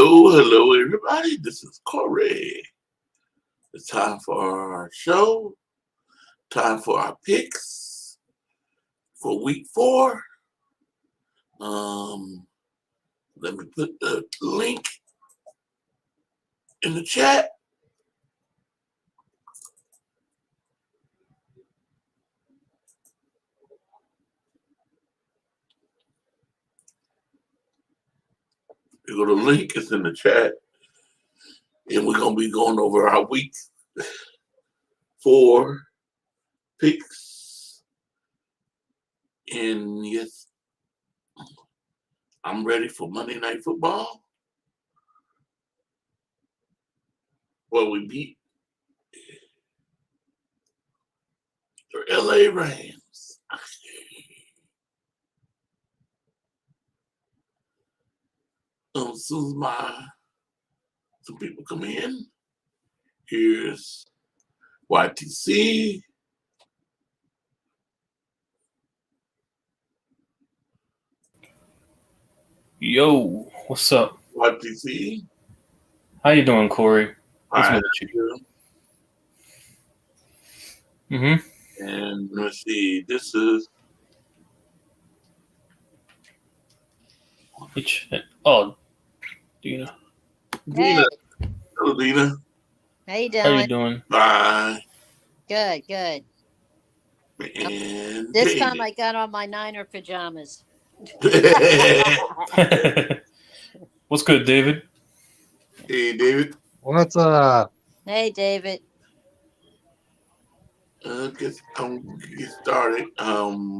Hello, everybody. This is Korey. It's time for our show. Time for our picks for week 4. Let me put the link in the chat. You go to the link, it's in the chat. And we're going to be going over our week 4 picks. And yes, I'm ready for Monday Night Football. Well, we beat the LA Rams. As soon as some people come in, here's YTC. Yo, what's up? YTC. How you doing, Corey? Hi. Mm-hmm. And let's see, this is Oh, Dina. Dina. Hello, Dina. How you doing? How you doing? Bye. Good. And This David. time I got on my Niner pajamas. What's good, David? Hey, David. What's up? Hey, David. Guess I'm gonna get started.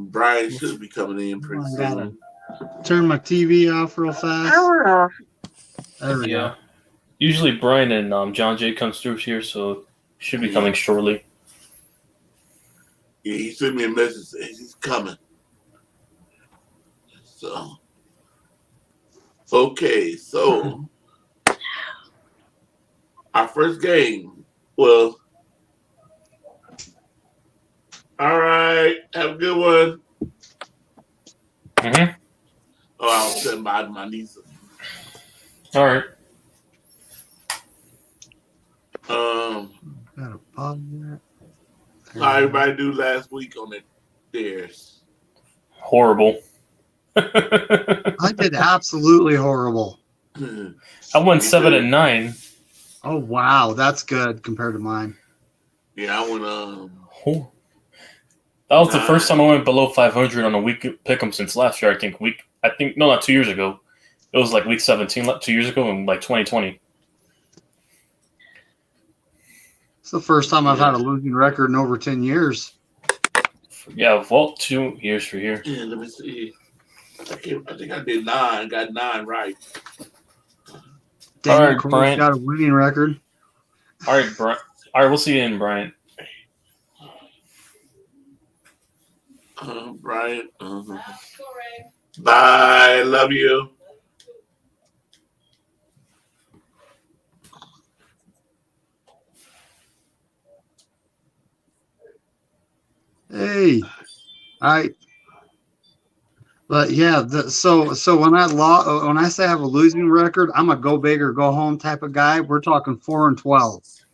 Brian should be coming in pretty soon. Turn my TV off real fast. There we go. Usually Brian and John Jay comes through here, so should be coming shortly. Yeah, he sent me a message saying he's coming. So, okay, so our first game. Well, all right, have a good one. Mm-hmm. Oh, I was sitting by my niece. All right. Got a pause there. How everybody do last week on theirs? Horrible. I did absolutely horrible. I went 7-9. Oh wow, that's good compared to mine. Yeah, I went. That was the first time I went below 500 on a week pick'em since last year. Not 2 years ago. It was like week 17 2 years ago in like 2020. It's the first time I've had a losing record in over 10 years. Yeah, well, 2 years for here. Yeah, let me see. I think I did 9. Got 9 right. Dang, All right, Corey's Brian. got a winning record. All right, Brian. All right, we'll see you in, Brian. Brian. Bye. Love you. Hey, but yeah, so when I say I have a losing record, I'm a go big or go home type of guy. We're talking 4-12.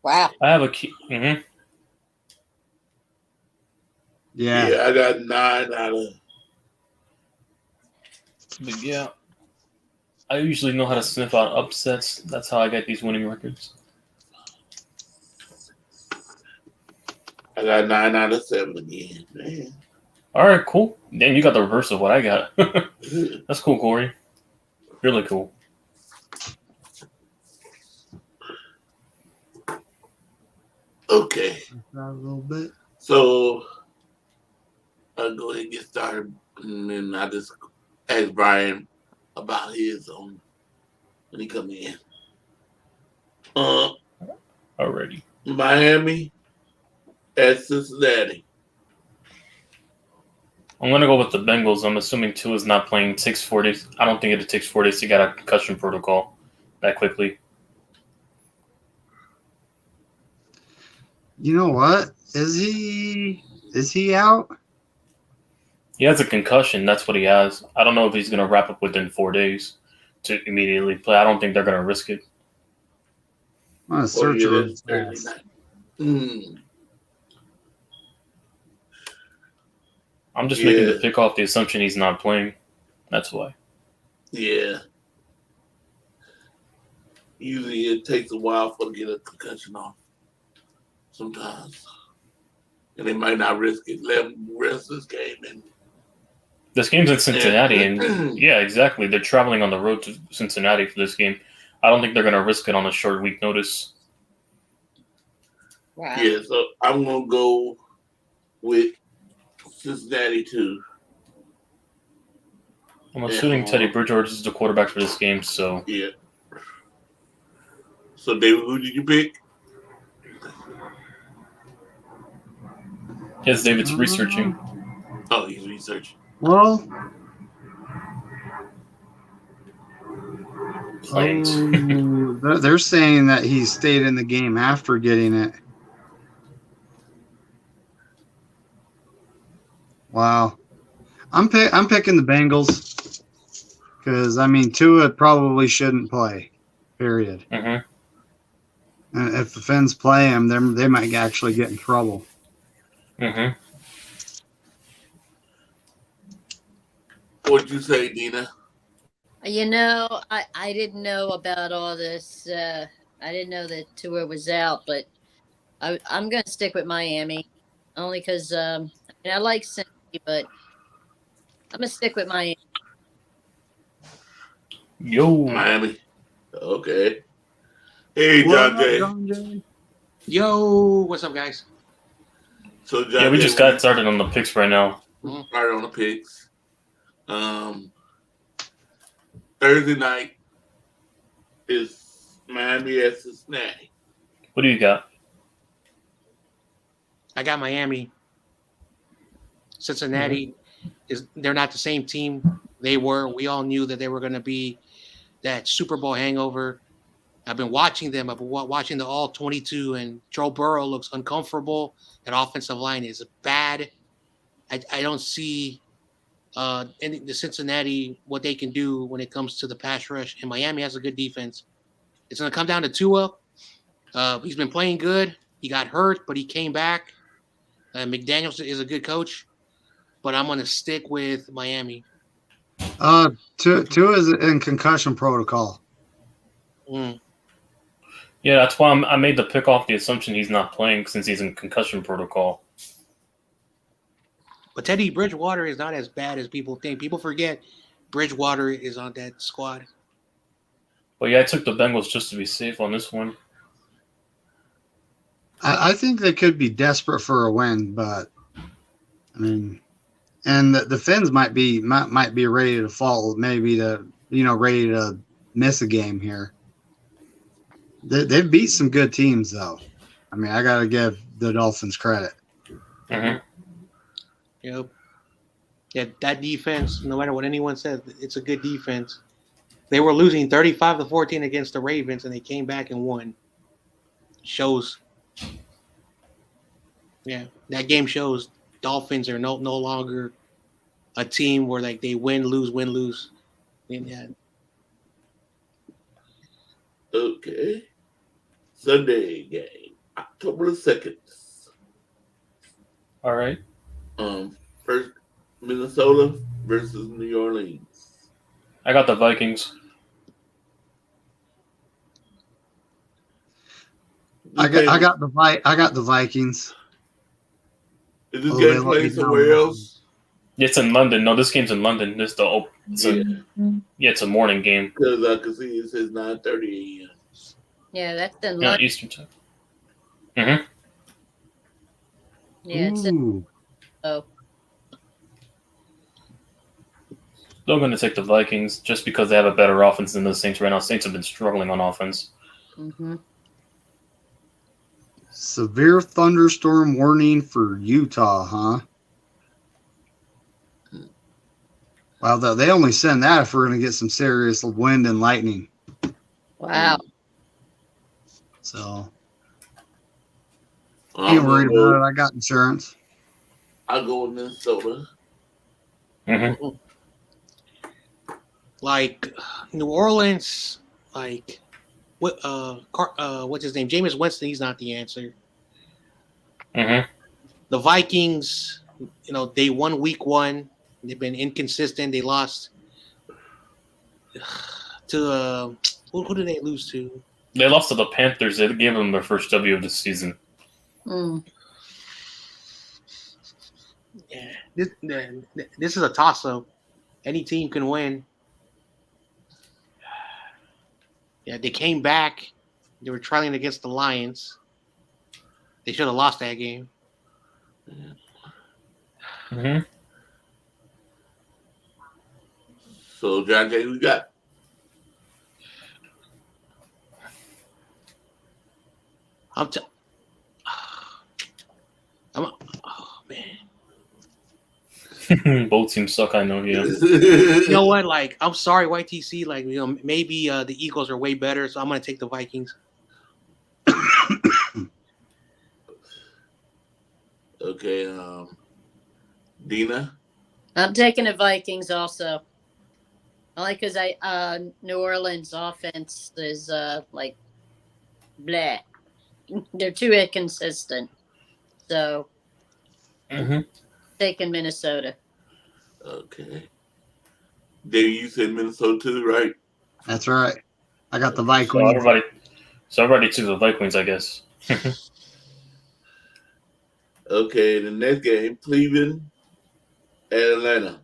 Wow. I have a key. Mm-hmm. Yeah, I got 9 out of. But yeah, I usually know how to sniff out upsets. That's how I get these winning records. I got 9 out of 7 again, man. All right, cool. Then you got the reverse of what I got. That's cool, Corey. Really cool. Okay. A little bit. So I'll go ahead and get started, and then I just ask Brian about his when he come in. Already. Miami at Cincinnati. I'm going to go with the Bengals. I'm assuming Tua is not playing 4 days. I don't think it takes 4 days to get a concussion protocol that quickly. You know what? Is he out? He has a concussion. That's what he has. I don't know if he's going to wrap up within 4 days. to immediately play. I don't think they're going to risk it. I'm gonna Oh, search yeah, it. that's Thursday night. Mm. I'm just making the Yeah. pick off the assumption he's not playing. That's why. Yeah. Usually it takes a while for to get a concussion off. Sometimes. And they might not risk it. Let them rest this game. And This game's in Cincinnati, and yeah, exactly. They're traveling on the road to Cincinnati for this game. I don't think they're going to risk it on a short week notice. Wow. yeah, so I'm going to go with Cincinnati too. I'm assuming Teddy Bridgewater is the quarterback for this game, so Yeah. So, David, who did you pick? yes, David's researching. Oh, he's researching. Well, Plans. they're saying that he stayed in the game after getting it. Wow, I'm picking the Bengals because I mean Tua probably shouldn't play. Period. Mm-hmm. And if the Finns play him, they might actually get in trouble. Mm-hmm. What'd you say, Dina? You know, I didn't know about all this. I didn't know that Tua was out, but I'm going to stick with Miami only because I like Cincy, but I'm going to stick with Miami. Yo. Miami. Okay. Hey, What John up, Jay. John Jay? Yo, what's up, guys? So, John Yeah, we Jay, just got started on the picks right now. started on the picks. Thursday night is Miami at Cincinnati. What do you got? I got Miami. Cincinnati they're not the same team they were. We all knew that they were going to be that Super Bowl hangover. I've been watching them. I've been watching the all 22, and Joe Burrow looks uncomfortable. That offensive line is bad. I don't see in the Cincinnati what they can do when it comes to the pass rush. And Miami has a good defense. It's going to come down to Tua. He's been playing good. He got hurt, but he came back. McDaniels is a good coach, but I'm going to stick with Miami. Tua is in concussion protocol. Yeah, that's why I made the pick off the assumption he's not playing since he's in concussion protocol. But Teddy Bridgewater is not as bad as people think. People forget Bridgewater is on that squad. But yeah, I took the Bengals just to be safe on this one. I think they could be desperate for a win, but I mean, and the Finns might be ready to fall, maybe ready to miss a game here. They've beat some good teams, though. I mean, I got to give the Dolphins credit. Mm-hmm. Yeah, that defense, no matter what anyone says, it's a good defense. They were losing 35-14 against the Ravens, and they came back and won. Shows. Yeah, that game shows Dolphins are no longer a team where like they win, lose. And yeah. Okay. Sunday game, October the 2nd. All right. First Minnesota versus New Orleans. I got the Vikings. I got the Vikings. Is this game playing somewhere else? It's in London. No, this game's in London. It's a morning game. Because I can see it says 9:30 a.m. Yeah, that's in Yeah, London. Eastern time. Mm-hmm. Yeah, it's in, oh. Still going to take the Vikings just because they have a better offense than the Saints right now. Saints have been struggling on offense. Mm-hmm. Severe thunderstorm warning for Utah, huh? Well, they only send that if we're going to get some serious wind and lightning. Wow. So, ain't worried about it. I got insurance. I'll go with Minnesota. Mm-hmm. Like New Orleans, like what's his name? Jameis Winston. He's not the answer. Mm-hmm. The Vikings, they won week 1. They've been inconsistent. They lost to who did they lose to? They lost to the Panthers. They gave them their first W of the season. Mm. Yeah, this is a toss-up. Any team can win. Yeah, they came back. They were trying against the Lions. They should have lost that game. Mm-hmm. So, John Jay, we got. Oh man. Both teams suck, I know. Yeah. You know what? Like, I'm sorry, YTC. Like, maybe the Eagles are way better, so I'm gonna take the Vikings. Okay, Dina. I'm taking the Vikings also. Only because New Orleans offense is like bleh. They're too inconsistent. So Mm-hmm. taking Minnesota. Okay. Dave, you said Minnesota too, right? That's right. I got the So Vikings. everybody took the Vikings, I guess. Okay, the next game, Cleveland at Atlanta.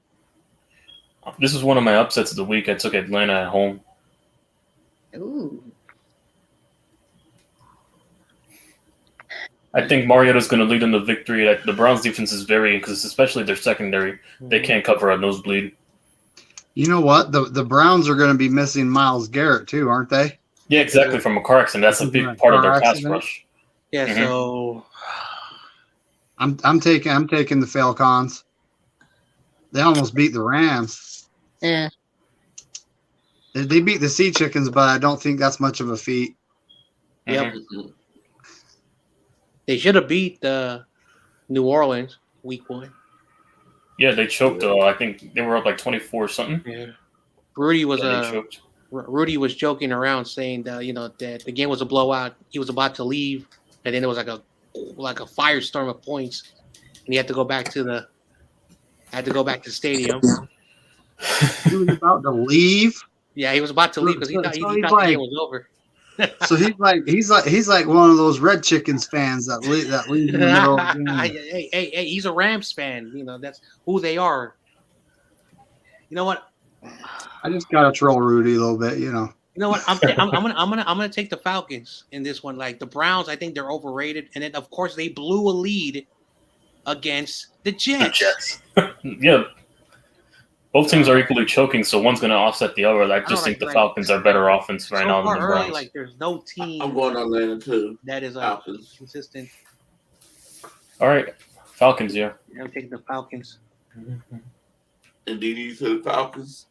This is one of my upsets of the week. I took Atlanta at home. Ooh. I think Mariota's going to lead them to victory. The Browns' defense is very inconsistent, especially their secondary. They can't cover a nosebleed. You know what? The Browns are going to be missing Myles Garrett too, aren't they? Yeah, exactly. From a car accident, that's a big part of their pass rush. Yeah. Mhm. So I'm taking the Falcons. They almost beat the Rams. Yeah. They beat the Sea Chickens, but I don't think that's much of a feat. Yep. Mhm. They should have beat New Orleans week 1. Yeah, they choked. I think they were up like 24 something. Yeah. Rudy was They choked. Rudy was joking around saying that that the game was a blowout. He was about to leave, and then there was like a firestorm of points, and he had to go back to the stadium. He was about to leave. Yeah, he was about to leave because he thought So the he's game was over. So he's like one of those Red Chickens fans that leave in the middle of the game. Hey, he's a Rams fan. That's who they are. You know what? I just gotta troll Rudy a little bit, You know what? I'm gonna take the Falcons in this one. Like the Browns, I think they're overrated, and then of course they blew a lead against the Jets. Yeah. Both teams are equally choking, so one's going to offset the other. I just think the Falcons are better offense right now than the Browns. Like there's no team. I'm going on Atlanta too. That is Falcons. consistent. All right, Falcons, yeah. I'm taking the Falcons. And Dina, you said the Falcons?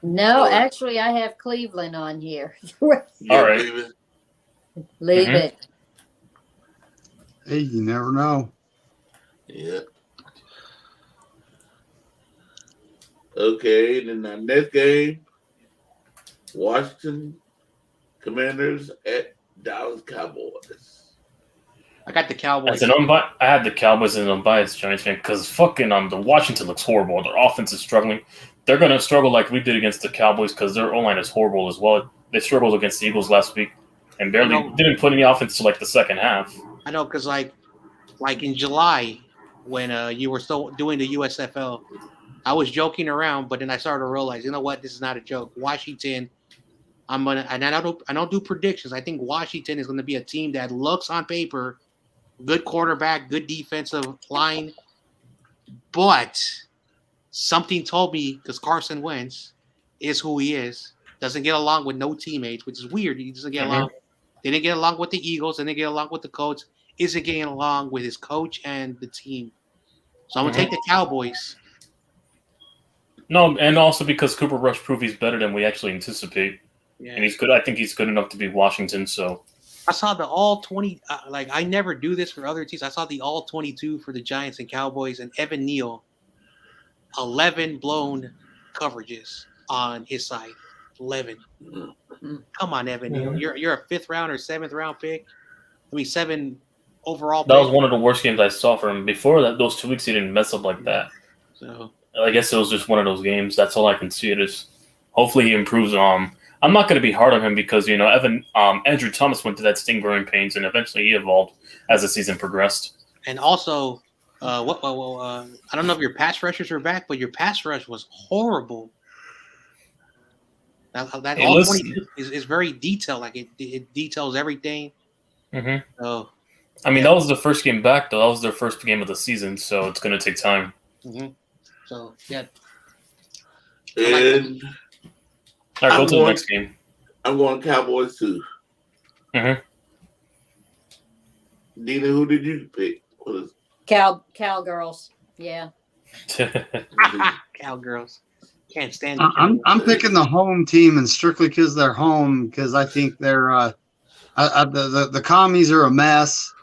No, Oh. actually, I have Cleveland on here. Yeah, All right. David. Leave Mhm. it. Hey, you never know. Yeah. Okay, then the next game, Washington Commanders at Dallas Cowboys. I got the Cowboys. I had the Cowboys as an unbiased Giants fan because fucking the Washington looks horrible. Their offense is struggling. They're going to struggle like we did against the Cowboys because their O-line is horrible as well. They struggled against the Eagles last week and barely didn't put any offense to like the second half. I know because like in July when you were still doing the USFL, I was joking around, but then I started to realize, you know what, this is not a joke. Washington, I don't do predictions. I think Washington is going to be a team that looks on paper good quarterback, good defensive line, but something told me because Carson Wentz is who he is, doesn't get along with no teammates, which is weird. He doesn't get along. They didn't get along with the Eagles. They didn't get along with the coach. Isn't getting along with his coach and the team. So I'm gonna take the Cowboys. No, and also because Cooper Rush proved he's better than we actually anticipate, Yeah. and he's good. I think he's good enough to beat Washington. So I saw the all 20. I never do this for other teams. I saw the all 22 for the Giants and Cowboys, and Evan Neal, 11 blown coverages. on his side. 11. Mm-hmm. Come on, Evan. Mhm. You're a 5th round or 7th round pick. 7 overall That was pick. one of the worst games I saw from him. Before that, those 2 weeks he didn't mess up like that. So I guess it was just one of those games. That's all I can see. It is. Hopefully he improves. I'm not going to be hard on him because Andrew Thomas went through that sting growing pains and eventually he evolved as the season progressed. and also, I don't know if your pass rushers are back, but your pass rush was horrible. That Hey, all listen. 22 is very detailed. Like it details everything. Mm-hmm. So That was the first game back though. That was their first game of the season, so it's going to take time. Mm-hmm. So yeah. And All right, go I'm to the next game. I'm going Cowboys too. Mm-hmm. Dina, who did you pick? What is Cowgirls. Yeah. Cowgirls. Can't stand I'm picking the home team, and strictly because they're home, because I think they're the commies are a mess.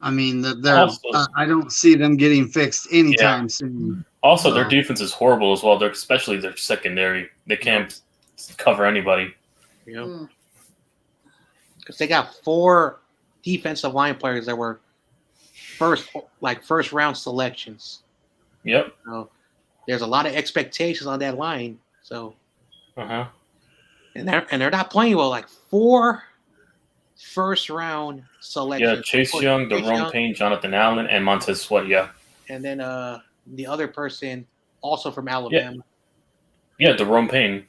I mean, they're Also- I don't see them getting fixed anytime soon. Also, their defense is horrible as well. Especially their secondary. They can't cover anybody. because they got 4 defensive line players that were first round selections. Yep. So there's a lot of expectations on that line. So Uh-huh. and they're not playing well. Like 4 first round selections. Yeah, Chase Young, Daron Payne, Jonathan Allen, and Montez Sweat. Yeah. And then the other person also from Alabama. Yeah, Daron Payne.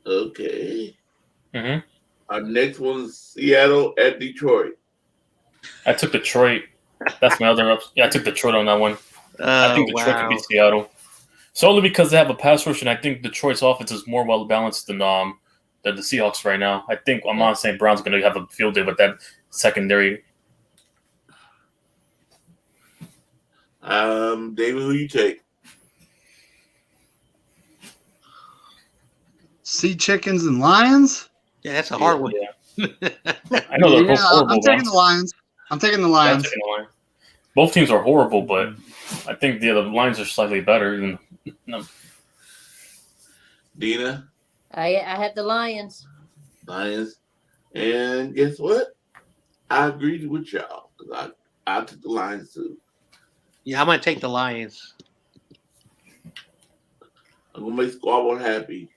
Okay. Mm-hmm. Our next one's Seattle at Detroit. I took Detroit. That's my other I took Detroit on that one. I think Detroit could beat Seattle. Solely because they have a pass rush, and I think Detroit's offense is more well balanced than the Seahawks right now. I'm not saying Brown's going to have a field day with that secondary. David, who you take? Sea chickens and lions. Yeah, that's a hard one. Yeah. I know they're both horrible. I'm taking the Lions. I'm taking the Lions. Yeah, I'm taking the Lions. Both teams are horrible, but I think the Lions are slightly better than. No. Dina? I have the Lions. Lions. And guess what? I agreed with y'all because I took the Lions too. Yeah, I'm gonna take the Lions. I'm gonna make Squabble happy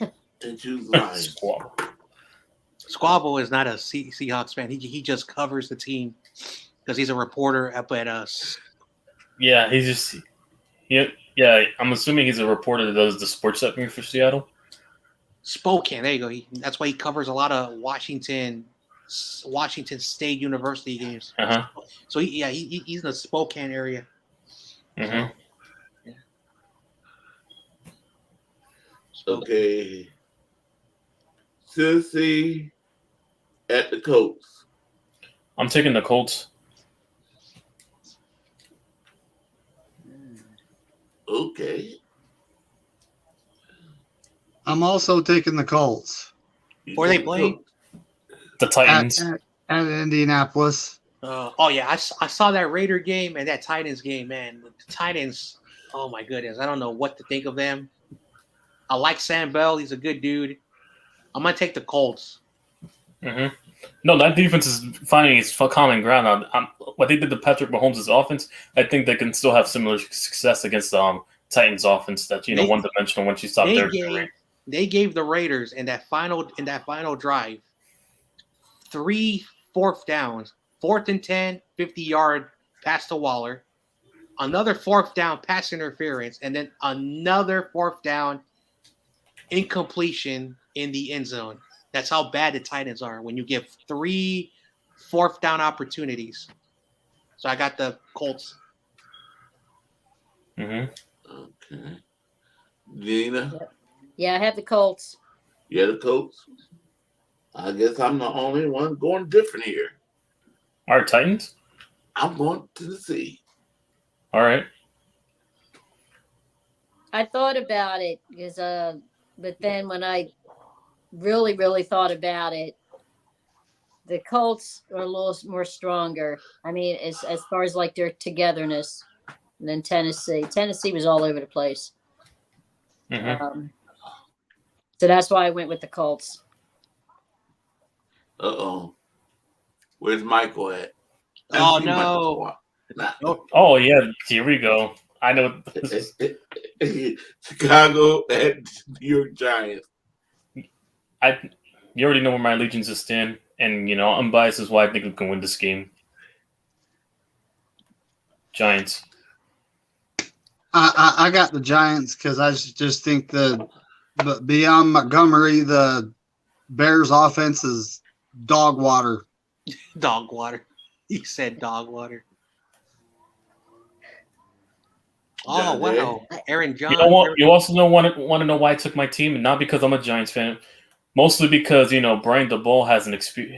and choose the Lions. Squabble is not a Seahawks fan. He just covers the team because he's a reporter up at us. Yeah, he's just. Yeah, I'm assuming he's a reporter that does the sports segment for Seattle. Spokane, there you go. That's why he covers a lot of Washington State University games. Uh-huh. So he's in the Spokane area. Mm-hmm. Yeah. Okay. Cincy at the Colts. I'm taking the Colts. Okay. I'm also taking the Colts. Where are they playing? The Titans. At Indianapolis. I saw that Raider game and that Titans game, man. The Titans, oh my goodness. I don't know what to think of them. I like Sam Bell. He's a good dude. I'm going to take the Colts. Mm-hmm. No, that defense is finding its common ground. What they did to Patrick Mahomes' offense, I think they can still have similar success against Titans' offense. That's one-dimensional once you stop their career. They gave the Raiders in that final drive 3 fourth downs, 4th and 10, 50-yard pass to Waller, another 4th down pass interference, and then another 4th down incompletion in the end zone. That's how bad the Titans are when you give 3 4th down opportunities. So I got the Colts. Mm-hmm. Okay. Dina? Yeah, I have the Colts. Yeah, the Colts. I guess I'm the only one going different here. All right, Titans. I'm going to Tennessee. All right. I thought about it because, but then when I really, really thought about it, the Colts are a little more stronger. I mean, as far as like their togetherness. and then Tennessee. Tennessee was all over the place. Mhm. So that's why I went with the Colts. Uh-oh. Where's Michael at? I Oh see Michael no! Squad. Nah. Oh yeah, here we go. I know. Chicago at New York Giants. You already know where my allegiances stand, and unbiased is why I think we can win this game. Giants. I got the Giants because I just think but beyond Montgomery, the Bears' offense is dog water. Dog water. He said dog water. Oh wow, Aaron John. You know what? You also want to know why I took my team, and not because I'm a Giants fan. Mostly because Brian DeBoer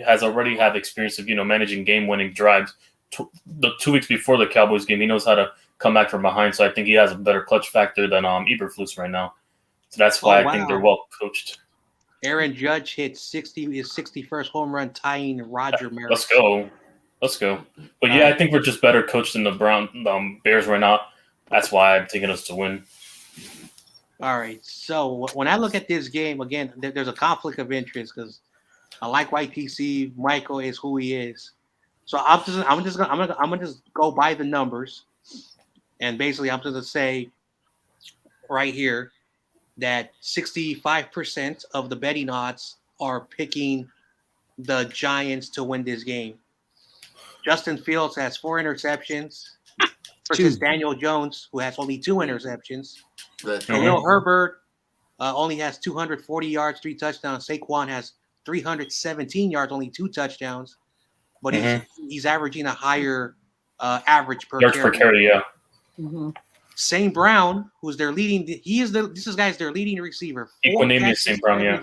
has already have experience of managing game-winning drives. The 2 weeks before the Cowboys game, he knows how to come back from behind. So I think he has a better clutch factor than Eberflus right now. So that's why I think they're well coached. Aaron Judge hit his 61st home run, tying Roger Maris. Let's go. But yeah, I think we're just better coached than the Bears right now. That's why I'm taking us to win. All right. So when I look at this game again, there's a conflict of interest because I like YTC. Michael is who he is. So I'm gonna just go by the numbers, and basically I'm just gonna say right here that 65% of the betting odds are picking the Giants to win this game. Justin Fields has 4 interceptions versus Daniel Jones, who has only 2 interceptions. Khalil Herbert only has 240 yards, 3 touchdowns. Saquon has 317 yards, only 2 touchdowns. But he's averaging a higher average per yards per carry. Yeah. Mm-hmm. St. Brown, who's their leading, this guy's their leading receiver. Equanimous St. Brown,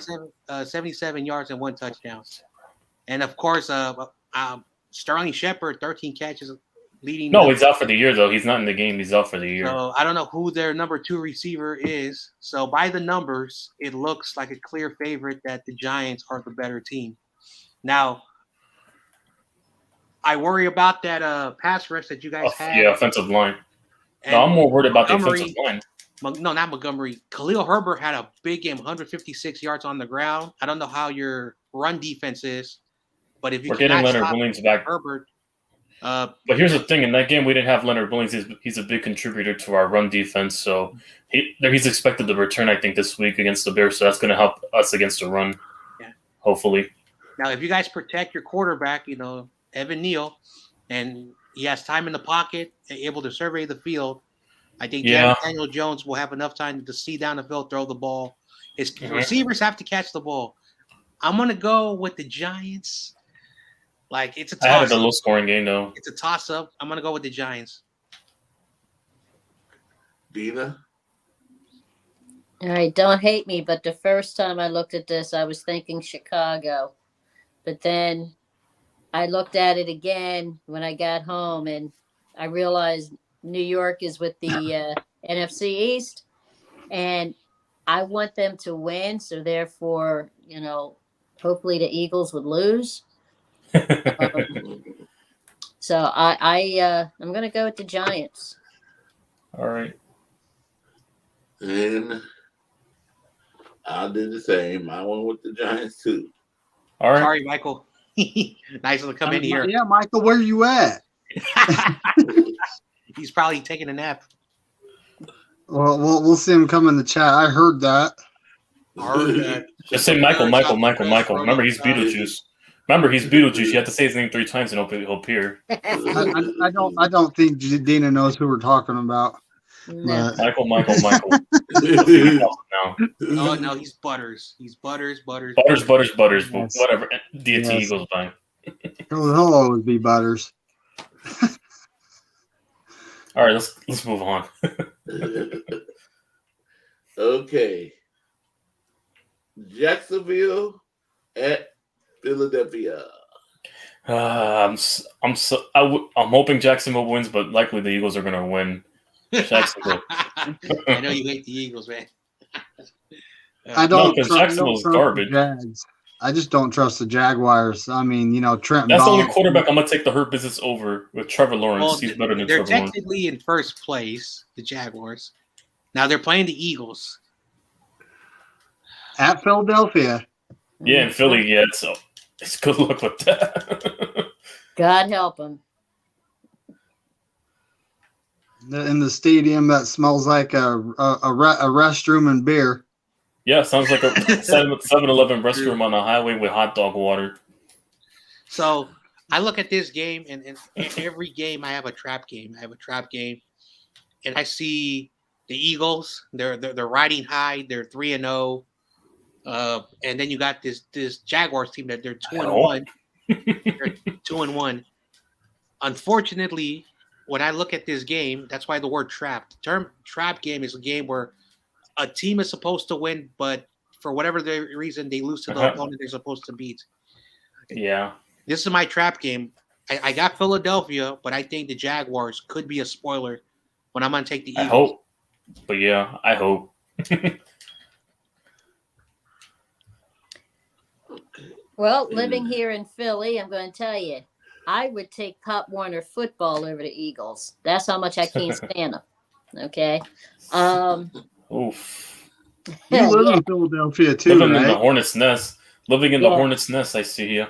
77 yards and 1 touchdown. And of course, Sterling Shepard, 13 catches, leading. No, he's out for the year though. He's not in the game. He's out for the year. So I don't know who their number 2 receiver is. So by the numbers, it looks like a clear favorite that the Giants are the better team. Now, I worry about that pass rush that you guys have. Yeah, offensive line. No, I'm more worried about the offensive line. No, not Montgomery. Khalil Herbert had a big game, 156 yards on the ground. I don't know how your run defense is, but if you we're getting Leonard Williams back, Herbert. But here's the thing: in that game, we didn't have Leonard Williams. He's a big contributor to our run defense, so he's expected to return, I think, this week against the Bears. So that's going to help us against the run, hopefully. Now, if you guys protect your quarterback, Evan Neal, and he has time in the pocket, able to survey the field, I think Daniel Jones will have enough time to see down the field, throw the ball. His receivers have to catch the ball. I'm going to go with the Giants. It's a toss-up. I had a low-scoring game, though. It's a toss-up. I'm going to go with the Giants. Dina? All right, don't hate me, but the first time I looked at this, I was thinking Chicago. But then I looked at it again when I got home, and I realized New York is with the NFC East, and I want them to win. So therefore, hopefully the Eagles would lose. So I'm going to go with the Giants. All right. And I'll do the same. I went with the Giants too. All right. Sorry, Michael. Nice to come in here. Yeah, Michael, where you at? He's probably taking a nap. Well, we'll see him come in the chat. I heard that. Just say Michael. Remember, he's Beetlejuice. You have to say his name 3 times and he'll appear. I don't think Dina knows who we're talking about. No. Michael. No, he's Butters. He's Butters. Butters. Yes. Whatever. Deity he goes by. He'll always be Butters. All right, let's move on. Okay. Jacksonville at Philadelphia. I'm hoping Jacksonville wins, but likely the Eagles are going to win. Jacksonville. I know you hate the Eagles, man. I don't. No, because Jacksonville's garbage. I just don't trust the Jaguars. I mean, Trent That's the Ball. only quarterback I'm gonna take the hurt business over with Trevor Lawrence. Well, He's better than they're Trevor Lawrence. technically in first place, the Jaguars. Now they're playing the Eagles. At Philadelphia. Yeah, in Philly, yeah. So it's good luck with that. God help him. In the stadium that smells like a restroom and beer. Yeah, sounds like a 7-Eleven restroom on the highway with hot dog water. So I look at this game, and every game I have a trap game. And I see the Eagles. They're riding high. They're 3-0. And then you got this Jaguars team that they're 2-1. They're 2-1. Unfortunately, when I look at this game, that's why the word trap. The term trap game is a game where a team is supposed to win, but for whatever the reason, they lose to the opponent they're supposed to beat. Yeah. This is my trap game. I got Philadelphia, but I think the Jaguars could be a spoiler when I'm going to take the Eagles. I hope. But yeah, I hope. Well, living here in Philly, I'm going to tell you, I would take Pop Warner football over the Eagles. That's how much I can't stand them. Okay. Oof. You live in Philadelphia too, Living right? in the Hornet's Nest. Living in the Hornet's Nest, I see here.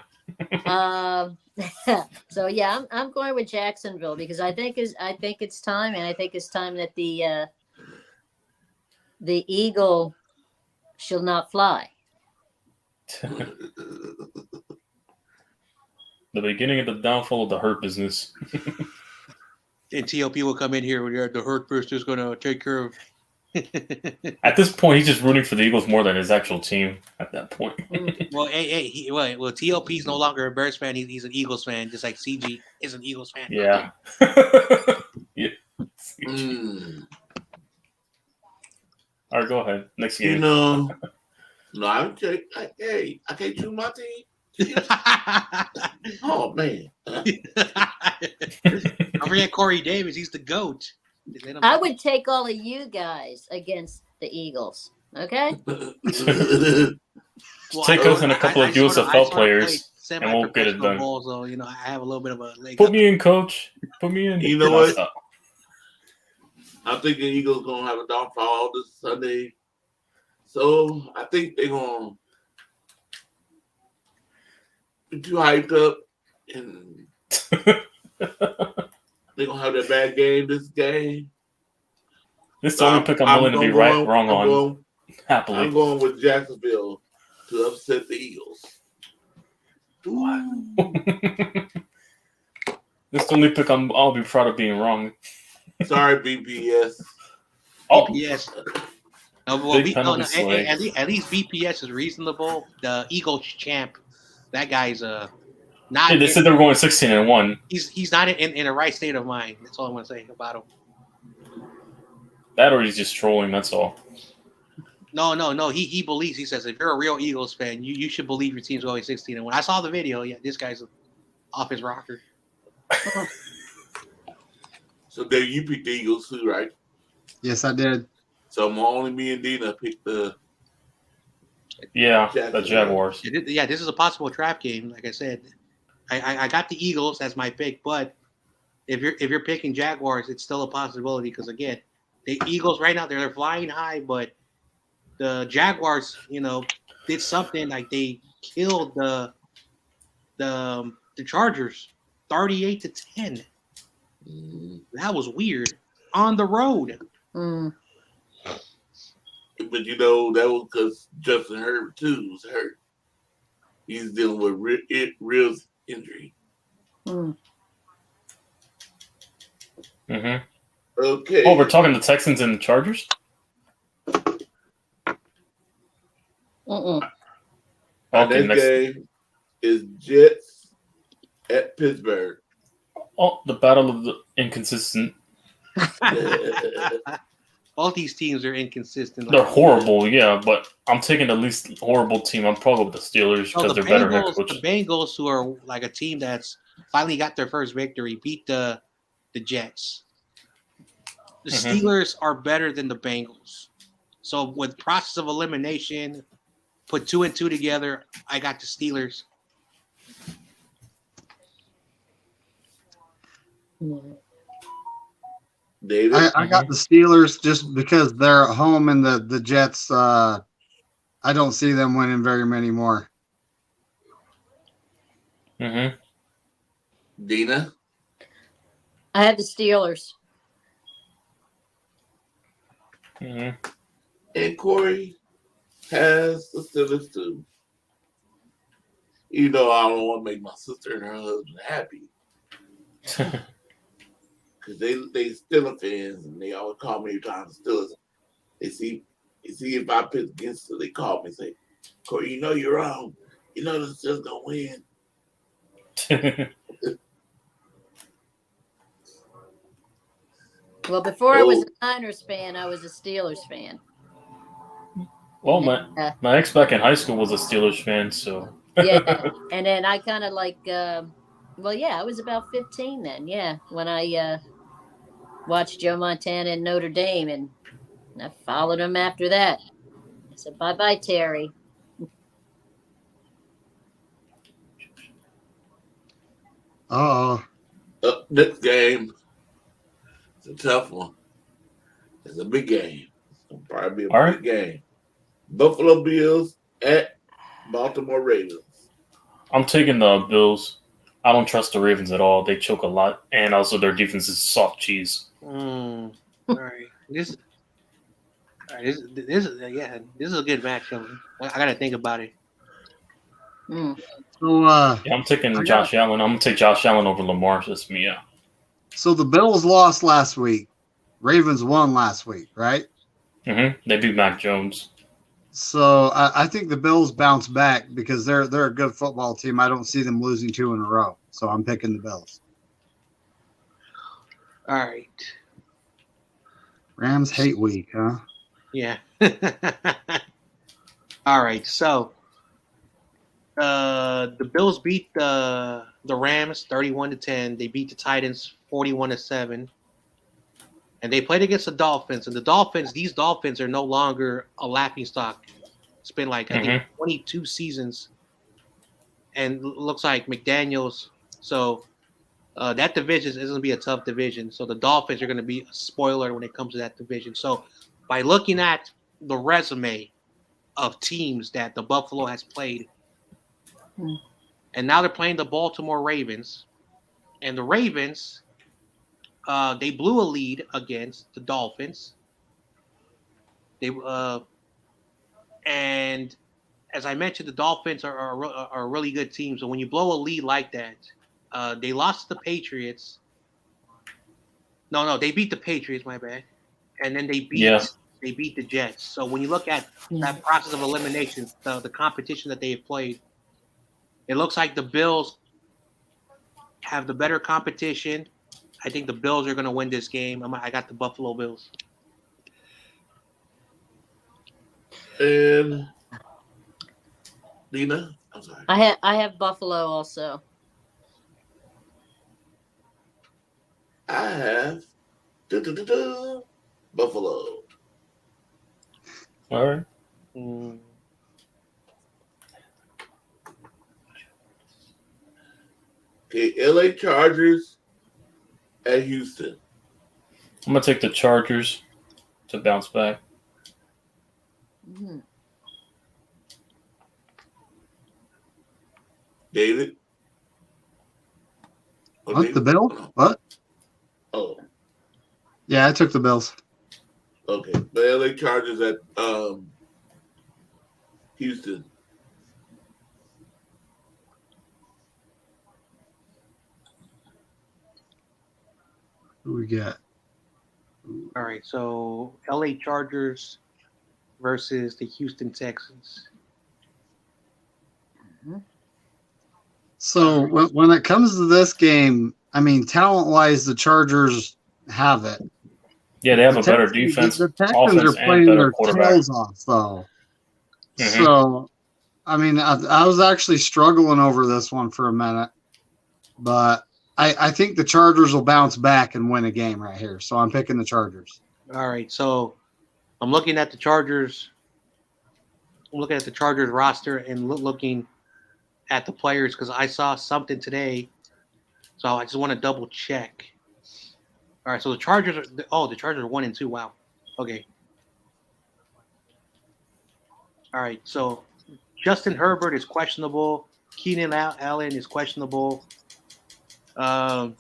So yeah, I'm going with Jacksonville because I think it's time, and I think it's time that the eagle shall not fly. The beginning of the downfall of the hurt business. And TOP will come in here where the hurt business is going to take care of. At this point, he's just rooting for the Eagles more than his actual team. At that point, Well, TOP's no longer a Bears fan. He's an Eagles fan, just like CG is an Eagles fan. Yeah. Yeah. All right, go ahead. Next game. No, I can't choose my team. Oh man. I forget Corey Davis. He's the GOAT. I would take all of you guys against the Eagles. Okay. Take us and a couple of USFL players, and we'll get it done. Ball, so I have a little bit of a leg Put up. me in, coach. Put me in. You know what? I'm thinking Eagles gonna have a downfall this Sunday, so I think they're gonna be too hyped up, and they're gonna have that bad game this game. This is the only pick I'm willing to be wrong on. Happily. I'm going with Jacksonville to upset the Eagles. This is the only pick I'll be proud of being wrong. Sorry, BPS. Oh, BPS. At least BPS is reasonable. The Eagles champ, that guy's not. Hey, they said they were going 16-1. He's not in a right state of mind. That's all I'm gonna say about him. That or he's just trolling. That's all. No. He believes. He says if you're a real Eagles fan, you should believe your team's going 16-1. I saw the video. Yeah, this guy's off his rocker. So there you picked the Eagles too, right? Yes, I did. So only me and Dina picked the the Jaguars. Yeah, this is a possible trap game. Like I said, I got the Eagles as my pick, but if you're picking Jaguars, it's still a possibility because again, the Eagles right now they're flying high, but the Jaguars, did something like they killed the Chargers 38-10. That was weird on the road. Mm. But that was because Justin Herbert too was hurt. He's dealing with real injury. Mm-hmm. Okay. Oh, we're talking the Texans and the Chargers? Mm-mm. Okay, next game is Jets at Pittsburgh. Oh, the battle of the inconsistent. All these teams are inconsistent. They're horrible, yeah, but I'm taking the least horrible team. I'm probably with the Steelers because they're better head coach. The Bengals, who are like a team that's finally got their first victory, beat the Jets. The Steelers are better than the Bengals. So with process of elimination, put 2 and 2 together. I got the Steelers. David? I got the Steelers just because they're at home and the Jets. I don't see them winning very many more. Mm-hmm. Dina? I have the Steelers. Mm-hmm. And Corey has the Steelers too. You know, I don't want to make my sister and her husband happy. Because they Steelers fans and they always call me every time the Steelers. They see if I pick against it, they call me and say, Corey, you know you're wrong. You know the Steelers gonna win. Well, before I was a Niners fan, I was a Steelers fan. Well, my ex back in high school was a Steelers fan, so yeah. And then I kind of like, I was about 15 then. Yeah, when I watched Joe Montana in Notre Dame, and I followed him after that. I said, bye, Terry. This game, it's a tough one. It's a big game. It'll probably be a big game. Buffalo Bills at Baltimore Ravens. I'm taking the Bills. I don't trust the Ravens at all. They choke a lot, and also their defense is soft cheese. All right, this is a good matchup. I gotta think about it. So I'm taking Josh Allen. I'm gonna take Josh Allen over Lamar. That's me. Yeah. So the Bills lost last week. Ravens won last week, right? Mm-hmm. They beat Mac Jones. So I think the Bills bounce back because they're a good football team. I don't see them losing 2 in a row. So I'm picking the Bills. All right. Rams hate week, huh? Yeah. All right. So the Bills beat the Rams 31-10. They beat the Titans 41-7. And they played against the Dolphins. And these Dolphins are no longer a laughingstock. It's been like, I think, 22 seasons. And looks like McDaniels. So that division is going to be a tough division. So the Dolphins are going to be a spoiler when it comes to that division. So by looking at the resume of teams that the Buffalo has played, and now they're playing the Baltimore Ravens. And the Ravens... they blew a lead against the Dolphins. And as I mentioned, the Dolphins are a really good team. So when you blow a lead like that, they lost to the Patriots. No, they beat the Patriots. My bad. And then they beat the Jets. So when you look at that process of elimination, the competition that they have played, it looks like the Bills have the better competition. I think the Bills are going to win this game. I got the Buffalo Bills. And Dina, I'm sorry. I have Buffalo also. I have Buffalo. All right. Okay, LA Chargers at Houston. I'm gonna take the Chargers to bounce back. David? What, the Bills? What? Oh. Yeah, I took the Bills. Okay. The LA Chargers at Houston. Who we got? All right, so LA Chargers versus the Houston Texans. So when it comes to this game, I mean, talent-wise, the Chargers have it. Yeah, they have a better defense. The Texans are playing their tails off, though. So, I mean, I was actually struggling over this one for a minute, but I think the Chargers will bounce back and win a game right here. So I'm picking the Chargers. All right, so I'm looking at the Chargers looking at the Chargers roster and looking at the players because I saw something today, so I just want to double check. All right, so the Chargers are the Chargers are 1-2. Wow. Okay. All right, so Justin Herbert is questionable. Keenan Allen is questionable. Rashawn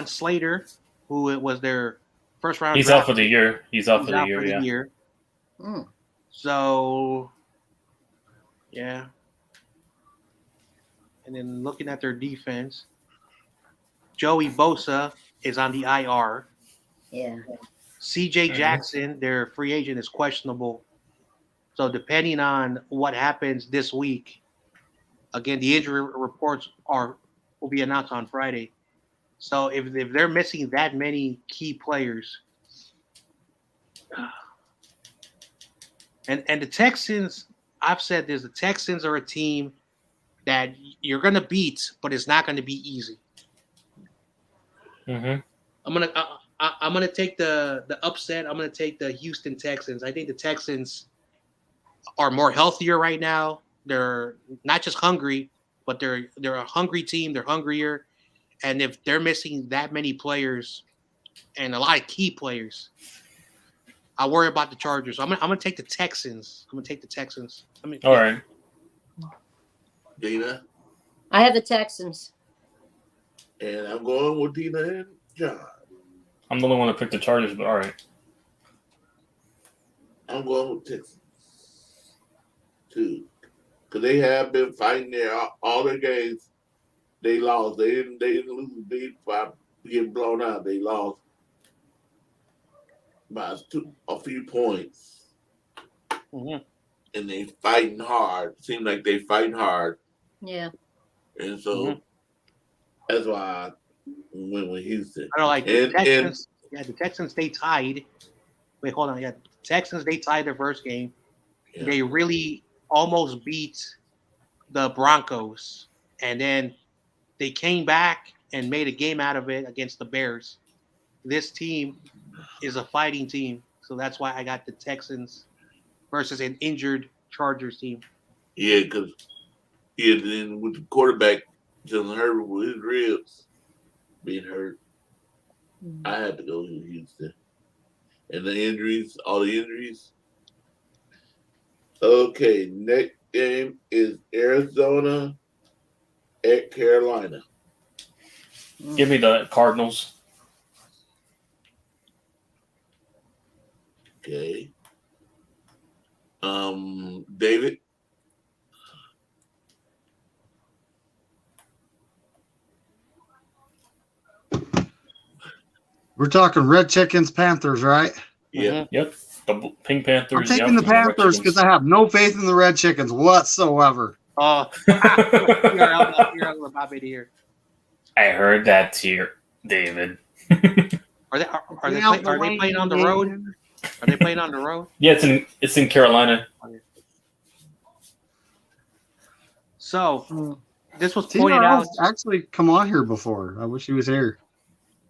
Slater, who was their first round He's draft out for the pick, year. He's out for the out year. for the Yeah. year. Mm. So, yeah. And then looking at their defense, Joey Bosa is on the IR. Yeah. CJ Jackson, their free agent, is questionable. So depending on what happens this week, again, the injury reports will be announced on Friday. So if they're missing that many key players, and the Texans, I've said this: the Texans are a team that you're gonna beat, but it's not gonna be easy. Mm-hmm. I'm gonna take the upset. I'm gonna take the Houston Texans. I think the Texans are more healthier right now. They're not just hungry, but they're a hungry team. They're hungrier, and if they're missing that many players and a lot of key players, I worry about the Chargers. I'm gonna take the Texans. I'm gonna take the Texans. All right. Dina. I have the Texans. And I'm going with Dina and John. I'm the only one to pick the Chargers, but all right. I'm going with Texans too, because they have been fighting all their games. They lost. They didn't lose big by getting blown out. They lost by a few points, and they fighting hard. Seems like they fighting hard, Yeah. and so that's why I went with Houston. I don't like the Texans. The Texans, they tied. Wait, hold on. Yeah, the Texans, they tied their first game. Yeah. They really almost beat the Broncos, and then they came back and made a game out of it against the Bears. This team is a fighting team, so that's why I got the Texans versus an injured Chargers team. Yeah, because then with the quarterback, Justin Herbert, with his ribs being hurt, I had to go to Houston. And the injuries, all the injuries. Okay, next game is Arizona at Carolina. Give me the Cardinals. Okay. David? We're talking Red Chickens, Panthers, right? Yeah. Yep. The Pink Panthers. I'm taking the Panthers because I have no faith in the Red Chickens whatsoever. Oh, you're about me to hear. I heard that too, David. Are they playing on the road? Are they playing on the road? Yeah, it's in Carolina. So this was pointed out. Actually, come on here before. I wish he was here.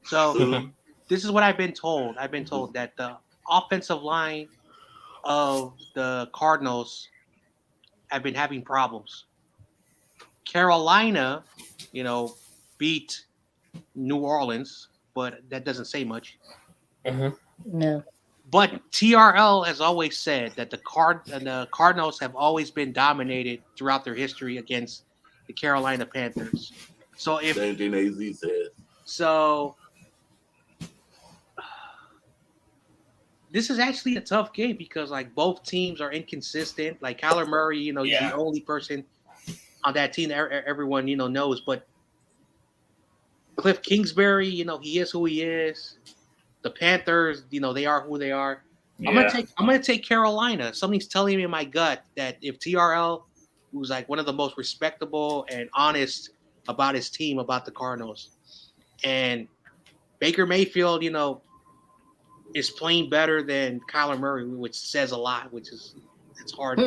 So this is what I've been told. I've been told that the offensive line of the Cardinals have been having problems. Carolina, beat New Orleans, but that doesn't say much. No. But TRL has always said that the Cardinals have always been dominated throughout their history against the Carolina Panthers. So same thing AZ said. So this is actually a tough game because both teams are inconsistent. Like Kyler Murray, he's the only person on that team that everyone knows. But Cliff Kingsbury, he is who he is. The Panthers, they are who they are. Yeah. I'm gonna take Carolina. Something's telling me in my gut that if TRL, who's one of the most respectable and honest about his team, about the Cardinals, and Baker Mayfield, is playing better than Kyler Murray, which says a lot, it's hard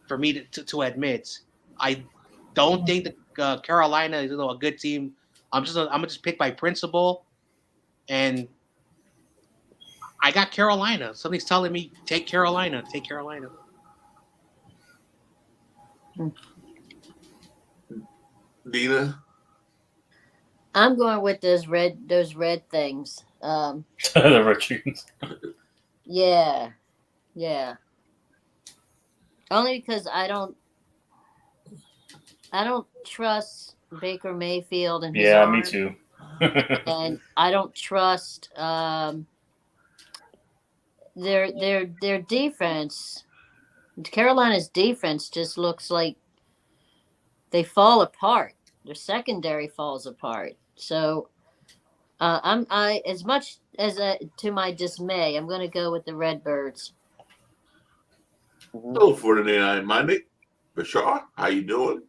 for me to admit. I don't think that Carolina is a good team. I'm gonna just pick by principle, and I got Carolina. Something's telling me take Carolina. Take Carolina. Dina? I'm going with those red things. The red chickens. Yeah. Only because I don't trust Baker Mayfield and his Yeah, me arm, too. and I don't trust their defense. Carolina's defense just looks like they fall apart. Their secondary falls apart. So I as much as to my dismay, I'm going to go with the Redbirds. Hello, 49 Monday. Bashar, how you doing?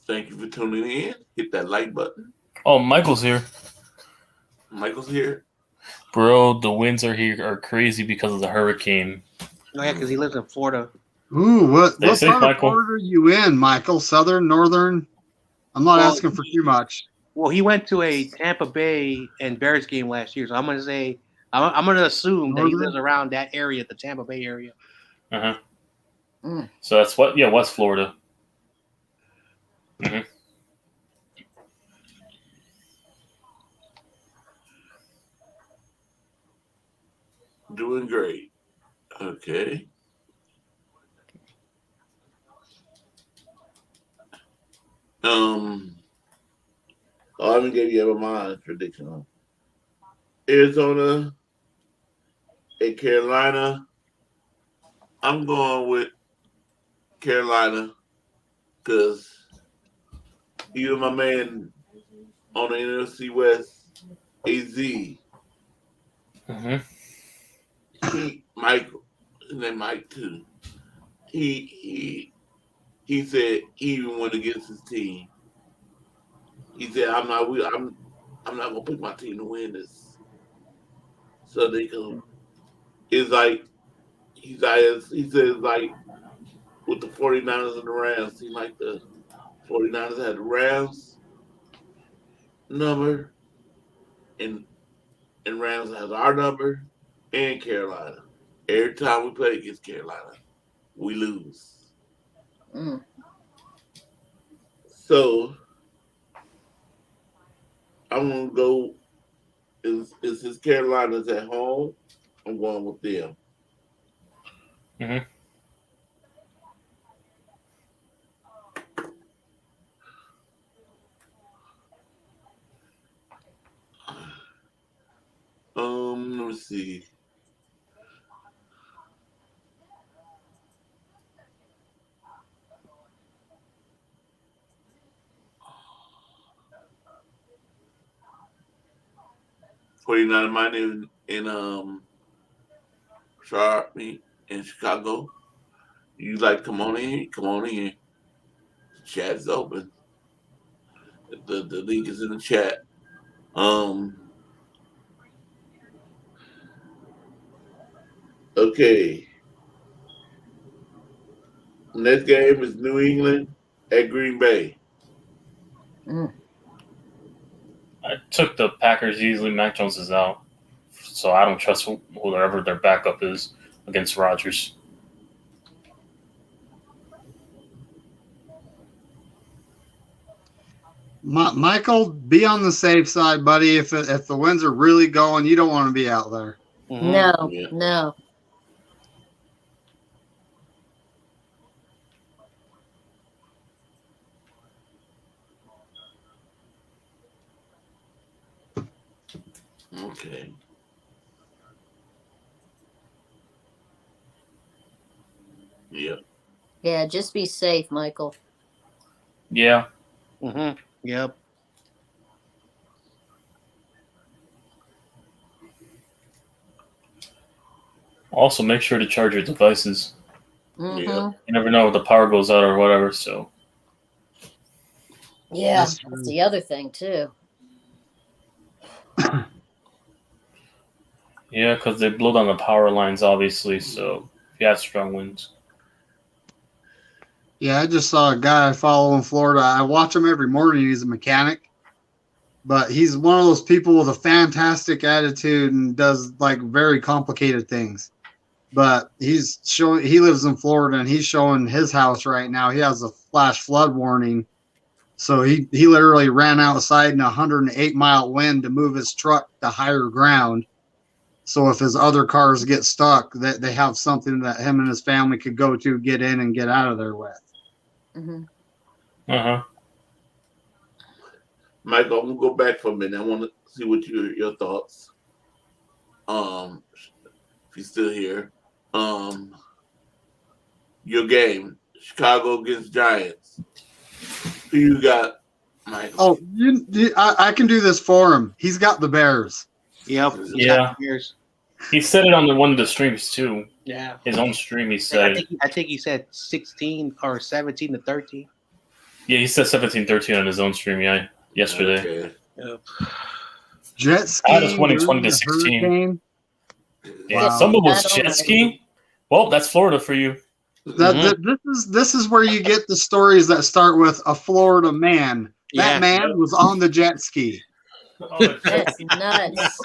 Thank you for tuning in. Hit that like button. Oh, Michael's here. Michael's here. Bro, the winds are crazy because of the hurricane. Oh yeah, because he lives in Florida. Ooh, what Stay safe, part of Michael. Florida are you in, Michael? Southern, northern? I'm not asking for too much. Well, he went to a Tampa Bay and Bears game last year, so I'm going to say I'm going to assume that he Northern? lives around that area, the Tampa Bay area. Uh-huh. Mm. So that's what? Yeah, West Florida. Mm-hmm. Doing great. Okay. I haven't gave you ever my prediction on Arizona and Carolina. I'm going with Carolina because even my man on the NFC West, AZ, Mm-hmm. Michael, his name Mike too. He said he even went against his team. He said I'm not gonna pick my team to win this. So they can. It's like he says like with the 49ers and the Rams. Seemed like the 49ers had the Rams number and Rams has our number and Carolina. Every time we play against Carolina, we lose. Mm. So I'm gonna go. Is his Carolina's at home? I'm going with them. Mm-hmm. Let me see. $49 money in in Chicago. You like come on in? Come on in. The chat is open. The link is in the chat. Okay. Next game is New England at Green Bay. Mm. I took the Packers easily. Mac Jones is out, so I don't trust whoever their backup is against Rodgers. Michael, be on the safe side, buddy. If the winds are really going, you don't want to be out there. Mm-hmm. No, Yeah. no. Okay. Yep. Yeah, just be safe, Michael. Yeah. Mm-hmm. Yep. Also, make sure to charge your devices. Mm-hmm. Yeah. You never know if the power goes out or whatever. So Yeah, That's that's true. the other thing too. yeah, because they blow down the power lines, obviously. So if you have strong winds. Yeah, I just saw a guy I follow in Florida. I watch him every morning. He's a mechanic. but he's one of those people with a fantastic attitude and does like very complicated things. But he lives in Florida and he's showing his house right now. He has a flash flood warning. So he literally ran outside in a 108-mile wind to move his truck to higher ground. So if his other cars get stuck, that they have something that him and his family could go to, get in and get out of there with. Mm-hmm. Uh-huh. Michael, I'm gonna go back for a minute. I want to see what your thoughts. If you're still here, your game, Chicago against Giants. Who you got, Michael? Oh, I can do this for him. He's got the Bears. Yep. Yeah. He said it on one of the streams too. Yeah. His own stream, he said. I think he said 16 or 17-13. Yeah, he said 17-13 on his own stream. Yeah, yesterday. Okay. Yep. Jet ski. I was winning 20-16. Yeah, Wow. someone was jet ski. Well, that's Florida for you. This is where you get the stories that start with a Florida man. That man was on the jet ski. That's nuts.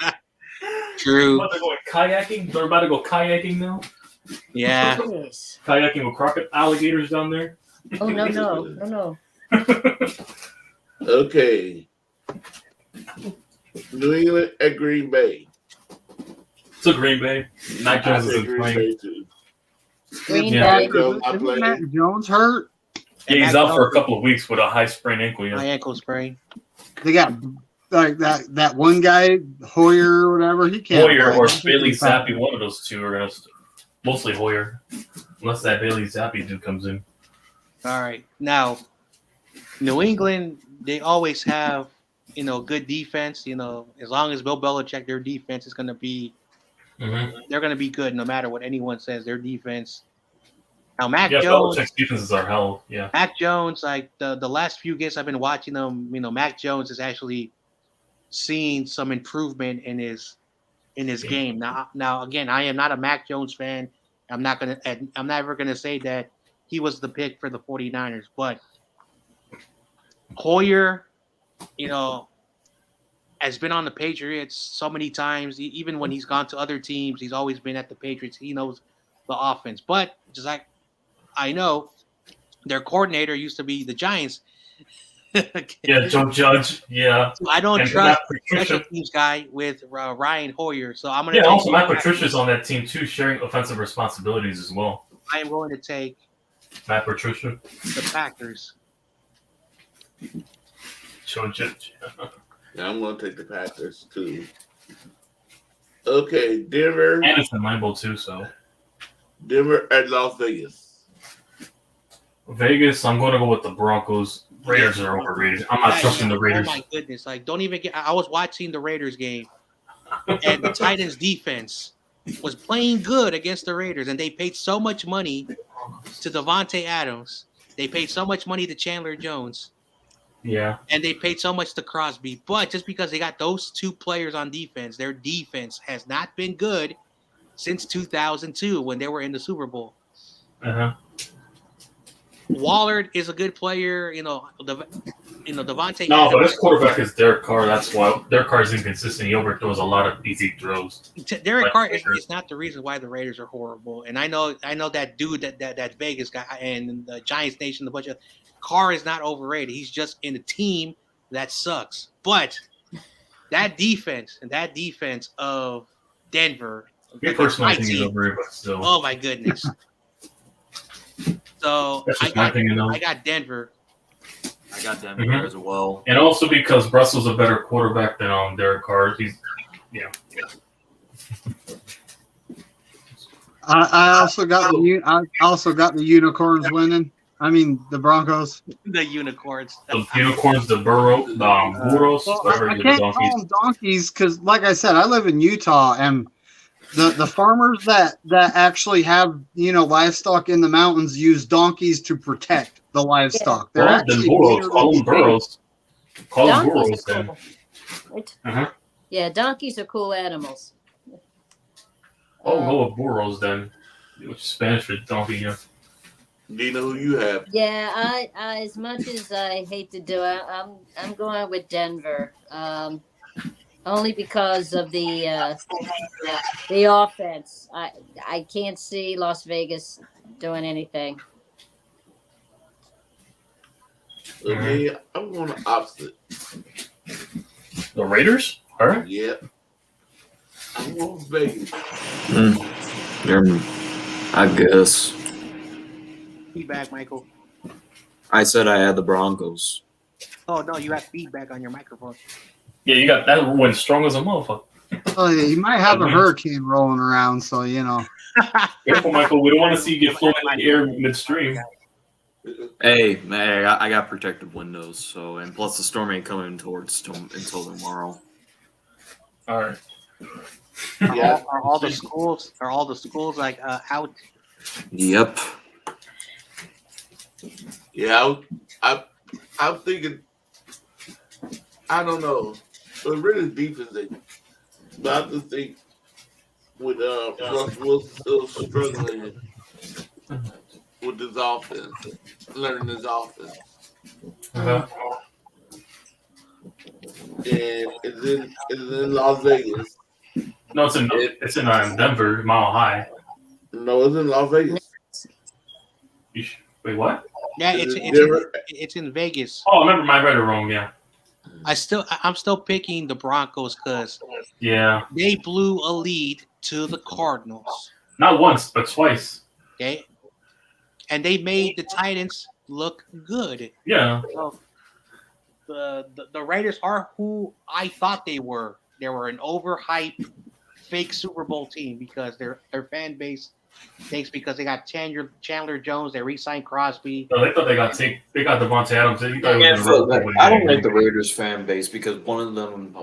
True. They're going kayaking. They're about to go kayaking now. Yeah. Yes. Kayaking with crocodile alligators down there. Oh no. Okay. New England at Green Bay. It's a Green Bay. Mac Jones I say isn't Green playing. Bay too. Green Yeah. Bay. Isn't Mac Jones hurt? Yeah, he's out for a couple of weeks with a high sprained ankle. My Yeah. ankle sprain. They got like that one guy, Hoyer or whatever. He can't. Hoyer play. or Bailey Zappi, one of those two are gonna. Mostly Hoyer, unless that Bailey Zappi dude comes in. All right. Now, New England, they always have, good defense. As long as Bill Belichick, their defense is going to be, they're going to be good no matter what anyone says. Their defense. Now, Mac Jones. Belichick's defenses are hell. Yeah. Mac Jones, like the last few games I've been watching them, Mac Jones is actually seeing some improvement in his game. Now again, I am not a Mac Jones fan. I'm never gonna say that he was the pick for the 49ers, but Hoyer, has been on the Patriots so many times. Even when he's gone to other teams, he's always been at the Patriots. He knows the offense. But just like I know, their coordinator used to be the Giants. Yeah, Joe Judge. Yeah. So I don't And trust Matt the special Patricia. teams guy with Ryan Hoyer. So I'm gonna. Yeah, take also Matt Patricia's on that team too, sharing offensive responsibilities as well. I am going to take Matt Patricia. the Packers. Joe Judge. Yeah, I'm going to take the Packers too. Okay, Denver. And it's in Lambeau too, so. Denver at Las Vegas. Vegas, I'm going to go with the Broncos. Raiders are overrated. I'm not trusting the Raiders. Oh my goodness! Like, don't even get. I was watching the Raiders game, and the Titans defense was playing good against the Raiders, and they paid so much money to Devontae Adams. They paid so much money to Chandler Jones. Yeah. And they paid so much to Crosby. But just because they got those two players on defense, their defense has not been good since 2002 when they were in the Super Bowl. Uh-huh. Wallard is a good player, Devontae. No, but Adams, his quarterback is Derek Carr. That's why Derek Carr is inconsistent. He overthrows a lot of easy throws. Derek Carr is not the reason why the Raiders are horrible. And I know that dude, that Vegas guy, and the Giants Nation, the bunch of Carr is not overrated. He's just in a team that sucks. But that defense of Denver, Me personally, I think he's overrated, but still. oh my goodness. So That's just my opinion, though. I got Denver. I got Denver there as well. And also because Russell's a better quarterback than Derek Carr. I also got the Unicorns winning. I mean the Broncos. The Unicorns. The Unicorns, the Burros, whatever I the can't donkeys. call them donkeys because, like I said, I live in Utah, and the farmers that actually have livestock in the mountains use donkeys to protect the livestock. They're Well, then actually Burros. Call them Burros. Call them Donkeys Burros are then. cool. Right? Uh-huh. Yeah, donkeys are cool animals. I'll go with Burros then, which is Spanish for donkey. Yeah. Dina, who you have? Yeah, I as much as I hate to do it, I'm going with Denver. Only because of the offense. I can't see Las Vegas doing anything. For me, I'm going the opposite. The Raiders? All right. Yeah. I'm going with Vegas. I guess. Feedback, Michael. I said I had the Broncos. Oh no, you have feedback on your microphone. Yeah, you got that one strong as a motherfucker. Oh yeah, you might have a hurricane rolling around, so you know. Careful, Michael. We don't want to see you get flown in the air midstream. Hey, I got protective windows, so and plus the storm ain't coming until tomorrow. All right. Yeah. Are all the schools like out? Yep. Yeah, I'm thinking. I don't know. But really defense, but I just think with Russ Wilson still struggling with his offense, learning his offense, Uh-huh. and it's in Las Vegas. No, it's in Denver, Mile High. No, it's in Las Vegas. Wait, what? Yeah, Is it's it Denver? it's in Vegas. Oh, I remember. I read it wrong. Yeah. I'm still picking the Broncos because Yeah. they blew a lead to the Cardinals. Not once, but twice. Okay, and they made the Titans look good. Yeah. So the Raiders are who I thought they were. They were an overhyped, fake Super Bowl team because their fan base thinks because they got Chandler Jones, they re-signed Crosby. No, they thought they got Devontae Adams. They thought it Yeah, was gonna I don't like the Raiders fan base because one of them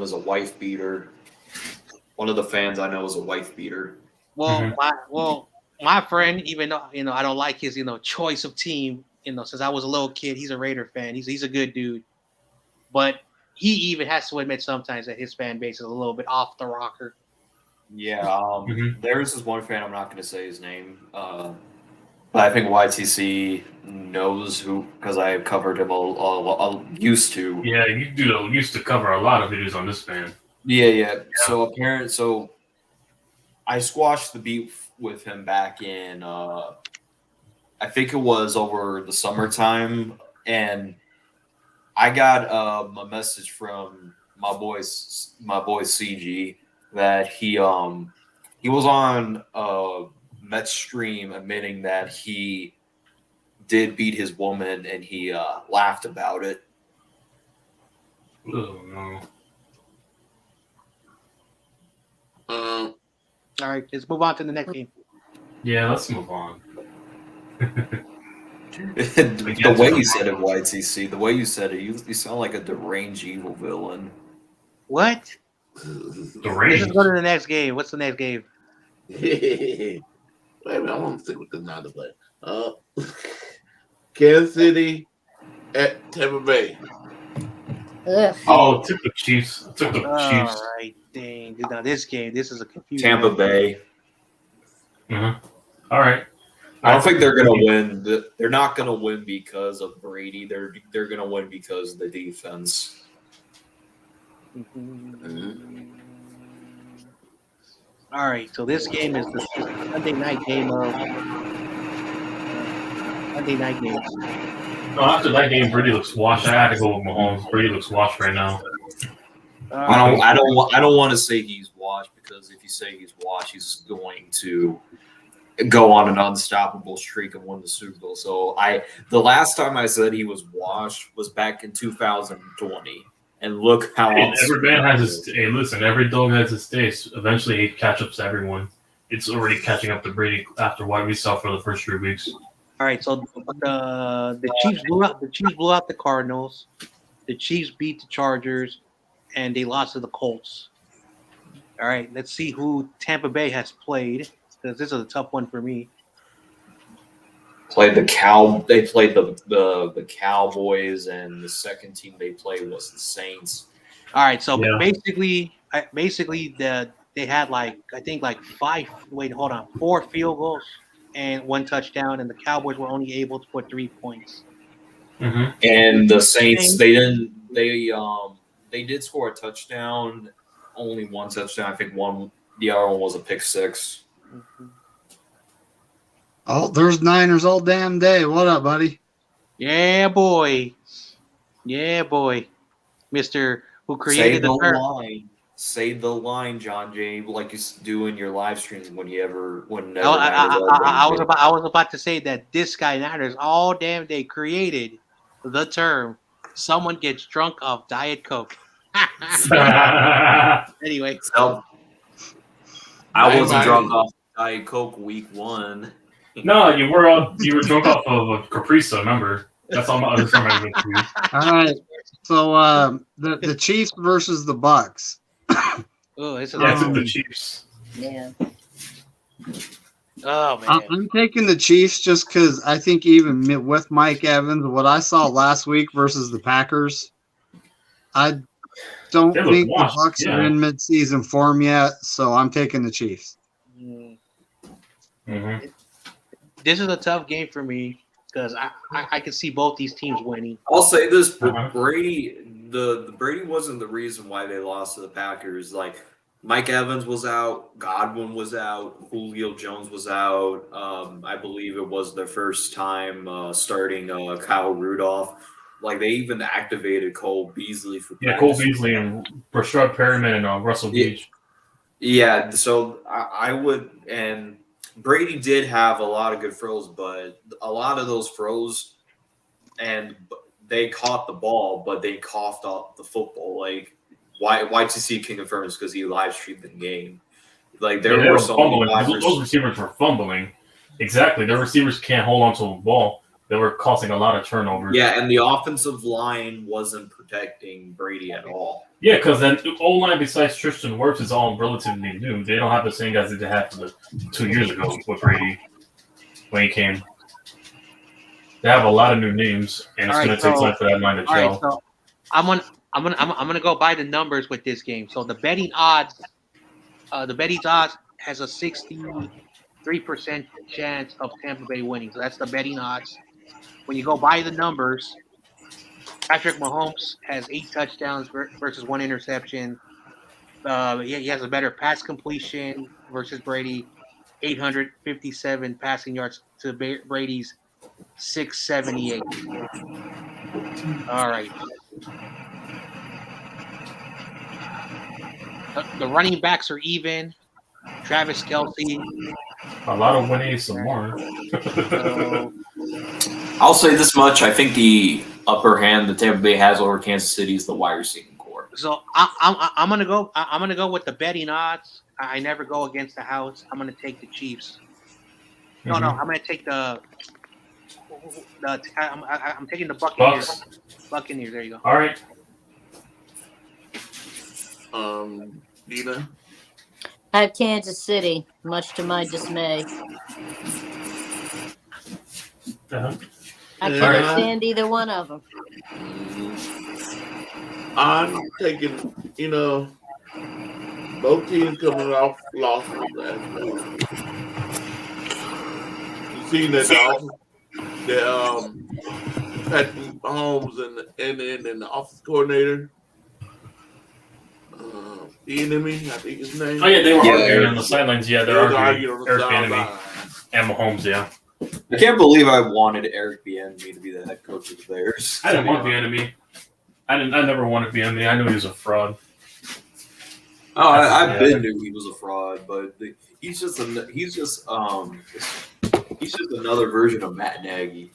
is a wife beater. One of the fans I know is a wife beater. Well, my friend, even though I don't like his choice of team, since I was a little kid, he's a Raider fan. He's a good dude, but he even has to admit sometimes that his fan base is a little bit off the rocker. Yeah, there's this one fan. I'm not going to say his name, but I think YTC knows who because I covered him. Used to. Yeah, you used to cover a lot of videos on this fan. Yeah. So I squashed the beef with him back in. I think it was over the summertime, and I got a message from my boy CG that he was on Mets stream admitting that he did beat his woman and he laughed about it. Oh no. All right, let's move on to the next game. Yeah, let's move on. The way you said it, YTC, the way you said it, you sound like a deranged evil villain. What? Deranged. Let's go to the next game. What's the next game? Wait a minute, I want to stick with this now to play. Kansas City at Tampa Bay. Ugh. Oh, took the Chiefs. Chiefs. All right, dang. Now this game, this is a confusing. Tampa Bay. Mm-hmm. All right. I don't think they're going to win. They're not going to win because of Brady. They're going to win because of the defense. All right, so this game is the Sunday night game of Sunday night games. No, after that game, Brady looks washed. I had to go with Mahomes. Brady looks washed right now. I don't want to say he's washed because if you say he's washed, he's going to go on an unstoppable streak and win the Super Bowl. So the last time I said he was washed was back in 2020. And look how every man has his. Hey, listen, every dog has his days. Eventually, he catch up to everyone. It's already catching up to Brady after what we saw for the first 3 weeks. All right, so the Chiefs blew out the Cardinals. The Chiefs beat the Chargers, and they lost to the Colts. All right, let's see who Tampa Bay has played because this is a tough one for me. They played the Cowboys, and the second team they played was the Saints. All right, so basically, they had 4 field goals. and 1 touchdown, and the Cowboys were only able to put 3 points. Mm-hmm. And the Saints, they did score a touchdown, only 1 touchdown. I think the other one was a pick 6. Mm-hmm. Oh, there's Niners all damn day. What up, buddy? Yeah, boy. Mister who created the term. Line. Say the line, John Jay, like you do in your live streams whenever. I was about to say that this guy Niners all damn day created the term "someone gets drunk off Diet Coke." Anyway, so, I wasn't drunk off Diet Coke week 1. No, you were drunk off of a Capri Sun, remember? That's all my other time I went to. All right. So the Chiefs versus the Bucks. oh, it's the Chiefs. Yeah. Oh man, I'm taking the Chiefs just because I think even with Mike Evans, what I saw last week versus the Packers, I don't think the Bucks are in mid-season form yet. So I'm taking the Chiefs. Mm-hmm. This is a tough game for me because I can see both these teams winning. I'll say this: Brady, the Brady wasn't the reason why they lost to the Packers. Like Mike Evans was out, Godwin was out, Julio Jones was out. I believe it was their first time starting Kyle Rudolph. Like they even activated Cole Beasley for practice. Cole Beasley and Rashad Perriman and Russell Gage. Yeah, so I would, and Brady did have a lot of good throws, but a lot of those throws, and they caught the ball, but they coughed off the football. Like, YTC can confirm this because he live streamed the game. Like, there were so many those receivers were fumbling. Exactly. Their receivers can't hold on to the ball. They were causing a lot of turnovers. Yeah, and the offensive line wasn't protecting Brady at all. Yeah, because then the O-line besides Tristan Wirfs is all relatively new. They don't have the same guys that they had for 2 years ago with Brady when he came. They have a lot of new names, and it's going to take time for that line to gel. Right, so I'm gonna go by the numbers with this game. So the betting odds has a 63% chance of Tampa Bay winning. So that's the betting odds. When you go by the numbers, Patrick Mahomes has 8 touchdowns versus 1 interception. He has a better pass completion versus Brady, 857 passing yards to Brady's 678. All right. The running backs are even. Travis Kelce. A lot of winning some more. I'll say this much: I think the upper hand that Tampa Bay has over Kansas City is the wide receiving core. So I'm gonna go. I'm gonna go with the betting odds. I never go against the house. I'm gonna take the Chiefs. No, I'm gonna take I'm taking the Buccaneers. Bucks. Buccaneers. There you go. All right. Dina? I have Kansas City, much to my dismay. Uh-huh. I can't stand either one of them. I'm taking, both teams coming off losses last week. You seen that Patrick Mahomes and the offense coordinator, Enemy, I think his name. Oh yeah, they were arguing on the sidelines. Yeah, they're arguing on the Eric sideline. and Mahomes. Yeah. I can't believe I wanted Eric Bieniemy to be the head coach of the Bears. I didn't want Bieniemy. I never wanted Bieniemy. I knew he was a fraud. Oh, I've been knew he was a fraud, but he's just another version of Matt Nagy.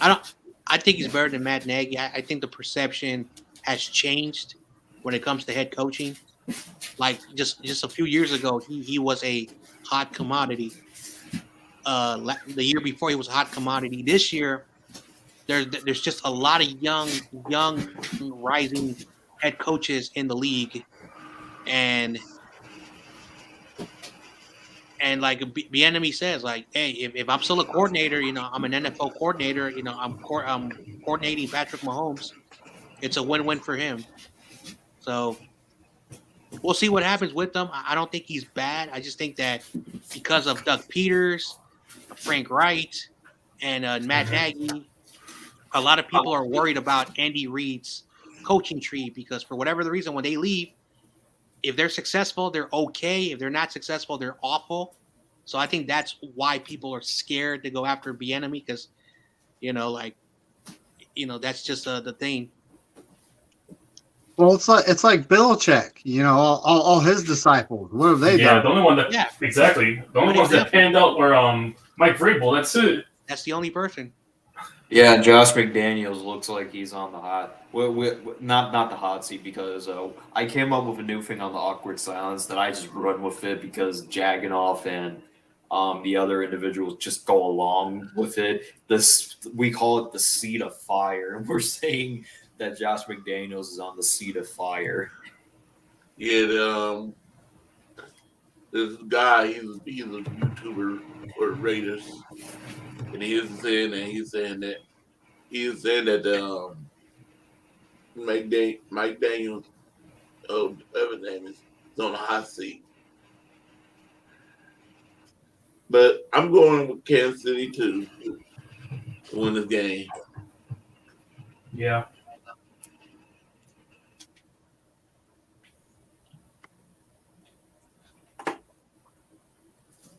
I think he's better than Matt Nagy. I think the perception has changed when it comes to head coaching. Like just a few years ago, he was a hot commodity. The year before, he was a hot commodity. This year, there's just a lot of young rising head coaches in the league, and like Bieniemy says, like, hey, if I'm still a coordinator, I'm an NFL coordinator, I'm coordinating Patrick Mahomes. It's a win-win for him. So we'll see what happens with them. I don't think he's bad. I just think that because of Doug Peters, Frank Wright, and Matt Nagy, a lot of people are worried about Andy Reid's coaching tree because for whatever the reason, when they leave, if they're successful, they're okay. If they're not successful, they're awful. So I think that's why people are scared to go after Bieniemy because, that's just the thing. Well, it's like Belichick, all his disciples. What have they done? The only one that exactly the only ones that panned out were Mike Vrabel. That's it. That's the only person. Yeah, Josh McDaniels looks like he's on the not the hot seat because I came up with a new thing on the awkward silence that I just run with it because Jaganoff and the other individuals just go along with it. We call it the seat of fire, and we're saying that Josh McDaniels is on the seat of fire. Yeah, this guy, he's a YouTuber for Raiders, and he's saying that Mike Daniels, whatever his name is on the hot seat. But I'm going with Kansas City too to win this game. Yeah.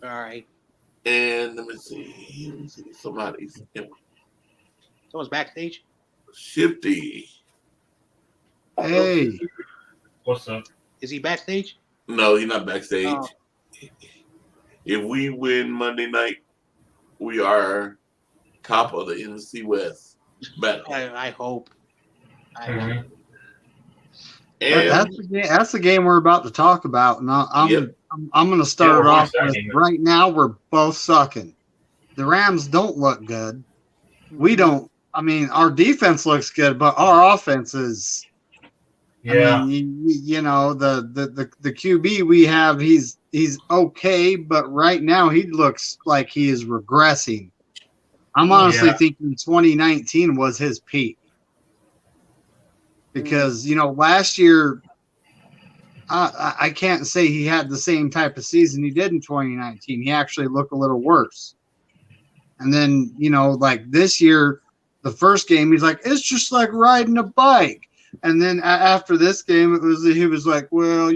All right. And let me see. Someone's backstage. Shifty. Hey. What's up? Is he backstage? No, he's not backstage. Oh. If we win Monday night, we are top of the NFC West. Better. I hope. And that's the game we're about to talk about, and I'm going to start it off with right now. We're both sucking. The Rams don't look good. We don't. I mean, our defense looks good, but our offense is. Yeah. I mean, the QB we have, he's okay, but right now he looks like he is regressing. I'm honestly thinking 2019 was his peak. Because, last year, I can't say he had the same type of season he did in 2019. He actually looked a little worse. And then, like this year, the first game, he's like, it's just like riding a bike. And then after this game, he was like, well,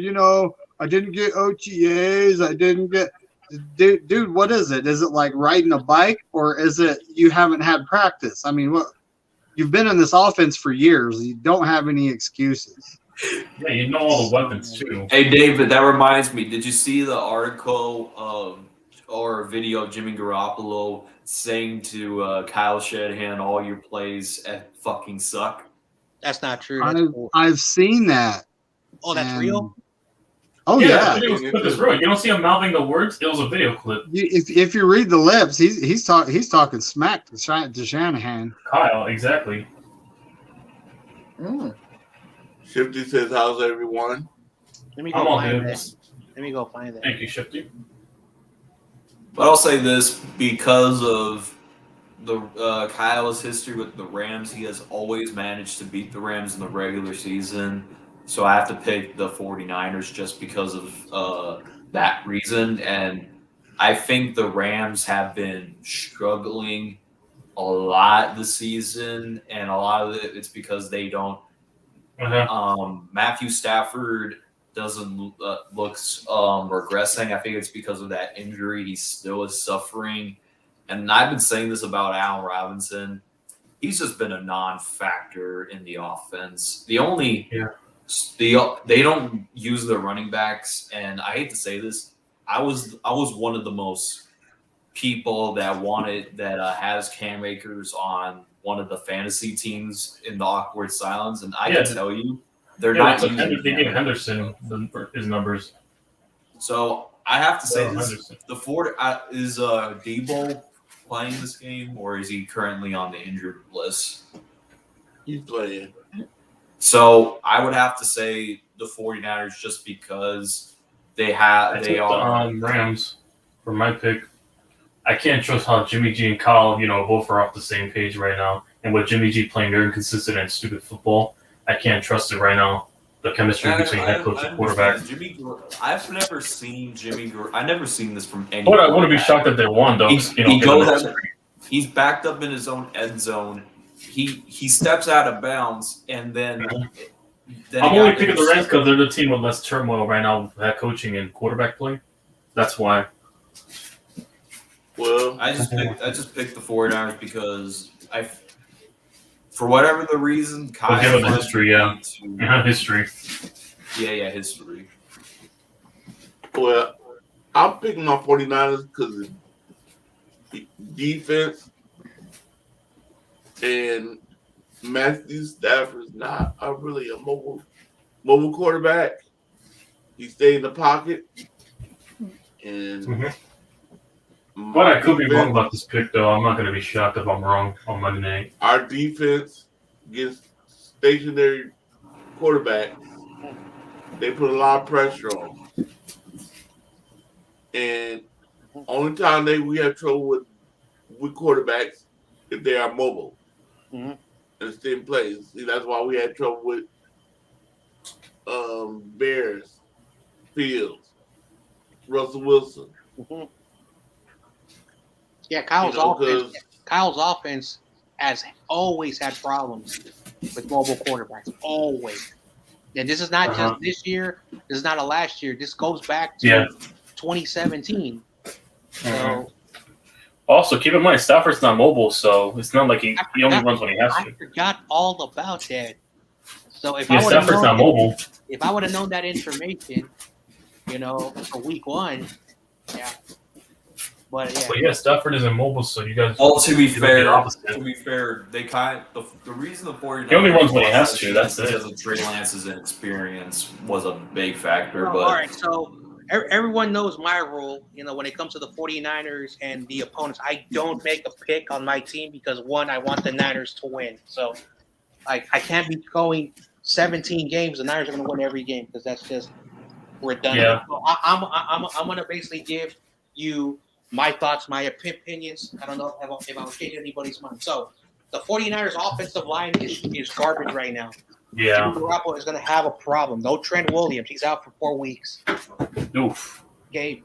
I didn't get OTAs. I didn't get – dude, what is it? Is it like riding a bike or is it you haven't had practice? I mean, what? You've been in this offense for years. You don't have any excuses. Yeah, you know all the weapons too. Hey, David, that reminds me. Did you see the article or video of Jimmy Garoppolo saying to Kyle Shanahan, all your plays fucking suck? That's not true. I've seen that. Oh, that's real? Oh, yeah. The video clip is real. You don't see him mouthing the words. It was a video clip. If you read the lips, he's talking smack to Shanahan. Kyle, exactly. Shifty says, how's everyone? Let me go find that. Thank you, Shifty. But I'll say this, because of the Kyle's history with the Rams, he has always managed to beat the Rams in the regular season. So I have to pick the 49ers just because of that reason. And I think the Rams have been struggling a lot this season, and a lot of it's because they don't. Matthew Stafford doesn't looks regressing. I think it's because of that injury. He still is suffering. And I've been saying this about Allen Robinson. He's just been a non-factor in the offense. They don't use their running backs, and I hate to say this, I was one of the most people that has Cam Akers on one of the fantasy teams in the awkward silence, and I can tell you they're not using him. They gave Henderson his numbers. So I have to say this: is Debo playing this game, or is he currently on the injured list? He's playing. So I would have to say the 49ers just because they are Rams for my pick. I can't trust how Jimmy G and Kyle, both are off the same page right now. And with Jimmy G playing very inconsistent and stupid football, I can't trust it right now. the chemistry between head coach and quarterback. I've never seen I never seen this from anyone. But I wouldn't be shocked if they won, though. He's backed up in his own end zone. He steps out of bounds, and then. I'm only picking the Rams because they're the team with less turmoil right now with head coaching and quarterback play. That's why. Well, I just picked the 49ers because for whatever the reason, Kyle. Given the history, history. Yeah, history. Well, I'm picking my 49ers because of defense and Matthew Stafford's not really a mobile quarterback. He stayed in the pocket. And but I could be wrong about this pick, though. I'm not going to be shocked if I'm wrong on Monday night. Our defense against stationary quarterbacks, they put a lot of pressure on them. And only time we have trouble with quarterbacks if they are mobile and stay in place. See, that's why we had trouble with Bears, Fields, Russell Wilson. Yeah, Kyle's offense has always had problems with mobile quarterbacks. Always. And this is not just this year. This is not a last year. This goes back to 2017. So. Also, keep in mind, Stafford's not mobile, so it's not like he only runs when he has to. I forgot all about that. So if Stafford's not mobile. If I would have known that information, for week 1, yeah. But Stafford isn't mobile, so you guys. Well, to be fair, they the reason the 49ers he only runs when he has to. That's it. Because of Trey Lance's inexperience was a big factor. Well, all right, so everyone knows my rule. When it comes to the 49ers and the opponents, I don't make a pick on my team because one, I want the Niners to win. So, I can't be going 17 games. The Niners are going to win every game because that's just redundant. Yeah. So I'm going to basically give you my thoughts, my opinions. I don't know if I'll change anybody's mind. So, the 49ers offensive line is garbage right now. Yeah. Jimmy Garoppolo is going to have a problem. No Trent Williams. He's out for 4 weeks. Oof. Okay.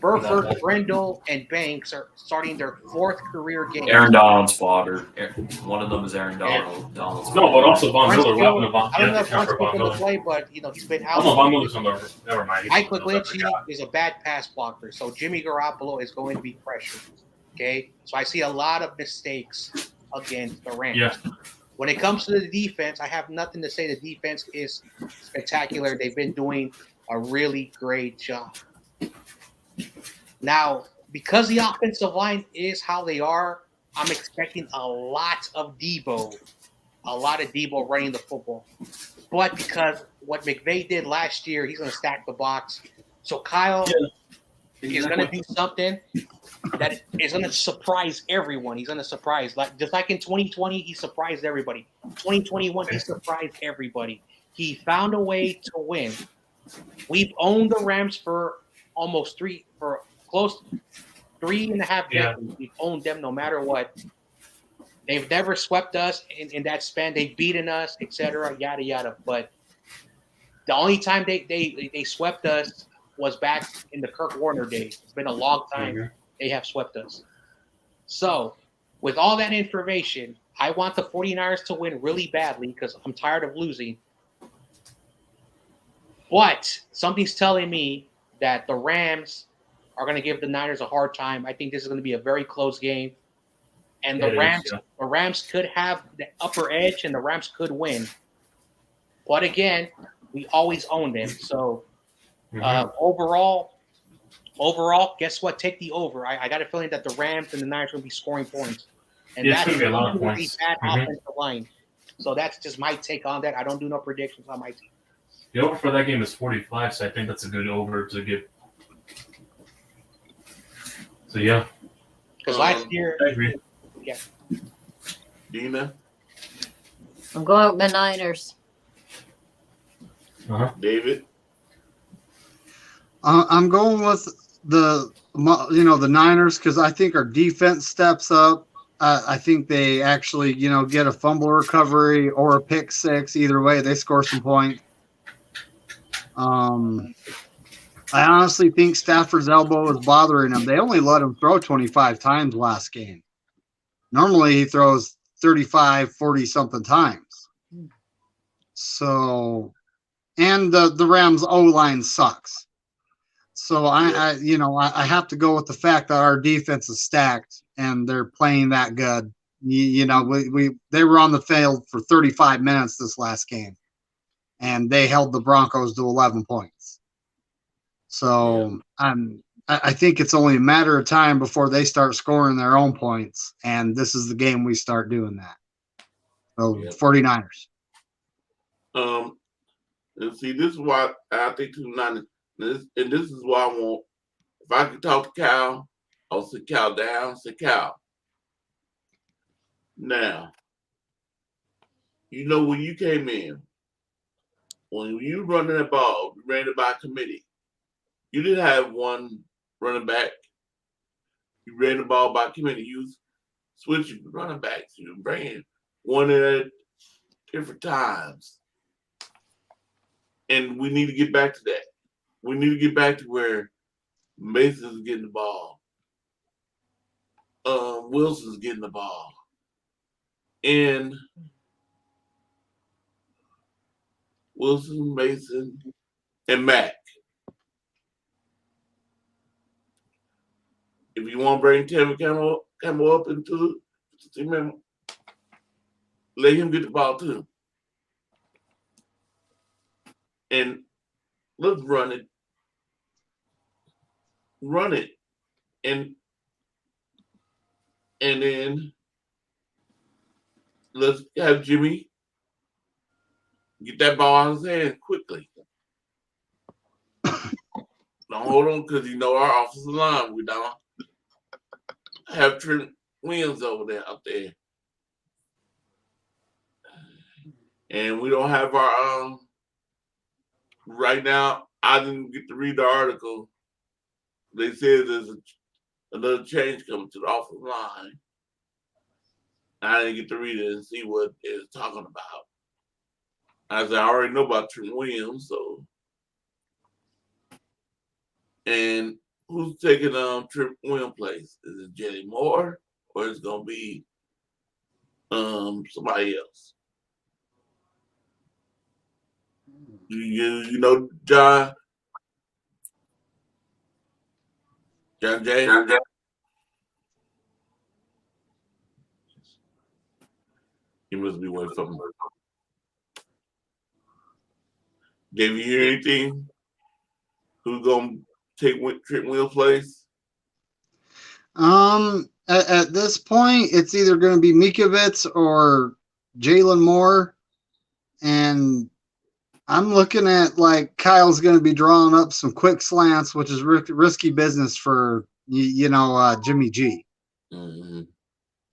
Burford, Brendel, and Banks are starting their 4th career game. Aaron Donald's fodder. One of them is Aaron Donald's fodder. No, but also Von Miller. I don't know if Von Miller's going to play, but he's been out. I don't know Von Miller's on the. Never mind. Mike McGlinchey is a bad pass blocker, so Jimmy Garoppolo is going to be pressured. Okay, so I see a lot of mistakes against the Rams. Yeah. When it comes to the defense, I have nothing to say. The defense is spectacular. They've been doing a really great job. Now, because the offensive line is how they are, I'm expecting a lot of Debo running the football. But because what McVay did last year, he's going to stack the box. So Kyle is going to do something that is going to surprise everyone. He's going to surprise. Just like in 2020, he surprised everybody. 2021, he surprised everybody. He found a way to win. We've owned the Rams for close 3.5 decades. We've owned them no matter what. They've never swept us in that span. They've beaten us, etc., yada, yada. But the only time they swept us was back in the Kirk Warner days. It's been a long time they have swept us. So, with all that information, I want the 49ers to win really badly because I'm tired of losing. But something's telling me that the Rams are going to give the Niners a hard time. I think this is going to be a very close game. And the Rams could have the upper edge and the Rams could win. But again, we always own them. So overall, guess what? Take the over. I got a feeling that the Rams and the Niners will be scoring points. And that's a bad offensive line. So that's just my take on that. I don't do no predictions on my team. The over for that game is 45, so I think that's a good over to get. So, yeah. Because last year. I agree. Yeah. Dina? I'm going with the Niners. David? I'm going with the Niners because I think our defense steps up I think they actually, get a fumble recovery or a pick six. Either way, they score some points. I honestly think Stafford's elbow is bothering him. They only let him throw 25 times last game. Normally, he throws 35, 40-something times. So, and the Rams' O-line sucks. So, I have to go with the fact that our defense is stacked and they're playing that good. They were on the field for 35 minutes this last game, and they held the Broncos to 11 points. So I think it's only a matter of time before they start scoring their own points, and this is the game we start doing that. So 49ers. And see, this is why I think 290. And this is why I want. If I could talk to Cal, I'll sit Cal down. Sit Cal. Now, when you came in, when you running the ball, you ran it by committee. You didn't have one running back. You ran the ball by committee. You switching running backs. You bringing one at different times. And we need to get back to that. We need to get back to where Mason's getting the ball. Wilson's getting the ball. And Wilson, Mason, and Mack. If you want to bring Tim Campbell up into the team, let him get the ball too. And let's run it. Run it. And then let's have Jimmy get that ball out of his hand quickly. Don't hold on because our offensive line, we don't have Trent Williams out there. And we don't have our right now. I didn't get to read the article. They said there's another change coming to the offensive line. I didn't get to read it and see what it's talking about. I said, I already know about Trent Williams, so. And who's taking Trent Williams' place? Is it Jenny Moore or is it gonna be somebody else? You know John James? He must be waiting for me. Did you hear anything? Who's gonna take Trent Williams' place? At this point, it's either going to be Mikovits or Jalen Moore, and I'm looking at Kyle's going to be drawing up some quick slants, which is risky business for Jimmy G,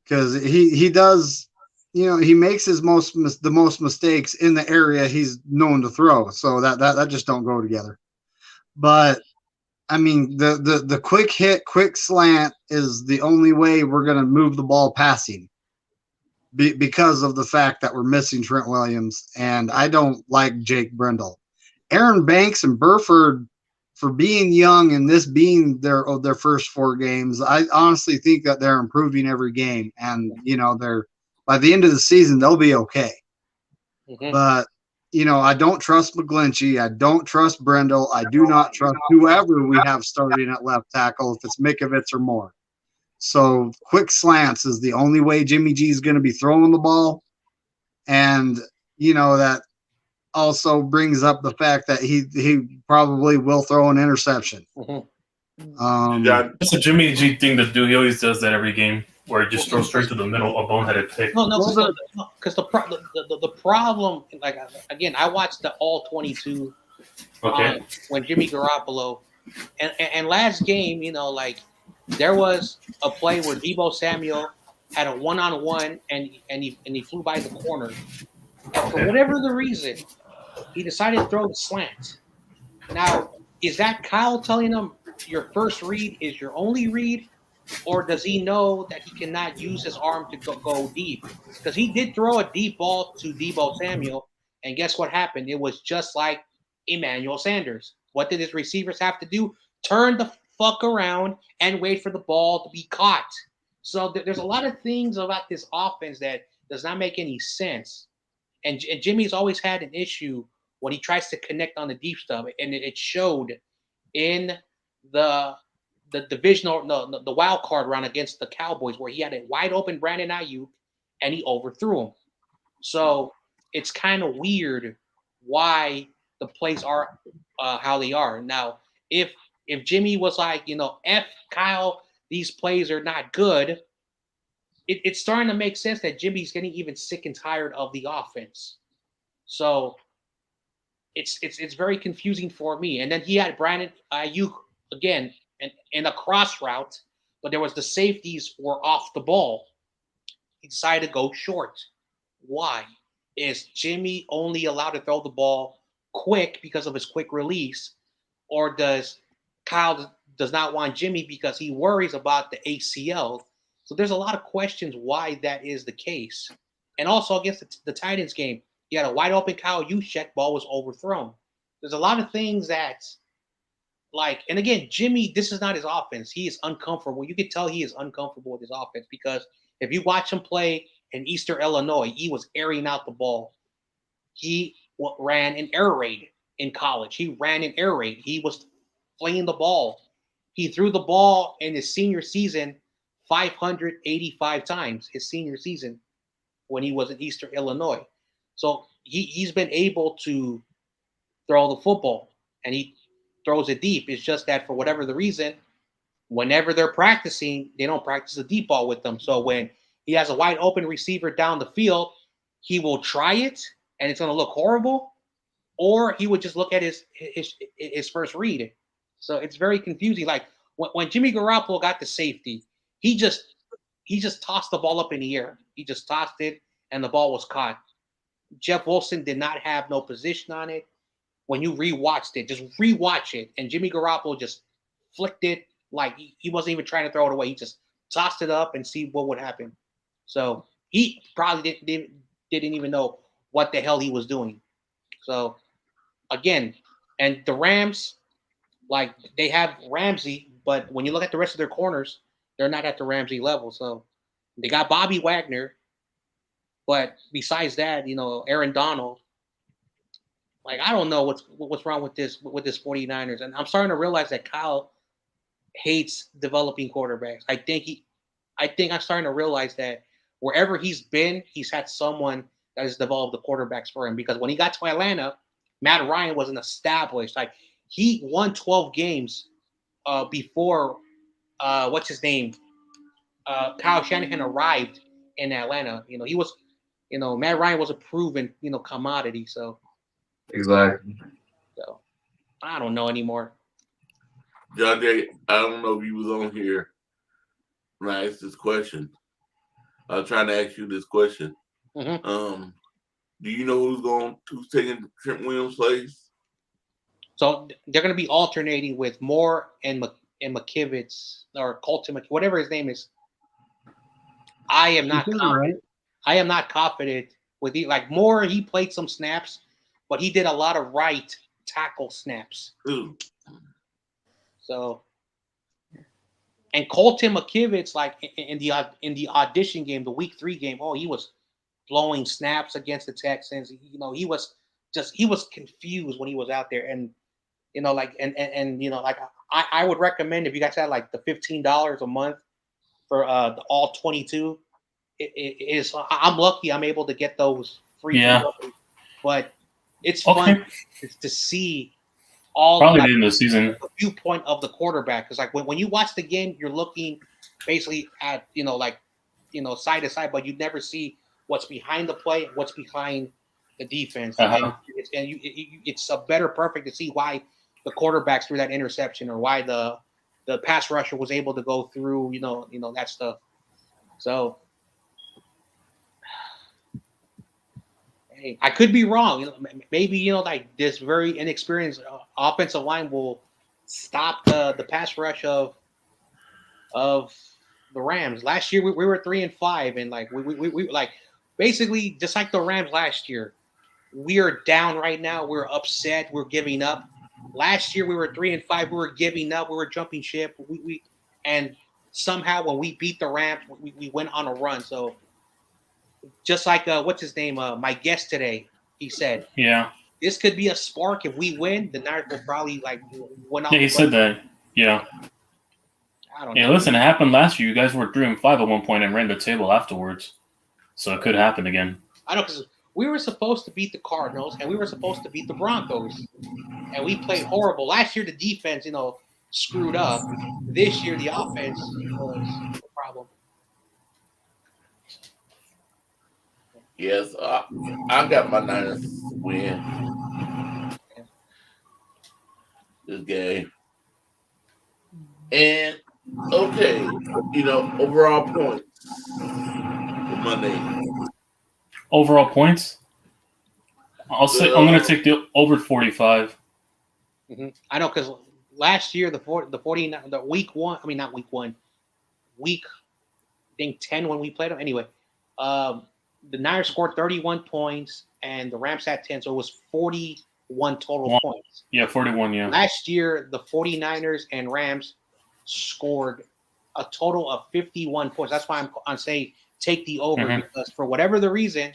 because he does. He makes the most mistakes in the area he's known to throw. So that just don't go together. But I mean, the quick hit, quick slant is the only way we're going to move the ball passing because of the fact that we're missing Trent Williams. And I don't like Jake Brendel. Aaron Banks and Burford, for being young and this being their first 4 games, I honestly think that they're improving every game. And, they're by the end of the season, they'll be okay. Mm-hmm. But, I don't trust McGlinchey. I don't trust Brendel. I do not trust whoever we have starting at left tackle, if it's Mikovits or Moore. So quick slants is the only way Jimmy G is going to be throwing the ball. And, that also brings up the fact that he probably will throw an interception. Mm-hmm. It's a Jimmy G thing to do. He always does that every game, where he just throws straight to the middle, a boneheaded pick. Because the problem, again, I watched the all 22 when Jimmy Garoppolo, and last game, there was a play where Deebo Samuel had a one-on-one and he flew by the corner. And for whatever the reason, he decided to throw the slant. Now, is that Kyle telling him your first read is your only read? or does he know that he cannot use his arm to go deep? Because he did throw a deep ball to Deebo Samuel, and guess what happened? It was just like Emmanuel Sanders. What did his receivers have to do? Turn the fuck around and wait for the ball to be caught. So there's a lot of things about this offense that does not make any sense. And Jimmy's always had an issue when he tries to connect on the deep stuff, and it showed in the divisional, no, the wild card round against the Cowboys, where he had a wide open Brandon Ayuk and he overthrew him. So it's kind of weird why the plays are how they are. Now, if Jimmy was like, F Kyle, these plays are not good, it's starting to make sense that Jimmy's getting even sick and tired of the offense. So it's very confusing for me. And then he had Brandon Ayuk again in a cross route, but there was the safeties were off the ball. He decided to go short. Why? Is Jimmy only allowed to throw the ball quick because of his quick release, or does Kyle does not want Jimmy because he worries about the ACL? So there's a lot of questions why that is the case. And also against the Titans game, he had a wide open Kyle Juszczyk, ball was overthrown. There's a lot of things that, and again, Jimmy, this is not his offense. He is uncomfortable. You can tell he is uncomfortable with his offense because if you watch him play in Eastern Illinois, he was airing out the ball. He ran an air raid in college. He ran an air raid. He was flinging the ball. He threw the ball in his senior season 585 times, his senior season, when he was in Eastern Illinois. So he's been able to throw the football, and he throws it deep. It's just that for whatever the reason, whenever they're practicing, they don't practice the deep ball with them. So when he has a wide open receiver down the field, he will try it, and it's going to look horrible, or he would just look at his first read. So it's very confusing. Like when Jimmy Garoppolo got the safety, he just tossed the ball up in the air. He just tossed it, and the ball was caught. Jeff Wilson did not have no position on it. When you rewatched it, just rewatch it, and Jimmy Garoppolo just flicked it like he wasn't even trying to throw it away. He just tossed it up and see what would happen. So he probably didn't even know what the hell he was doing. So again, and the Rams, they have Ramsey, but when you look at the rest of their corners, they're not at the Ramsey level. So they got Bobby Wagner, but besides that, Aaron Donald. I don't know what's wrong with this 49ers, and I'm starting to realize that Kyle hates developing quarterbacks. I think I'm starting to realize that wherever he's been, he's had someone that has developed the quarterbacks for him. Because when he got to Atlanta, Matt Ryan wasn't established. He won 12 games before what's his name? Kyle Shanahan arrived in Atlanta. He was, Matt Ryan was a proven, commodity. So. Exactly. So I don't know anymore. John Jay, I don't know if you was on here when I asked this question. I was trying to ask you this question. Mm-hmm. Do you know who's taking Trent Williams' place? So they're going to be alternating with Moore and McKivitz or Colton, whatever his name is. I am not confident. Right. I am not confident with Moore. He played some snaps, but he did a lot of right tackle snaps. Ooh. So, and Colton McKivitz, in the audition game, the week 3 game, he was blowing snaps against the Texans. He was confused when he was out there, and I would recommend if you guys had the $15 a month for the all 22. I'm lucky I'm able to get those free. Yeah. But it's fun to see all probably in the season the viewpoint of the quarterback, because when you watch the game, you're looking basically at side to side, but you never see what's behind the play, what's behind the defense, and it's a better perfect to see why the quarterbacks threw that interception or why the pass rusher was able to go through that stuff. So. I could be wrong. Maybe this very inexperienced offensive line will stop the pass rush of the Rams. Last year we were 3-5, and like we like basically just like the Rams last year. We are down right now. We're upset. We're giving up. Last year we were 3-5. We were giving up. We were jumping ship. And somehow when we beat the Rams, we went on a run. So just like what's his name? My guest today, he said, Yeah. This could be a spark. If we win, the Niners will probably like win off. Yeah, he said that. Yeah. I don't Yeah, know. listen, it happened last year. You guys were 3-5 at one point and ran the table afterwards. So it could happen again. I know, because we were supposed to beat the Cardinals and we were supposed to beat the Broncos. And we played horrible. Last year, the defense, screwed up. This year, the offense was the problem. Yes, I got my Niners to win this game. And, okay, overall points for Monday. Overall points? I'm going to take the over 45. Mm-hmm. I know, because last year, week 10 when we played them. Anyway, the Niners scored 31 points and the Rams had 10, so it was 41 total points. Yeah, 41, yeah. Last year, the 49ers and Rams scored a total of 51 points. That's why I'm saying take the over, because for whatever the reason,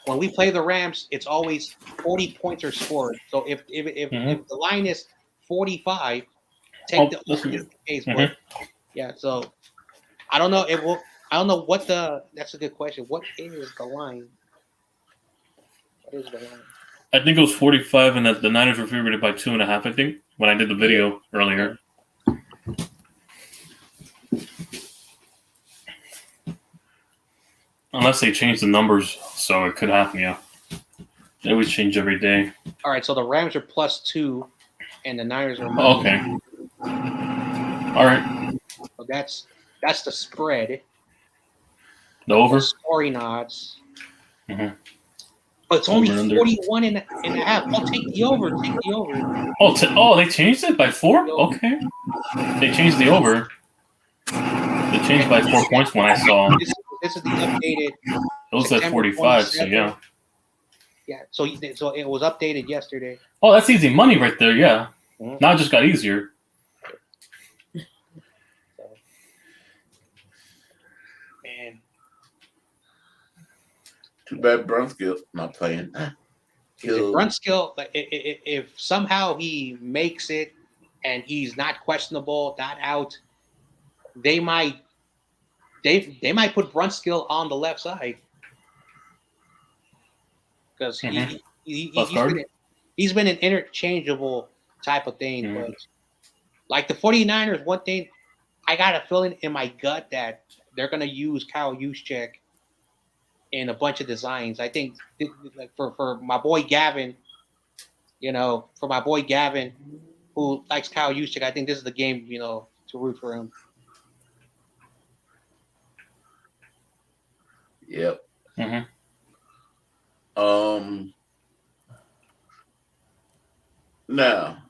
when we play the Rams, it's always 40 points are scored. So if the line is 45, take the over just in case. But yeah, so I don't know. I don't know what that's a good question. What is the line? What is the line? I think it was 45, and that the Niners were favored by 2.5, I think, when I did the video earlier. Unless they change the numbers, so it could happen, yeah. They always change every day. All right, so the Rams are +2, and the Niners are okay. All right. So that's the spread. The over? Scoring odds. Mm-hmm. But it's only 41 and a half. I'll take the over. Take the over. Oh, they changed it by 4? Okay. They changed the over. They changed by 4 points when I saw. This is the updated. It was at 45, so yeah. Yeah, so it was updated yesterday. Oh, that's easy money right there, yeah. Mm-hmm. Now it just got easier. Man. Too bad Brunskill not playing. If Brunskill, if somehow he makes it and he's not questionable, not out, they might put Brunskill on the left side because he's been an interchangeable type of thing. Mm-hmm. But like the 49ers, one thing I got a feeling in my gut that they're gonna use Kyle Juszczyk in a bunch of designs. I think like for my boy Gavin, who likes Kyle Juszczyk, I think this is the game, to root for him. Yep. Mm-hmm. Now,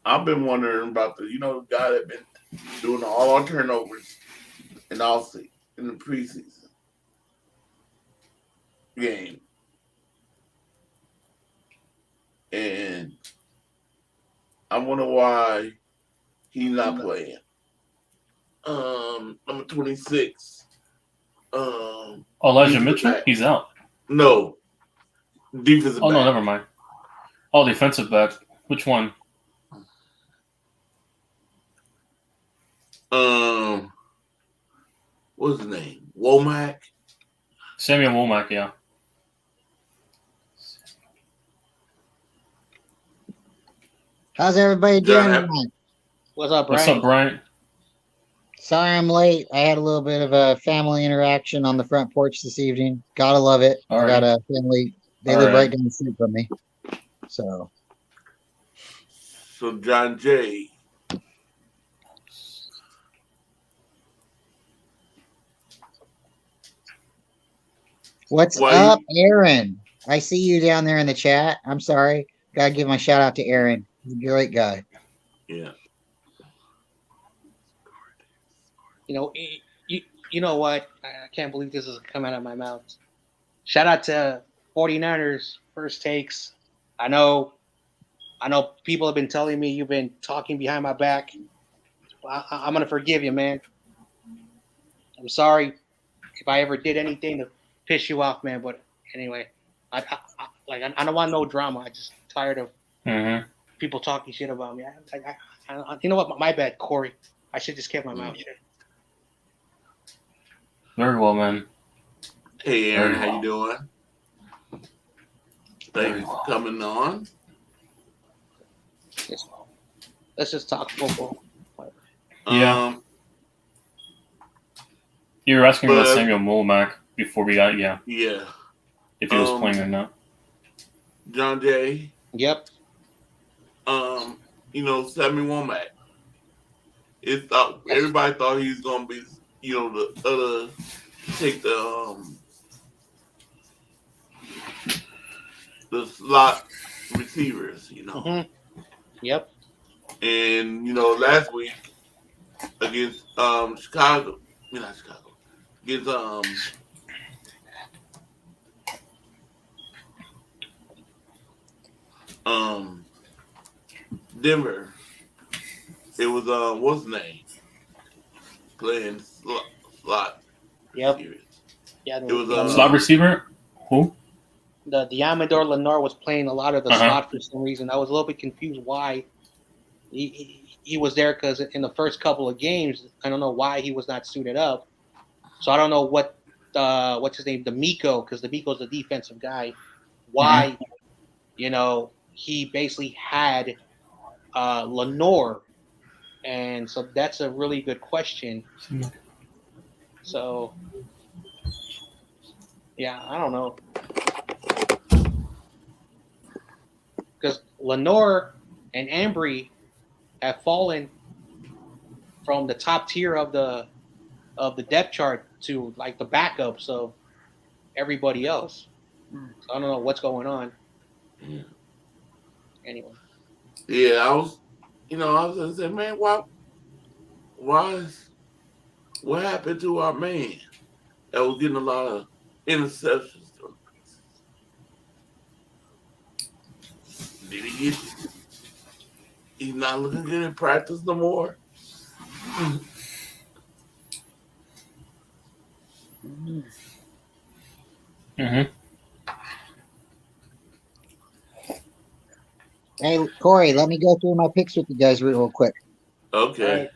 I've been wondering about the guy that been doing all our turnovers in the preseason game, and I wonder why he's not playing. Number 26. Elijah Mitchell? Back. He's out. No. Defensive back. No, never mind. Oh, defensive back. Which one? What's his name? Womack? Samuel Womack, yeah. How's everybody doing tonight? What's up, Brian? What's up, Brian? Sorry I'm late. I had a little bit of a family interaction on the front porch this evening. Gotta love it. I got a family. They live right down the street from me. So John Jay. What's up, Aaron? I see you down there in the chat. I'm sorry. Gotta give my shout out to Aaron. He's a great guy. Yeah. You know what? I can't believe this is coming out of my mouth. Shout out to 49ers First Takes. I know people have been telling me you've been talking behind my back. I'm gonna forgive you, man. I'm sorry if I ever did anything to piss you off, man. But anyway, I don't want no drama. I just tired of people talking shit about me. You know what? My bad, Corey. I should just keep my mouth shut. Very well, man. Hey, Aaron, how you doing? Thanks for coming on. Let's just talk football. Yeah. You were asking about Samuel Mulmack before we got, Yeah. If he was playing or not. John Jay. Yep. Samuel Womack. Everybody thought he was gonna be, take the slot receivers, Yep. And last week against Chicago, not Chicago, against Denver. It was what's his name playing slot. Yep. Receivers. Yeah. It was slot receiver. Who? The Amador Lenore was playing a lot of the slot for some reason. I was a little bit confused why he was there, because in the first couple of games, I don't know why he was not suited up. So I don't know what's his name, D'Amico, because D'Amico's the defensive guy. Why, he basically had Lenore, and so that's a really good question. So yeah, I don't know. Because Lenore and Ambry have fallen from the top tier of the depth chart to like the backups of everybody else. So I don't know what's going on. Anyway. Yeah, I was gonna say, man, what happened to our man that was getting a lot of interceptions? Did he get? He's not looking good in practice no more. Hey, Corey, let me go through my picks with you guys real quick. Okay.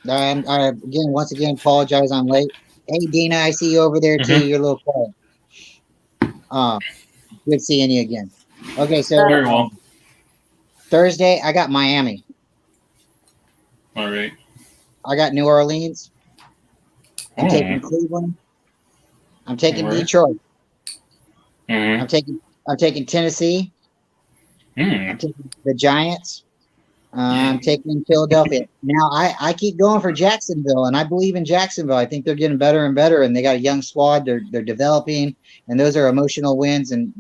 I once again apologize I'm late. Hey, Dina, I see you over there too. You're a little quiet. Good seeing you again. Okay, so very well. Thursday, I got Miami. All right. I got New Orleans. I'm taking Cleveland. I'm taking Detroit. I'm taking Tennessee. I'm taking the Giants. I'm taking Philadelphia. Now I keep going for Jacksonville, and I believe in Jacksonville. I think they're getting better and better, and they got a young squad. They're developing, and those are emotional wins, and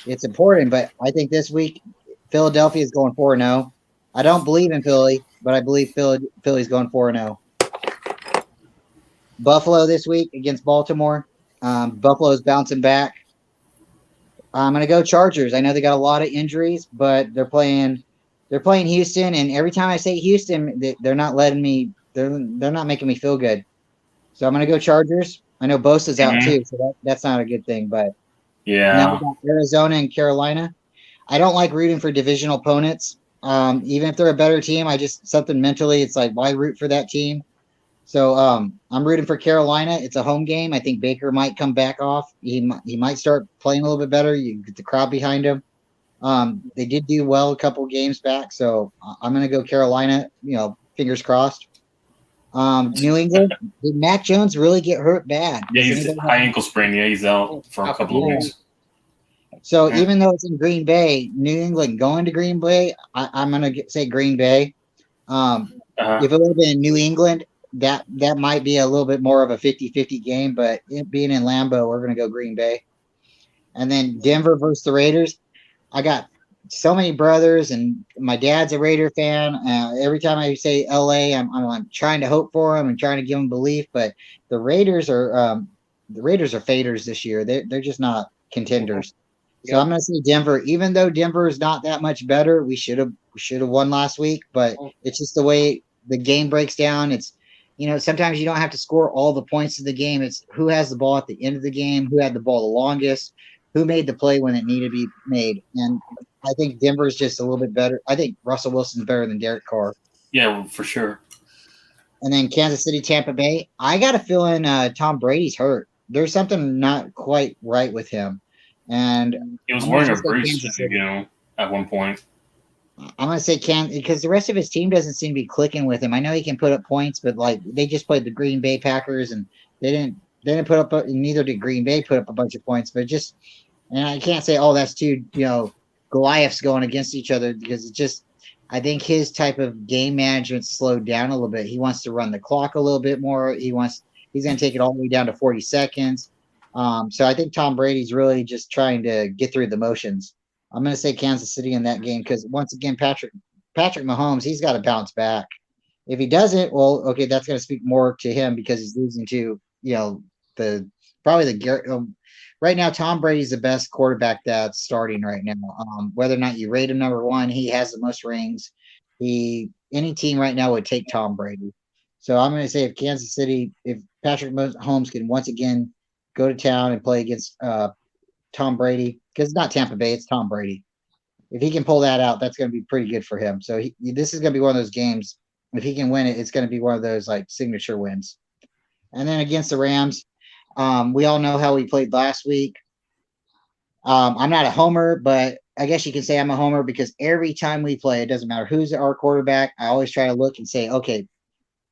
it's important. But I think this week Philadelphia is going 4-0. I don't believe in Philly, but I believe Philly's going 4-0. Buffalo this week against Baltimore. Buffalo's bouncing back. I'm gonna go Chargers. I know they got a lot of injuries, but they're playing Houston, and every time I say Houston, they're not letting me. They're not making me feel good. So I'm gonna go Chargers. I know Bosa's out too, so that's not a good thing. But now we got Arizona and Carolina. I don't like rooting for divisional opponents. Even if they're a better team, something mentally, it's like, why root for that team? So I'm rooting for Carolina. It's a home game. I think Baker might come back off. He might start playing a little bit better. You get the crowd behind him. They did do well a couple games back, so I'm going to go Carolina. Fingers crossed. New England. Did Mac Jones really get hurt bad? Yeah, he's high ankle sprain. Yeah, he's out for a couple of weeks. So even though it's in Green Bay, New England going to Green Bay, I'm going to say Green Bay. If it would have been in New England, that might be a little bit more of a 50-50 game, but it being in Lambeau, we're going to go Green Bay. And then Denver versus the Raiders. I got so many brothers, and my dad's a Raider fan. Every time I say LA, I'm trying to hope for them and trying to give them belief. But the Raiders are faders this year. They're just not contenders. So I'm going to say Denver. Even though Denver is not that much better, we should have won last week. But it's just the way the game breaks down. It's sometimes you don't have to score all the points of the game. It's who has the ball at the end of the game, who had the ball the longest, who made the play when it needed to be made. And I think Denver is just a little bit better. I think Russell Wilson's better than Derek Carr. Yeah, for sure. And then Kansas City, Tampa Bay. I got a feeling Tom Brady's hurt. There's something not quite right with him. And he was wearing a brace, at one point. I'm gonna say because the rest of his team doesn't seem to be clicking with him. I know he can put up points, but they just played the Green Bay Packers and they didn't put up. Neither did Green Bay put up a bunch of points. But and I can't say that's two Goliaths going against each other, because it's just I think his type of game management slowed down a little bit. He wants to run the clock a little bit more. He's going to take it all the way down to 40 seconds. So I think Tom Brady's really just trying to get through the motions. I'm going to say Kansas City in that game because, once again, Patrick Mahomes, he's got to bounce back. If he doesn't, well, okay, that's going to speak more to him because he's losing to right now, Tom Brady's the best quarterback that's starting right now. Whether or not you rate him number one, he has the most rings. Any team right now would take Tom Brady. So I'm going to say if Patrick Mahomes can once again go to town and play against Tom Brady, because it's not Tampa Bay, it's Tom Brady. If he can pull that out, that's going to be pretty good for him. So this is going to be one of those games. If he can win it, it's going to be one of those signature wins. And then against the Rams, we all know how we played last week. I'm not a homer, but I guess you can say I'm a homer because every time we play, it doesn't matter who's our quarterback. I always try to look and say, okay,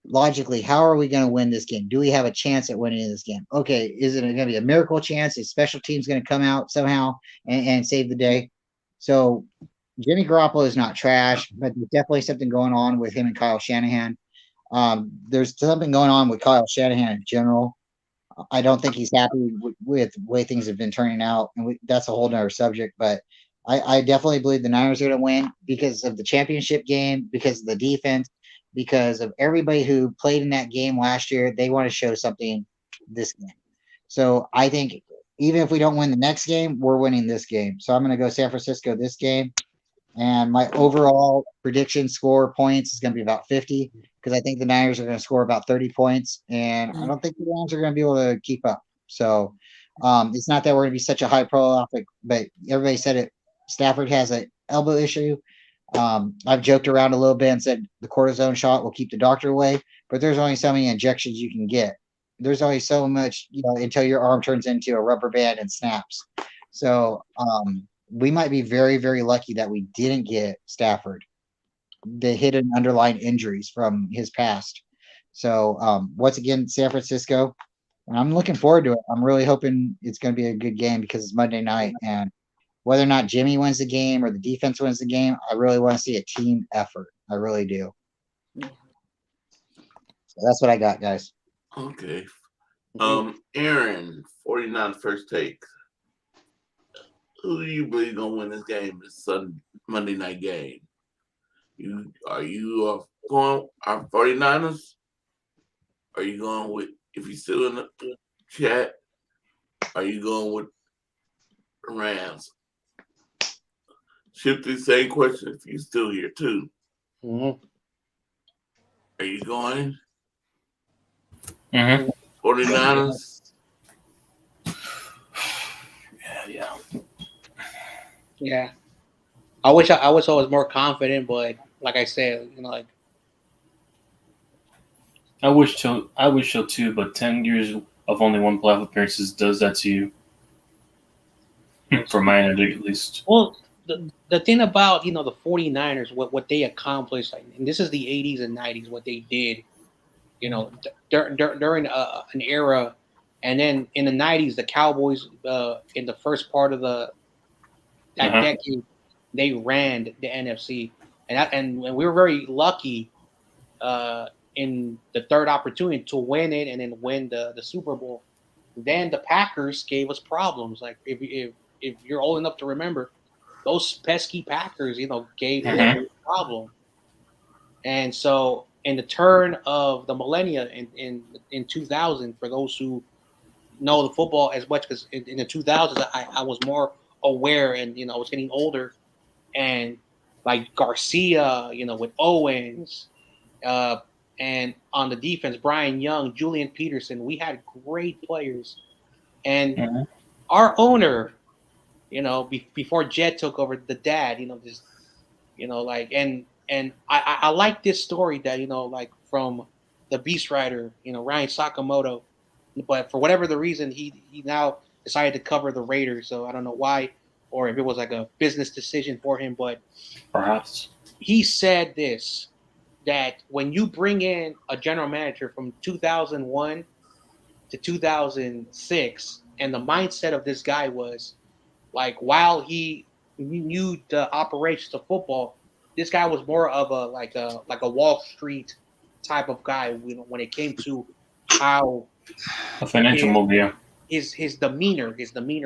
logically, how are we going to win this game? Do we have a chance at winning this game? Okay, is it going to be a miracle chance? Is special teams going to come out somehow and save the day? So Jimmy Garoppolo is not trash, but there's definitely something going on with him and Kyle Shanahan. There's something going on with Kyle Shanahan in general. I don't think he's happy with the way things have been turning out, and that's a whole nother subject. But I definitely believe the Niners are going to win because of the championship game, because of the defense, because of everybody who played in that game last year. They want to show something this game. So I think even if we don't win the next game, we're winning this game. So I'm going to go San Francisco this game. And my overall prediction score points is going to be about 50 because I think the Niners are going to score about 30 points. And I don't think the Rams are going to be able to keep up. So it's not that we're going to be such a high profile, but everybody said it. Stafford has an elbow issue. I've joked around a little bit and said the cortisone shot will keep the doctor away, but there's only so many injections you can get. There's only so much, until your arm turns into a rubber band and snaps. So we might be very, very lucky that we didn't get Stafford, the hidden underlying injuries from his past. So once again, San Francisco, and I'm looking forward to it. I'm really hoping it's going to be a good game because it's Monday night, and whether or not Jimmy wins the game or the defense wins the game, I really want to see a team effort. I really do. So that's what I got, guys. Okay. Aaron, 49 first take. Who do you believe gonna win this game? This Monday night game. Are you going our 49ers? Are you going with, if you're still in the chat, are you going with Rams? Shift the same question if you're still here too. Mm-hmm. Are you going? Mm-hmm. 49ers? Yeah. I wish I was more confident, but like I said, I wish so too, but 10 years of only one playoff appearances does that to you. For my end, at least. Well, the thing about the 49ers, what they accomplished, and this is the 80s and 90s, what they did, during an era, and then in the 90s, the Cowboys, in the first part of that decade, they ran the NFC, and we were very lucky in the third opportunity to win it and then win the Super Bowl. Then the Packers gave us problems. Like if you're old enough to remember, those pesky Packers, gave him a problem. And so, in the turn of the millennia in 2000, for those who know the football as much, because in the 2000s, I was more aware, and I was getting older, and like Garcia, with Owens, and on the defense, Brian Young, Julian Peterson, we had great players, and our owner, before Jed took over, the dad, just, and I like this story that, like from the Beast Rider, Ryan Sakamoto, but for whatever the reason, he now decided to cover the Raiders. So I don't know why, or if it was like a business decision for him, but perhaps he said this, that when you bring in a general manager from 2001 to 2006, and the mindset of this guy was like, while he knew the operations of football, this guy was more of a Wall Street type of guy when it came to how a financial move, yeah. his demeanor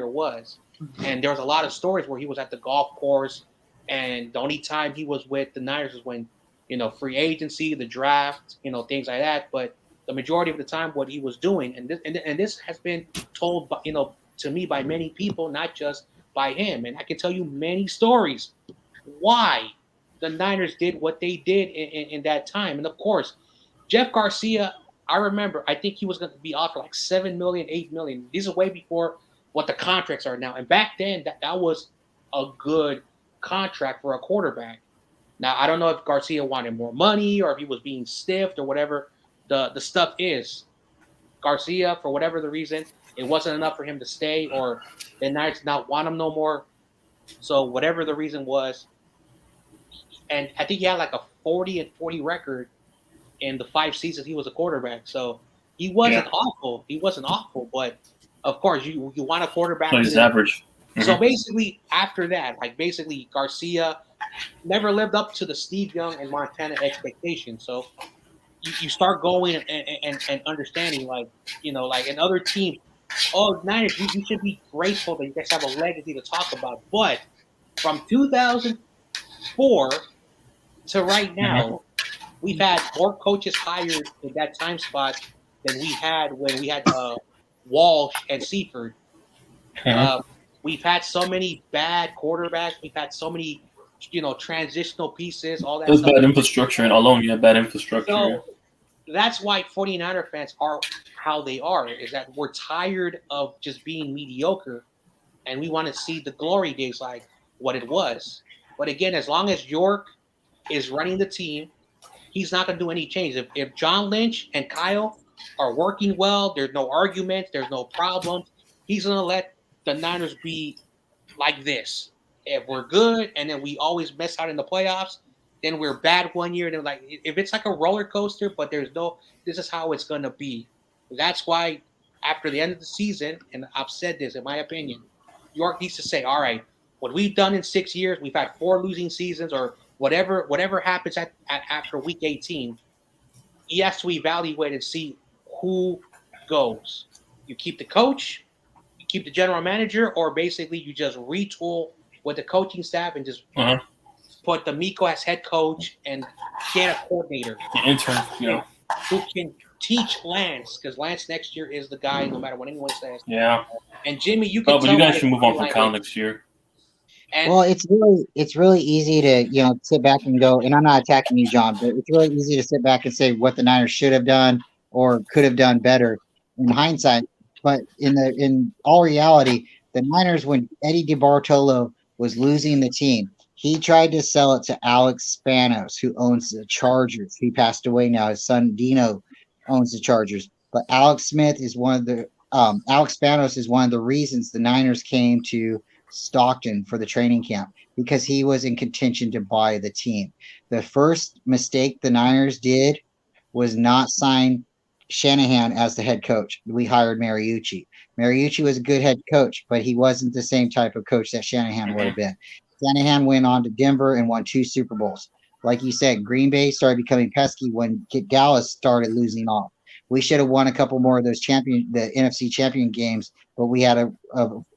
was. And there was a lot of stories where he was at the golf course, and the only time he was with the Niners was when, free agency, the draft, things like that. But the majority of the time, what he was doing, and this has been told, to me by many people, not just by him. And I can tell you many stories why the Niners did what they did in that time. And of course, Jeff Garcia, I remember, I think he was going to be offered like $7 million, $8 million. These are way before what the contracts are now. And back then, that was a good contract for a quarterback. Now, I don't know if Garcia wanted more money or if he was being stiffed or whatever the stuff is. Garcia, for whatever the reason, it wasn't enough for him to stay, or the Niners did not want him no more. So whatever the reason was, and I think he had like a 40-40 record in the 5 seasons he was a quarterback. So he wasn't awful. He wasn't awful, but of course you want a quarterback. So he's average. So basically, after that, Garcia never lived up to the Steve Young and Montana expectations. So you start going and understanding, like another team. Oh, Niners, you should be grateful that you guys have a legacy to talk about. But from 2004 to right now, we've had more coaches hired in that time spot than we had when we had Walsh and Seifert. We've had so many bad quarterbacks. We've had so many, transitional pieces, all that There's stuff. bad infrastructure, and alone you have bad infrastructure. So that's why 49er fans are how they are, is that we're tired of just being mediocre, and we want to see the glory days like what it was. But again, as long as York is running the team, he's not going to do any change. If John Lynch and Kyle are working well, there's no arguments, there's no problems, he's going to let the Niners be like this. If we're good and then we always mess out in the playoffs, then we're bad one year. And then if it's like a roller coaster, but this is how it's going to be. That's why after the end of the season, and I've said this in my opinion, York needs to say, all right, what we've done in 6 years, we've had 4 losing seasons, or whatever happens after week 18, he has to evaluate and see who goes. You keep the coach, you keep the general manager, or basically you just retool with the coaching staff and just put D'Amico as head coach and get a coordinator. The intern, who can teach Lance, because Lance next year is the guy, no matter what anyone says. Yeah. And Jimmy, you can. But you guys should move on from Kyle next year. And well, it's really easy to sit back and go. And I'm not attacking you, John, but it's really easy to sit back and say what the Niners should have done or could have done better in hindsight. But in all reality, the Niners, when Eddie DeBartolo was losing the team, he tried to sell it to Alex Spanos, who owns the Chargers. He passed away now. His son Dino owns the Chargers. But Alex Spanos is one of the reasons the Niners came to Stockton for the training camp, because he was in contention to buy the team. The first mistake the Niners did was not sign Shanahan as the head coach. We hired Mariucci. Mariucci was a good head coach, but he wasn't the same type of coach that Shanahan would have been. Shanahan went on to Denver and won 2 Super Bowls. Like you said, Green Bay started becoming pesky when Dallas started losing off. We should have won a couple more of those the NFC champion games, but we had a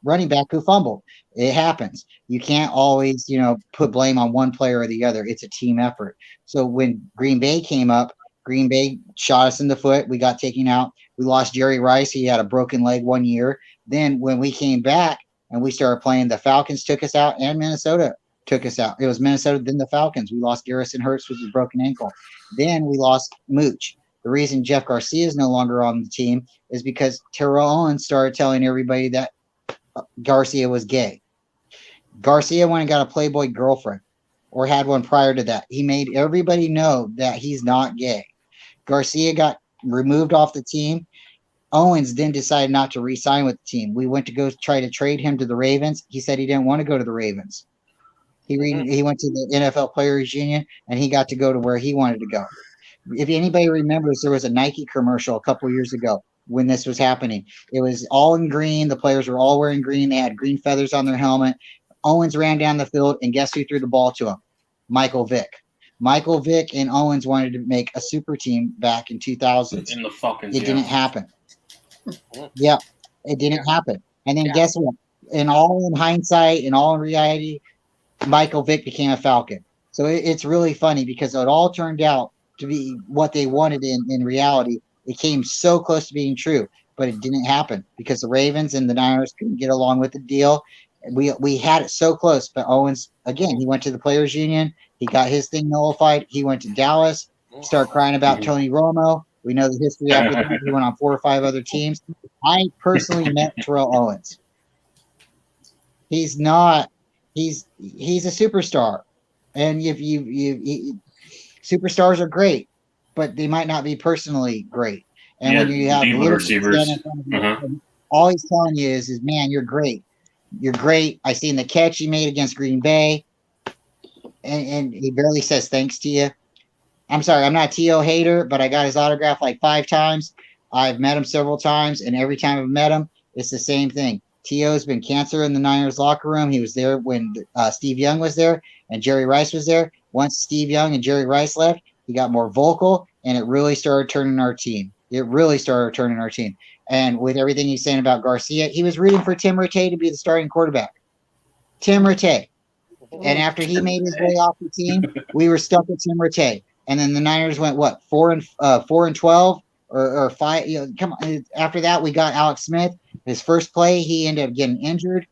running back who fumbled. It happens. You can't always, put blame on one player or the other. It's a team effort. So when Green Bay came up, Green Bay shot us in the foot. We got taken out. We lost Jerry Rice. He had a broken leg 1 year. Then when we came back and we started playing, the Falcons took us out and Minnesota took us out. It was Minnesota, then the Falcons. We lost Garrison Hurts with a broken ankle. Then we lost Mooch. The reason Jeff Garcia is no longer on the team is because Terrell Owens started telling everybody that Garcia was gay. Garcia went and got a Playboy girlfriend, or had one prior to that. He made everybody know that he's not gay. Garcia got removed off the team. Owens then decided not to re-sign with the team. We went to go try to trade him to the Ravens. He said he didn't want to go to the Ravens. He went to the NFL Players Union, and he got to go to where he wanted to go. If anybody remembers, there was a Nike commercial a couple years ago when this was happening. It was all in green. The players were all wearing green. They had green feathers on their helmet. Owens ran down the field, and guess who threw the ball to him? Michael Vick. Michael Vick and Owens wanted to make a super team back in 2000. In the Falcons, it didn't happen. Yeah, it didn't happen. And then guess what? In hindsight, and all in reality, Michael Vick became a Falcon. So it's really funny because it all turned out to be what they wanted in reality. It came so close to being true, but it didn't happen because the Ravens and the Niners couldn't get along with the deal. We had it so close, but Owens, again, he went to the Players Union. He got his thing nullified. He went to Dallas, started crying about Tony Romo. We know the history after that. He went on 4 or 5 other teams. I personally met Terrell Owens. He's not. He's a superstar, and if superstars are great, but they might not be personally great. And when you have little receivers, all he's telling you is, man, you're great. You're great. I seen the catch he made against Green Bay, and he barely says thanks to you. I'm sorry, I'm not a T.O. hater, but I got his autograph like 5 times. I've met him several times, and every time I've met him, it's the same thing. T.O.'s been cancer in the Niners locker room. He was there when Steve Young was there and Jerry Rice was there. Once Steve Young and Jerry Rice left, he got more vocal, and it really started turning our team. And with everything he's saying about Garcia, he was rooting for Tim Rattay to be the starting quarterback. Tim Rattay. And after he made his way off the team, we were stuck with Tim Rattay. And then the Niners went, 4-12 or 5. Come on. After that, we got Alex Smith. His first play, he ended up getting injured.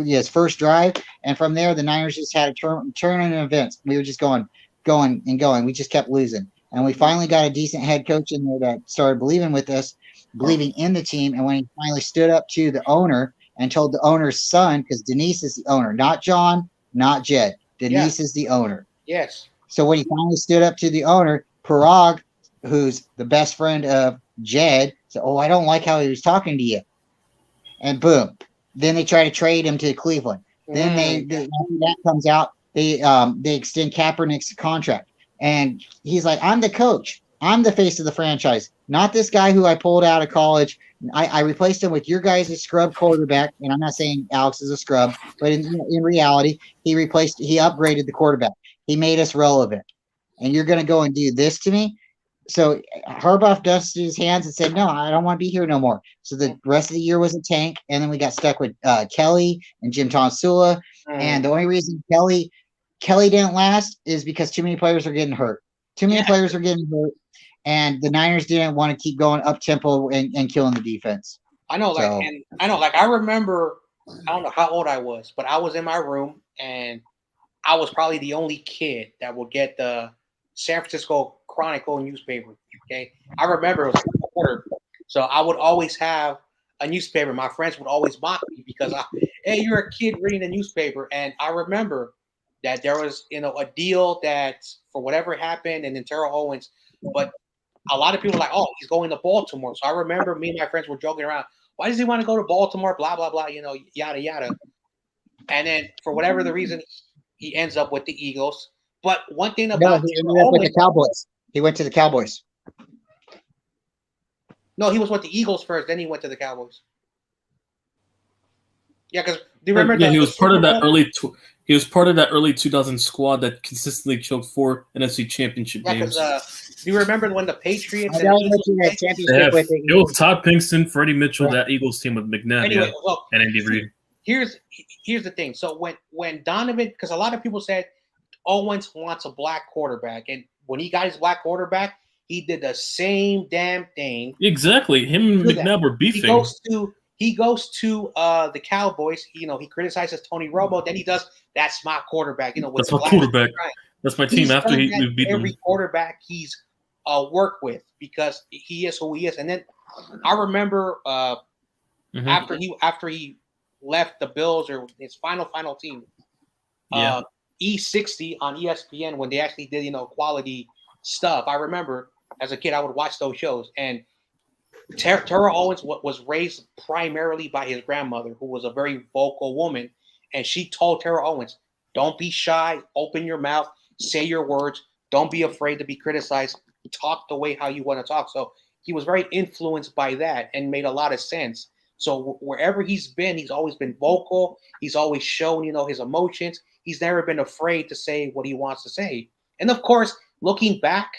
His first drive. And from there, the Niners just had a turn in events. We were just going. We just kept losing. And we finally got a decent head coach in there that started believing in the team. And when he finally stood up to the owner and told the owner's son, because Denise is the owner, not John, not Jed. Denise is the owner. Yes. So when he finally stood up to the owner, Parag, who's the best friend of Jed, said, "Oh, I don't like how he was talking to you." And boom. Then they try to trade him to Cleveland. Then after that comes out, they extend Kaepernick's contract. And he's like, "I'm the coach. I'm the face of the franchise, not this guy who I pulled out of college. I replaced him with your guys' scrub quarterback." And I'm not saying Alex is a scrub, but in reality, he upgraded the quarterback. He made us relevant. And you're going to go and do this to me? So Harbaugh dusted his hands and said, "No, I don't want to be here no more." So the rest of the year was a tank. And then we got stuck with Kelly and Jim Tonsula. And the only reason Kelly didn't last is because too many players are getting hurt. And the Niners didn't want to keep going up tempo and killing the defense. I know, I remember, I don't know how old I was, but I was in my room and I was probably the only kid that would get the San Francisco Chronicle newspaper. Okay. I remember it was a quarter. So I would always have a newspaper. My friends would always mock me because hey, you're a kid reading a newspaper. And I remember that there was, a deal that for whatever happened, and then Terrell Owens, but a lot of people were like, "Oh, he's going to Baltimore." So I remember me and my friends were joking around. Why does he want to go to Baltimore? Blah, blah, blah, yada, yada. And then for whatever the reason, he ends up with the Eagles. But one thing about he ended up with the Cowboys. He went to the Cowboys. No, he was with the Eagles first. Then he went to the Cowboys. Yeah, because do you remember? Yeah, he was part of that early. He was part of that early 2000 squad that consistently choked 4 NFC Championship games. Because Do you remember when the Patriots I and know Eagles what you had played? championship with the It was Todd Pinkston, Freddie Mitchell, Right. that Eagles team with McNabb, Anyway, well, and Andy Reid. here's the thing. So when Donovan, because a lot of people said Owens wants a black quarterback, and when he got his black quarterback, he did the same damn thing. Exactly. Him and Do that. McNabb were beefing. He goes to the Cowboys. He criticizes Tony Romo. Then he does, that's my quarterback. With That's the my glasses, quarterback. right? That's my team He's after done we that beat them. every quarterback he's worked with, because he is who he is. And then I remember after he left the Bills, or his final team, E60 on ESPN, when they actually did quality stuff. I remember as a kid I would watch those shows, and Terrell Owens was raised primarily by his grandmother, who was a very vocal woman, and she told Terrell Owens, "Don't be shy, open your mouth, say your words, don't be afraid to be criticized, talk the way how you want to talk." So he was very influenced by that and made a lot of sense. So wherever he's been, he's always been vocal. He's always shown, his emotions. He's never been afraid to say what he wants to say. And of course, looking back,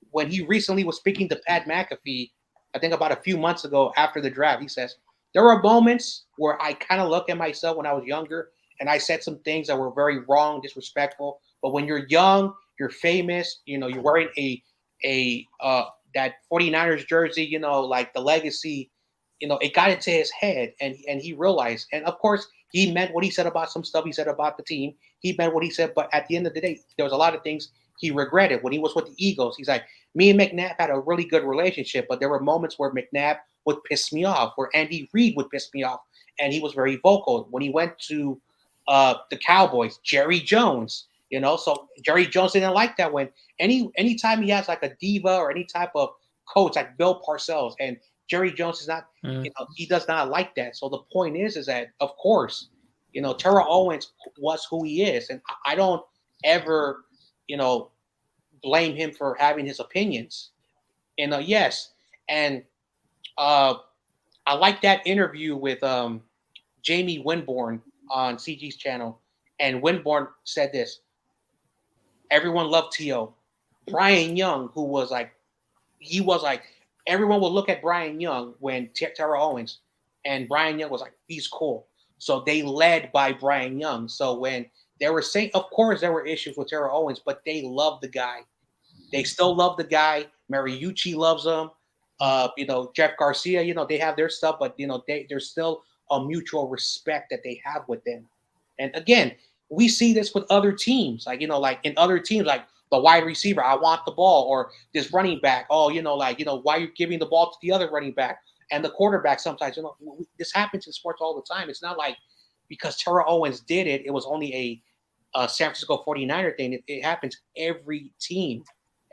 when he recently was speaking to Pat McAfee, I think about a few months ago after the draft, he says, there were moments where I kind of look at myself when I was younger and I said some things that were very wrong, disrespectful. But when you're young, you're famous, you're wearing that 49ers jersey, like the legacy, it got into his head, and he realized. And of course, he meant what he said about some stuff he said about the team. He meant what he said, but at the end of the day, there was a lot of things he regretted. When he was with the Eagles, he's like, me and McNabb had a really good relationship, but there were moments where McNabb would piss me off, where Andy Reid would piss me off, and he was very vocal. When he went to the Cowboys, Jerry Jones, so Jerry Jones didn't like that. When anytime he has like a diva or any type of coach like Bill Parcells, and Jerry Jones is not, he does not like that. So the point is that, of course, Terrell Owens was who he is, and I don't ever, blame him for having his opinions. And yes, and I like that interview with Jamie Winborn on CG's channel, and Winborn said this: everyone loved T.O. Brian Young, who was like, everyone would look at Brian Young when Terrell Owens, and Brian Young was like, he's cool. So they led by Brian Young. So when they were saying, of course, there were issues with Terrell Owens, but they loved the guy. They still love the guy. Mariucci loves him. Jeff Garcia, they have their stuff, but, there's still a mutual respect that they have with them. And again, we see this with other teams. Like, like in other teams, like the wide receiver, I want the ball, or this running back. Oh, why are you giving the ball to the other running back? And the quarterback sometimes, this happens in sports all the time. It's not like because Terrell Owens did it, it was only a San Francisco 49er thing. It happens every team.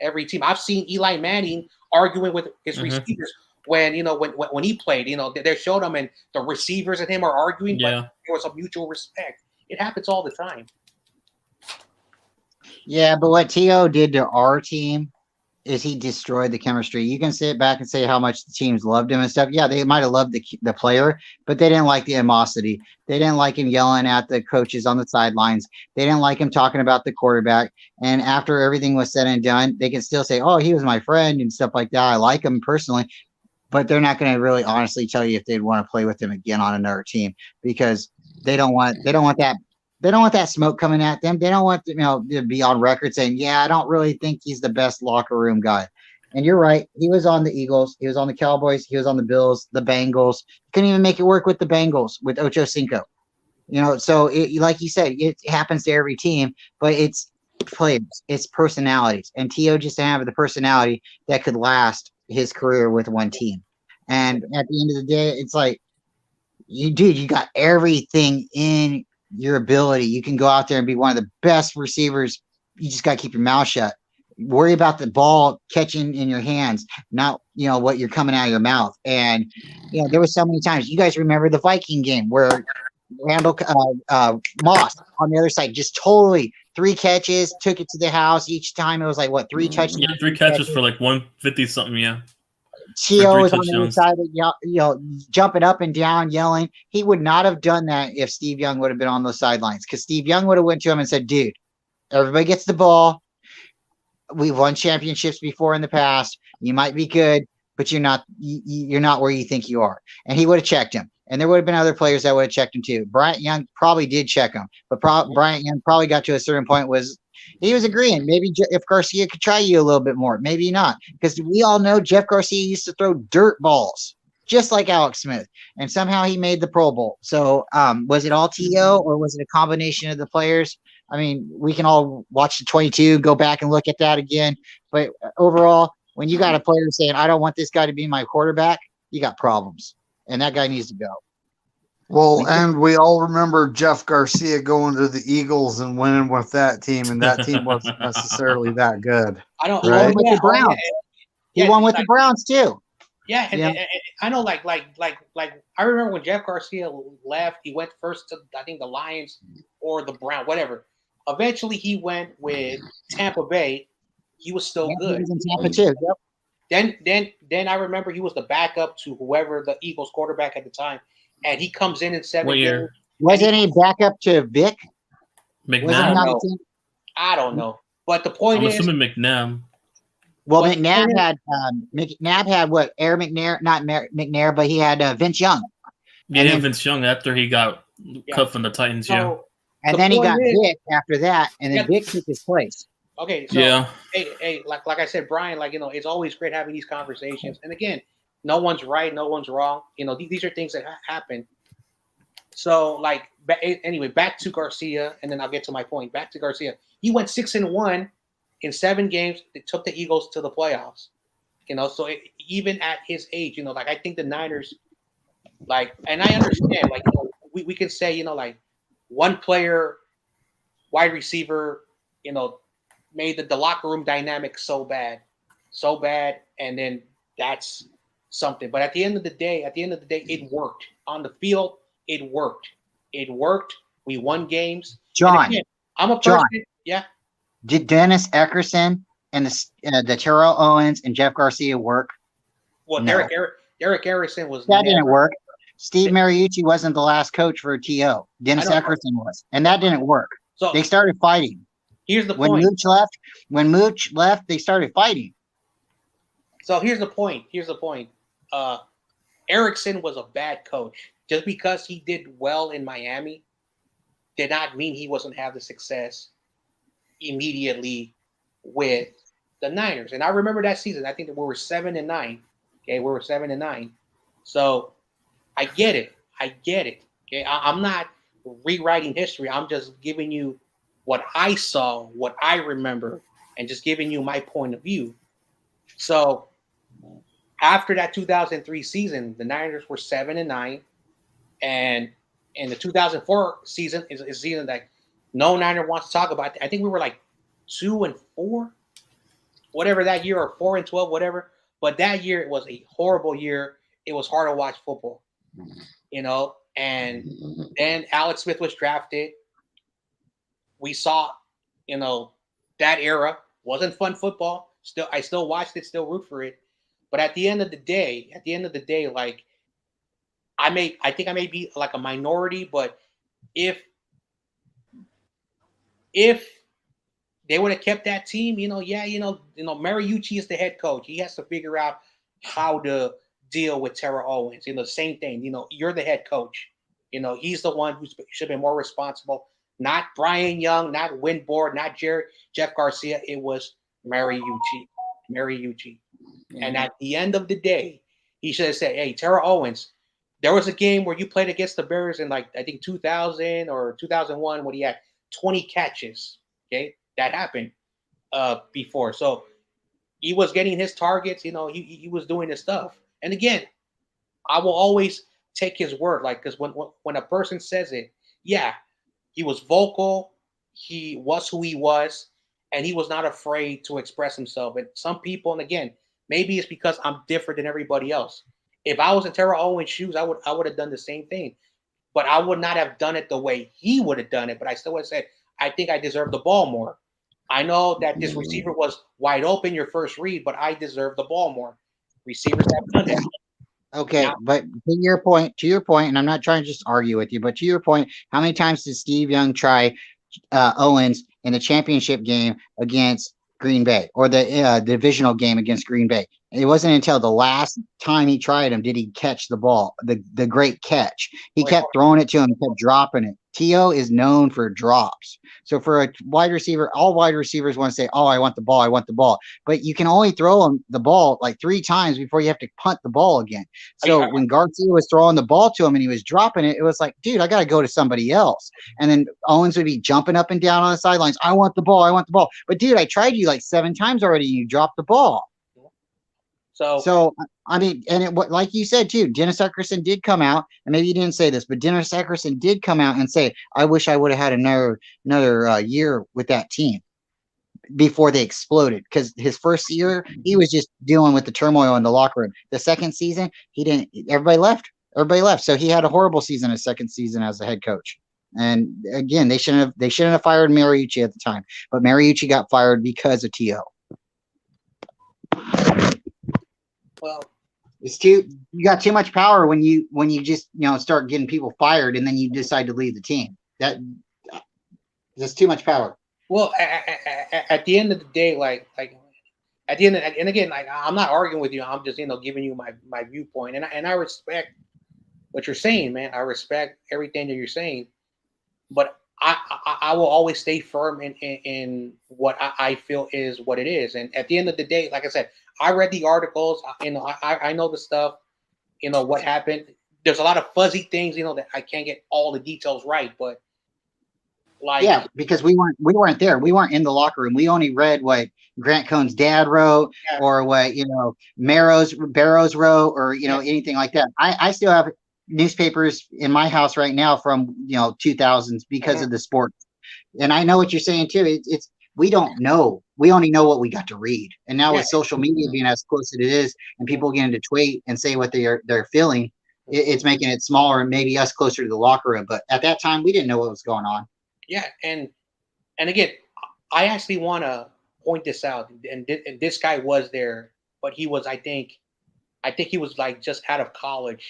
Every team. I've seen Eli Manning arguing with his receivers when he played. They showed him, and the receivers and him are arguing, but there was a mutual respect. It happens all the time. Yeah, but what T.O. did to our team is he destroyed the chemistry. You can sit back and say how much the teams loved him and stuff. Yeah, they might have loved the player, but they didn't like the animosity. They didn't like him yelling at the coaches on the sidelines. They didn't like him talking about the quarterback. And after everything was said and done, they can still say, oh, he was my friend and stuff like that. I like him personally. But they're not going to really honestly tell you if they'd want to play with him again on another team, because they don't want that. They don't want that smoke coming at them. They don't want to be on record saying, yeah, I don't really think he's the best locker room guy. And you're right. He was on the Eagles. He was on the Cowboys. He was on the Bills, the Bengals. Couldn't even make it work with the Bengals with Ocho Cinco. So like you said, it happens to every team, but it's players, it's personalities. And T.O. just didn't have the personality that could last his career with one team. And at the end of the day, it's like, you got everything in your ability. You can go out there and be one of the best receivers. You just got to keep your mouth shut. Worry about the ball catching in your hands, not what you're coming out of your mouth. And there was so many times. You guys remember the Viking game where Randall Moss on the other side just totally 3 catches, took it to the house. Each time it was like 3 touchdowns. Yeah, 3 catches for like 150 something. Yeah. T.O. was on the other side, jumping up and down, yelling. He would not have done that if Steve Young would have been on those sidelines, because Steve Young would have went to him and said, dude, everybody gets the ball. We've won championships before in the past. You might be good, but you're not where you think you are. And he would have checked him. And there would have been other players that would have checked him too. Bryant Young probably did check him, but Bryant Young probably got to a certain point he was agreeing. Maybe if Garcia could try you a little bit more, maybe not, because we all know Jeff Garcia used to throw dirt balls just like Alex Smith, and somehow he made the Pro Bowl. So was it all T.O. or was it a combination of the players? I mean, we can all watch the 22, go back and look at that again. But overall, when you got a player saying, I don't want this guy to be my quarterback, you got problems. And that guy needs to go. Well, and we all remember Jeff Garcia going to the Eagles and winning with that team, and that team wasn't necessarily that good. I don't. He won with the Browns. He won with the Browns too. Yeah, and I know, like I remember when Jeff Garcia left, he went first to I think the Lions or the Browns, whatever. Eventually, he went with Tampa Bay. He was still good. He was in Tampa too. Yep. Then I remember he was the backup to whoever the Eagles quarterback at the time, and he comes in 7 What games. year? Wasn't he backup to Vic? McNabb. I don't know, but the point is, I'm assuming McNabb. Well, McNabb had what? Air McNair, not McNair, but he had Vince Young. Yeah, Vince Young after he got cut from the Titans. And then he got Vic after that, and then Vic took his place. Okay, so hey, like I said, Brian, it's always great having these conversations. And again, no one's right, no one's wrong. These are things that happen. So, anyway, back to Garcia, and then I'll get to my point. Back to Garcia, he went 6-1 in 7 games. It took the Eagles to the playoffs. So even at his age, I think the Niners, and I understand, we can say, one player, wide receiver, made the locker room dynamic so bad, and then that's something. But at the end of the day, it worked on the field. It worked. We won games. John, again, I'm a person. Yeah. Did Dennis Eckerson and the Terrell Owens and Jeff Garcia work? Well, no. Derek Harrison was. That didn't work. Steve Mariucci wasn't the last coach for T.O. Dennis Eckerson was, and that didn't work. So they started fighting. Here's the point. When Mooch left, they started fighting. So here's the point. Erickson was a bad coach. Just because he did well in Miami did not mean he wasn't have the success immediately with the Niners. And I remember that season. I think that we were 7-9. Okay, we were 7-9. So I get it. Okay, I'm not rewriting history. I'm just giving you what I saw, what I remember, and just giving you my point of view. So after that 2003 season, the Niners were 7-9, and in the 2004 season is a season that no Niner wants to talk about. I think we were 2-4, whatever that year, or 4-12, whatever. But that year it was a horrible year. It was hard to watch football, And then Alex Smith was drafted. We saw, that era wasn't fun football. I still watched it, still root for it. But at the end of the day, I think I may be a minority, but if they would have kept that team, Mariucci is the head coach. He has to figure out how to deal with Terrell Owens. Same thing. You're the head coach. He's the one who should be more responsible. Not Brian Young, not Winboard, not Jeff Garcia. It was Mariucci. Mm-hmm. And at the end of the day, he should have said, hey, Terrell Owens, there was a game where you played against the Bears in I think 2000 or 2001 when he had 20 catches. Okay, that happened before. So he was getting his targets. He was doing his stuff. And again, I will always take his word, because when a person says it, yeah, he was vocal, he was who he was, and he was not afraid to express himself. And some people, and again, maybe it's because I'm different than everybody else. If I was in Terrell Owens' shoes, I would have done the same thing, but I would not have done it the way he would have done it. But I still would have said, I think I deserve the ball more. I know that this receiver was wide open your first read, but I deserve the ball more. Receivers have done that. Okay, but to your point, and I'm not trying to just argue with you, but to your point, how many times did Steve Young try Owens in the championship game against Green Bay, or the divisional game against Green Bay. It wasn't until the last time he tried him did he catch the ball, the great catch. He kept throwing it to him, kept dropping it. T.O. is known for drops. So for a wide receiver, all wide receivers want to say, "Oh, I want the ball, I want the ball," but you can only throw him the ball like 3 times before you have to punt the ball again. So when Garcia was throwing the ball to him and he was dropping it, it was like, dude, I got to go to somebody else. And then Owens would be jumping up and down on the sidelines. I want the ball, I want the ball. But dude, I tried you like 7 times already, and you dropped the ball. So I mean, and it, like you said too, Dennis Eckerson did come out, and maybe you didn't say this, but Dennis Eckerson did come out and say, "I wish I would have had another year with that team before they exploded." Because his first year, he was just dealing with the turmoil in the locker room. The second season, he didn't. Everybody left. So he had a horrible season, his second season as a head coach. And again, they shouldn't have fired Mariucci at the time, but Mariucci got fired because of T.O. Well, you got too much power when you just start getting people fired and then you decide to leave the team. That's too much power. Well, at the end of the day, like at the end, and again, I'm not arguing with you. I'm just giving you my viewpoint, and I respect what you're saying, man. I respect everything that you're saying, but I will always stay firm in what I feel is what it is. And at the end of the day, like I said, I read the articles. I know the stuff. What happened. There's a lot of fuzzy things. That I can't get all the details right. But because we weren't there. We weren't in the locker room. We only read what Grant Cohn's dad wrote, or what Barrows wrote, or anything like that. I still have newspapers in my house right now from 2000s because of the sports, and I know what you're saying too. It's we don't know. We only know what we got to read, and now with social media being as close as it is, and people getting to tweet and say what they're feeling, it's making it smaller and maybe us closer to the locker room. But at that time, we didn't know what was going on. Yeah, and again, I actually want to point this out. And this guy was there, but he was, I think he was like just out of college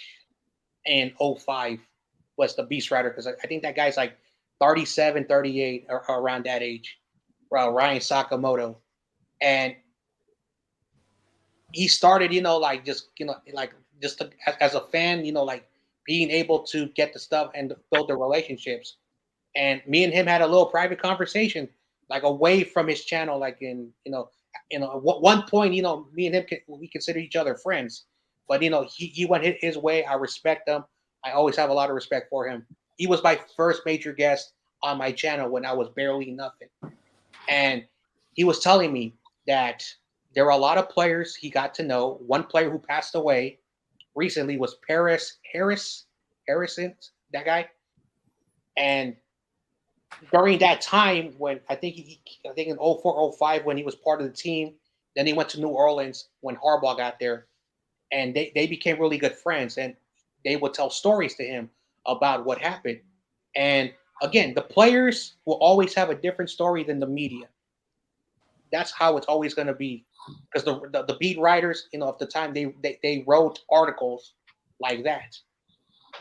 in 05 was the beast rider, because I think that guy's like 37, 38 or around that age. Ryan Sakamoto, and he started, as a fan, like being able to get the stuff and build the relationships. And me and him had a little private conversation, like away from his channel, like at one point, me and him, we consider each other friends, but he went his way. I respect him. I always have a lot of respect for him. He was my first major guest on my channel when I was barely nothing. And he was telling me that there were a lot of players he got to know. One player who passed away recently was Harrison, that guy. And during that time, when I think in 04, 05, when he was part of the team, then he went to New Orleans when Harbaugh got there, and they became really good friends, and they would tell stories to him about what happened. And again, the players will always have a different story than the media. That's how it's always going to be, because the beat writers, of the time, they wrote articles like that.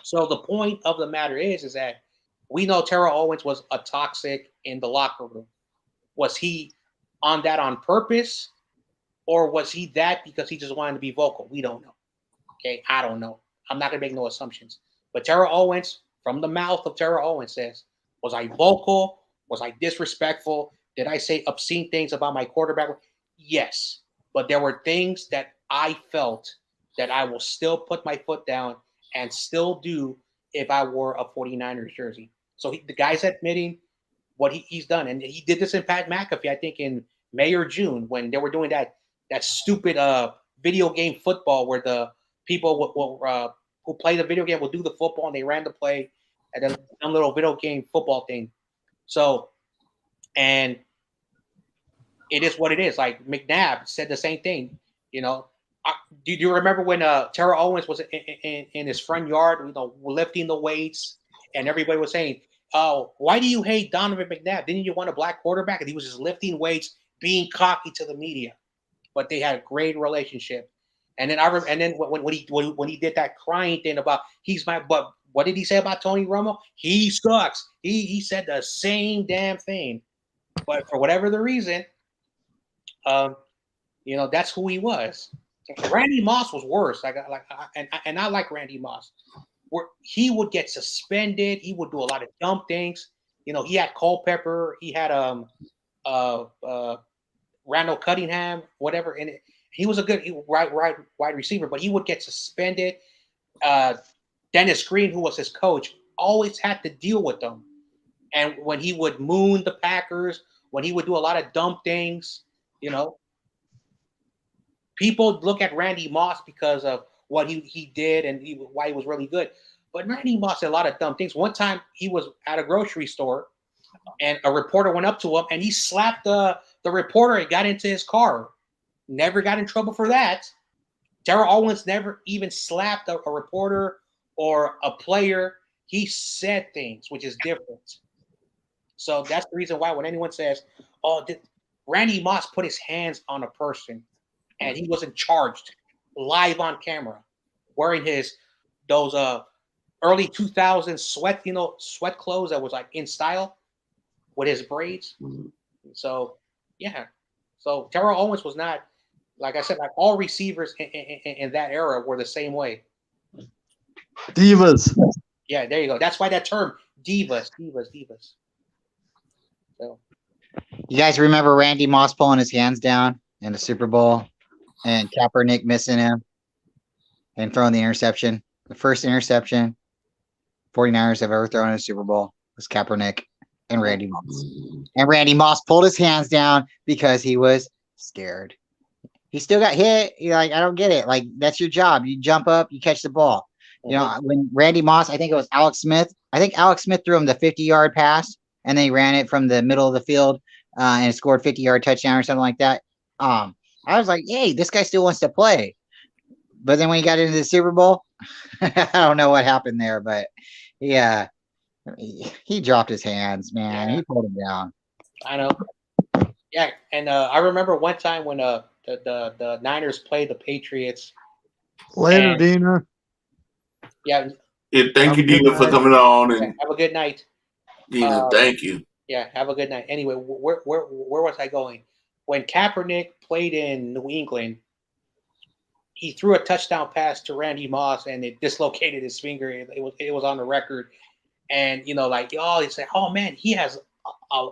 So the point of the matter is that we know Terrell Owens was a toxic in the locker room. Was he on that on purpose, or was he that because he just wanted to be vocal? We don't know. Okay, I don't know. I'm not going to make no assumptions. But Terrell Owens, from the mouth of Terrell Owens, says, was I vocal? Was I disrespectful? Did I say obscene things about my quarterback? Yes. But there were things that I felt that I will still put my foot down and still do if I wore a 49ers jersey. So the guy's admitting what he's done. And he did this in Pat McAfee, I think in May or June, when they were doing that stupid video game football where the people who play the video game will do the football, and they ran the play at some little video game football thing. So, and it is what it is. Like McNabb said the same thing. Do you remember when Terrell Owens was in his front yard, lifting the weights, and everybody was saying, "Oh, why do you hate Donovan McNabb? Didn't you want a black quarterback?" And he was just lifting weights, being cocky to the media. But they had a great relationship. And then when he did that crying thing about but what did he say about Tony Romo? He sucks. He said the same damn thing. But for whatever the reason, That's who he was. Randy Moss was worse. And I like Randy Moss. Where he would get suspended, he would do a lot of dumb things. He had Culpepper, he had Randall Cunningham, whatever, and he was a good wide receiver, but he would get suspended. Dennis Green, who was his coach, always had to deal with them. And when he would moon the Packers, when he would do a lot of dumb things, people look at Randy Moss because of what he did and why he was really good. But Randy Moss did a lot of dumb things. One time he was at a grocery store and a reporter went up to him and he slapped the reporter and got into his car. Never got in trouble for that. Terrell Owens never even slapped a reporter or a player. He said things, which is different. So that's the reason why when anyone says, "Oh, Randy Moss put his hands on a person," and he wasn't charged live on camera, wearing those early 2000s sweat clothes that was like in style with his braids. Mm-hmm. So yeah, so Terrell Owens was not, like I said, like all receivers in that era were the same way. Divas. Yeah, there you go. That's why that term, divas. So, you guys remember Randy Moss pulling his hands down in the Super Bowl and Kaepernick missing him and throwing the interception? The first interception 49ers have ever thrown in a Super Bowl was Kaepernick and Randy Moss. And Randy Moss pulled his hands down because he was scared. He still got hit. You're like, I don't get it. Like, that's your job. You jump up, you catch the ball. When Randy Moss, I think it was Alex Smith. I think Alex Smith threw him the 50-yard pass, and they ran it from the middle of the field and scored 50-yard touchdown or something like that. I was like, hey, this guy still wants to play. But then when he got into the Super Bowl, I don't know what happened there, but yeah, he dropped his hands, man. Yeah. He pulled him down. I know. Yeah, and I remember one time when the Niners played the Patriots. Later, Dina. Yeah. Thank you, Dina, for coming on. And have a good night. Dina, thank you. Yeah, have a good night. Anyway, where was I going? When Kaepernick played in New England, he threw a touchdown pass to Randy Moss, and it dislocated his finger. It was on the record, and they say, "Oh man, he has a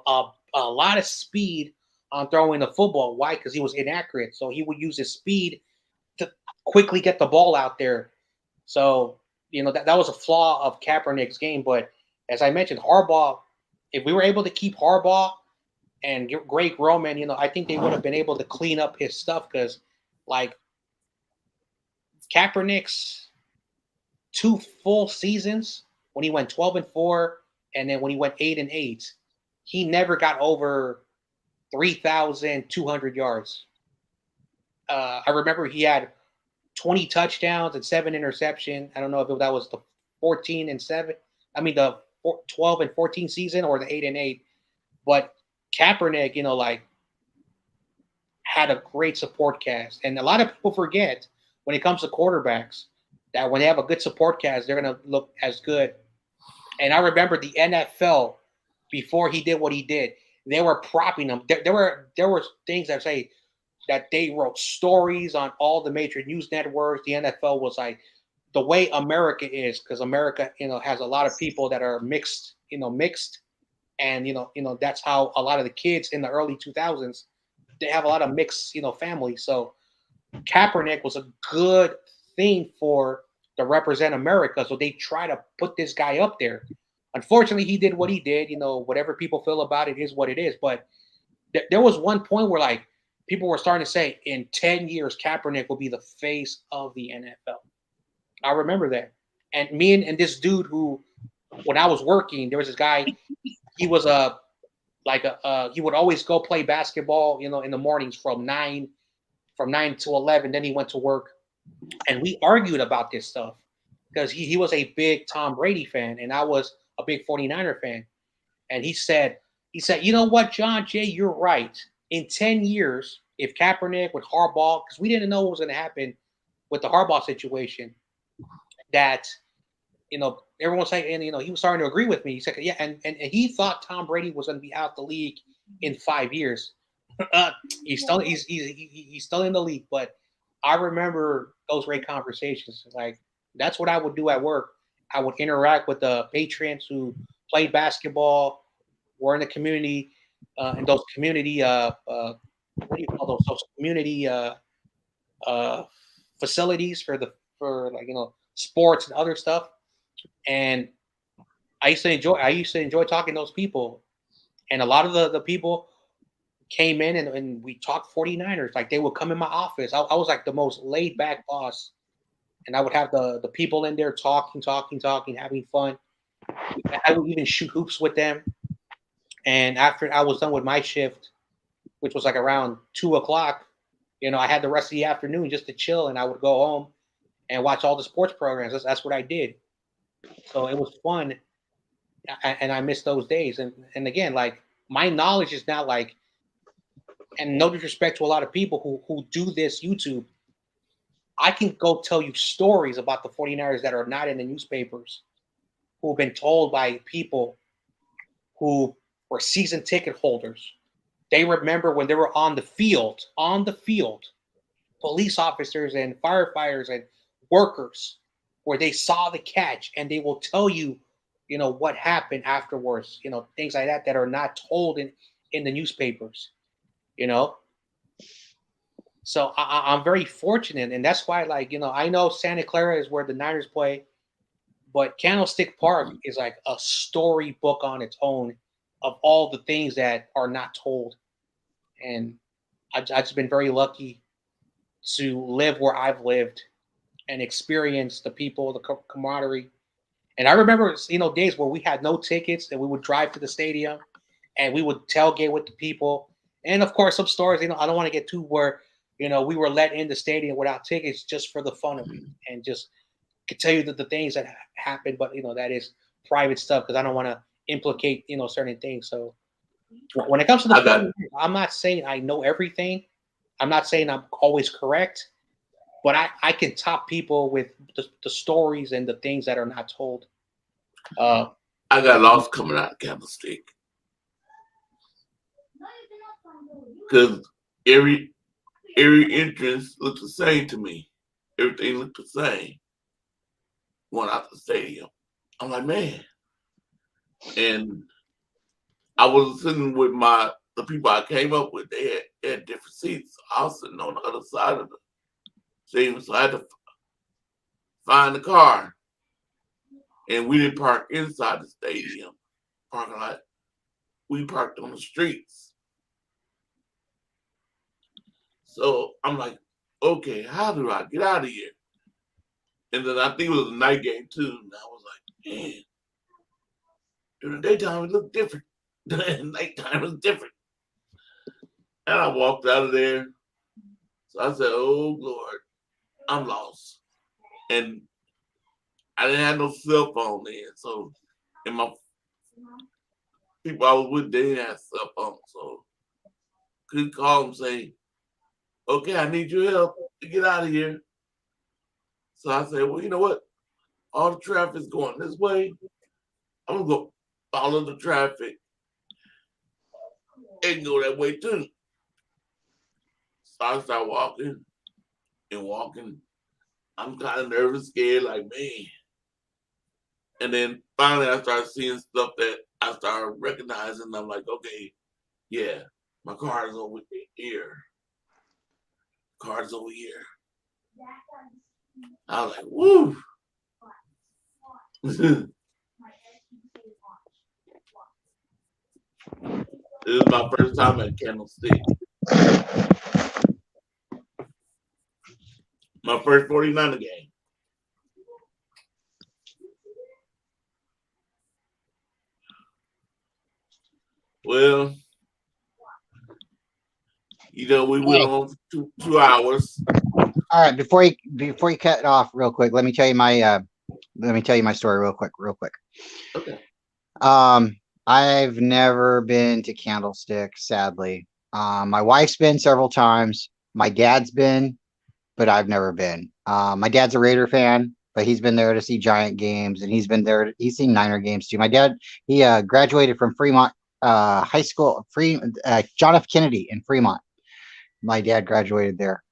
lot of speed on throwing the football." Why? Because he was inaccurate. So he would use his speed to quickly get the ball out there. So that was a flaw of Kaepernick's game. But as I mentioned, Harbaugh, if we were able to keep Harbaugh and Greg Roman, I think they would have been able to clean up his stuff because, like, Kaepernick's 2 full seasons when he went 12-4 and then when he went 8-8, he never got over 3,200 yards. I remember he had 20 touchdowns and 7 interceptions. I don't know if that was the 14-7. I mean the 12-14 season or the 8-8. But Kaepernick, had a great support cast, and a lot of people forget when it comes to quarterbacks that when they have a good support cast, they're going to look as good. And I remember the NFL before he did what he did, they were propping him. There were things that say that they wrote stories on all the major news networks. The NFL was like the way America is, because America, has a lot of people that are mixed, and that's how a lot of the kids in the early 2000s, they have a lot of mixed, families. So Kaepernick was a good thing for to represent America. So they try to put this guy up there. Unfortunately, he did what he did. Whatever people feel about it is what it is. But there was one point where, like, people were starting to say, in 10 years, Kaepernick will be the face of the NFL. I remember that. And me and this dude who, when I was working, there was this guy, he was he would always go play basketball, in the mornings from 9 to 11. Then he went to work, and we argued about this stuff because he was a big Tom Brady fan, and I was a big 49er fan. And he said, you know what, John Jay, you're right. In 10 years, if Kaepernick with Harbaugh, because we didn't know what was going to happen with the Harbaugh situation, that, everyone was saying, and, he was starting to agree with me. He said, yeah, and he thought Tom Brady was going to be out the league in 5 years. He's still in the league, but I remember those great conversations. Like that's what I would do at work. I would interact with the patrons who played basketball, were in the community, and those community what do you call those community uh, facilities for like sports and other stuff. And I used to enjoy talking to those people, and a lot of the people came in and we talked 49ers. Like they would come in my office. I was like the most laid back boss, and I would have the people in there talking, having fun. I would even shoot hoops with them. And after I was done with my shift, which was like around 2 o'clock, I had the rest of the afternoon just to chill, and I would go home and watch all the sports programs. That's what I did. So it was fun, and I miss those days. And again, like my knowledge is not like, and no disrespect to a lot of people who do this YouTube, I can go tell you stories about the 49ers that are not in the newspapers, who have been told by people who were season ticket holders. They remember when they were on the field, police officers and firefighters and workers, where they saw the catch, and they will tell you, what happened afterwards, things like that are not told in the newspapers, So I'm very fortunate, and that's why, like, I know Santa Clara is where the Niners play, but Candlestick Park is like a storybook on its own of all the things that are not told. And I've just been very lucky to live where I've lived and experience the people, the camaraderie. And I remember, days where we had no tickets and we would drive to the stadium and we would tailgate with the people. And of course, some stories, I don't want to get too where, we were let in the stadium without tickets just for the fun of it, and just could tell you the things that happened, but that is private stuff because I don't want to implicate, certain things. So when it comes to the I'm not saying I know everything. I'm not saying I'm always correct, but I can top people with the stories and the things that are not told. I got lost coming out of Candlestick because every entrance looked the same to me. Everything looked the same going out the stadium. I'm like, man. And I was sitting with the people I came up with. They had different seats. I was sitting on the other side of the stadium, so I had to find the car. And we didn't park inside the stadium parking lot. We parked on the streets. So I'm like, okay, how do I get out of here? And then I think it was a night game too. And I was like, man, during the daytime it looked different. Nighttime was different. And I walked out of there. So I said, oh Lord, I'm lost. And I didn't have no cell phone then. So, and my people I was with, they didn't have cell phones. So couldn't call them and say, okay, I need your help to get out of here. So I said, well, you know what? All the traffic's going this way. I'm going to go follow the traffic and go that way too. So I start walking and walking. I'm kind of nervous, scared, like, man. And then finally I started seeing stuff that I started recognizing. I'm like, okay, yeah, my car is over here. Car's over here. I was like, woo. This is my first time at Candlestick. My first 49er game. Well, we went on for 2 hours. All right, before you cut it off real quick, let me tell you my story real quick. Okay. I've never been to Candlestick, sadly. My wife's been several times. My dad's been, but I've never been. My dad's a Raider fan, but he's been there to see Giant games, and he's seen Niner games too. My dad, he graduated from Fremont high school, John F. Kennedy in Fremont. My dad graduated there.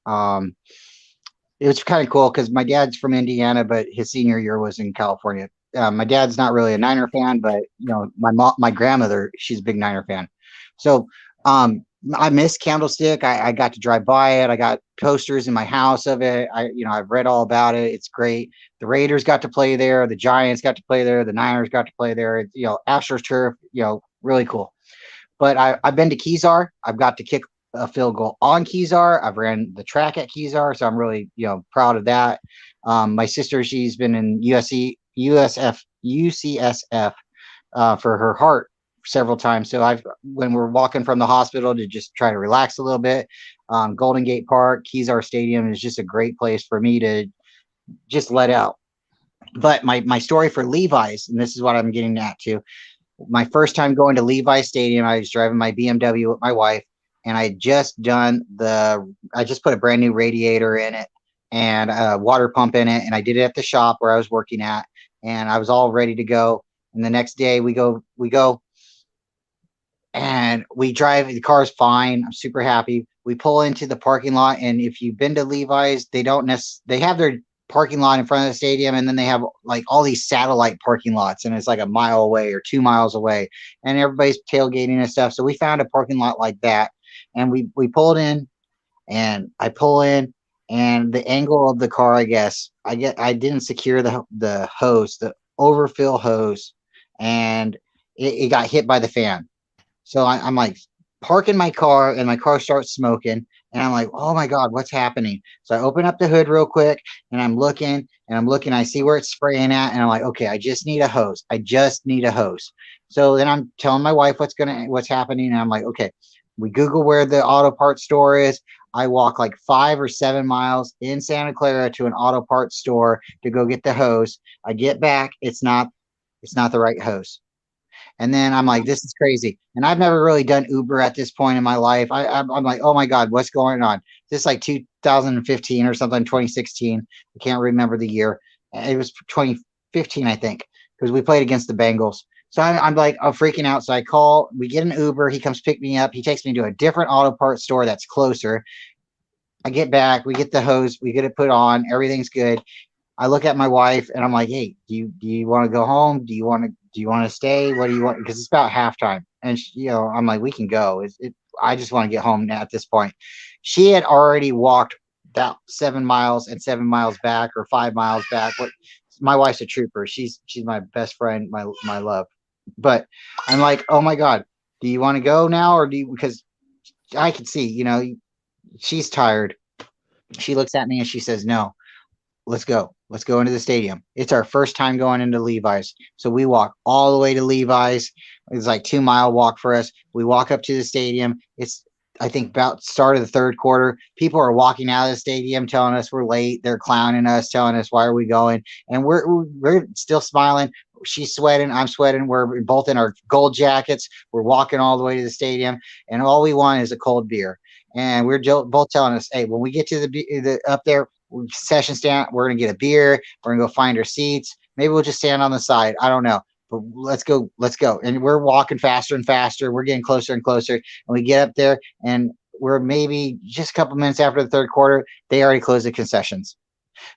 It was kind of cool because my dad's from Indiana, but his senior year was in California. My dad's not really a Niner fan, but my grandmother, she's a big Niner fan. So I miss Candlestick. I got to drive by it. I got posters in my house of it. I've read all about it. It's great. The Raiders got to play there. The Giants got to play there. The Niners got to play there. AstroTurf, really cool. But I've been to Kezar. I've got to kick a field goal on Kezar. I've ran the track at Kezar, so I'm really proud of that. My sister, she's been in UCSF for her heart several times. So when we're walking from the hospital to just try to relax a little bit, Golden Gate Park, Kezar Stadium is just a great place for me to just let out. But my story for Levi's, and this is what I'm getting at too. My first time going to Levi's Stadium, I was driving my BMW with my wife, and I just put a brand new radiator in it and a water pump in it, and I did it at the shop where I was working at, and I was all ready to go. And the next day we go and we drive. The car's fine. I'm super happy. We pull into the parking lot, and if you've been to Levi's, they have their parking lot in front of the stadium, and then they have like all these satellite parking lots, and it's like a mile away or 2 miles away, and everybody's tailgating and stuff. So we found a parking lot like that, and we pulled in, and I pull in, and the angle of the car, I didn't secure the hose, the overfill hose, and it got hit by the fan. So I'm like parking my car, and my car starts smoking. And I'm like, oh my God, what's happening? So I open up the hood real quick, and I'm looking. I see where it's spraying at. And I'm like, okay, I just need a hose. So then I'm telling my wife what's happening. And I'm like, okay, we Google where the auto parts store is. I walk like 5 or 7 miles in Santa Clara to an auto parts store to go get the hose. I get back. It's not the right hose. And then I'm like, this is crazy. And I've never really done Uber at this point in my life. I'm like, oh my God, what's going on? This is like 2015 or something, 2016. I can't remember the year. It was 2015, I think, because we played against the Bengals. So I'm like, I'm freaking out. So I call, we get an Uber. He comes pick me up. He takes me to a different auto parts store that's closer. I get back. We get the hose. We get it put on. Everything's good. I look at my wife, and I'm like, hey, do you want to go home? Do you want to stay? What do you want? Because it's about halftime. And I'm like, we can go. I just want to get home now at this point. She had already walked about 7 miles and 7 miles back, or 5 miles back. My wife's a trooper. She's my best friend, my love. But I'm like, oh my God, do you want to go now, or because I can see, she's tired. She looks at me and she says, no, let's go. Let's go into the stadium. It's our first time going into Levi's. So we walk all the way to Levi's. It's like 2 mile walk for us. We walk up to the stadium. It's, I think, about start of the third quarter. People are walking out of the stadium telling us we're late. They're clowning us, telling us, why are we going? And we're still smiling. She's sweating. I'm sweating. We're both in our gold jackets. We're walking all the way to the stadium. And all we want is a cold beer. And we're both telling us, hey, when we get to the up there, concession stand, we're gonna get a beer, we're gonna go find our seats, maybe we'll just stand on the side, I don't know, but let's go. And we're walking faster and faster, we're getting closer and closer, and we get up there, and we're maybe just a couple minutes after the third quarter, they already closed the concessions.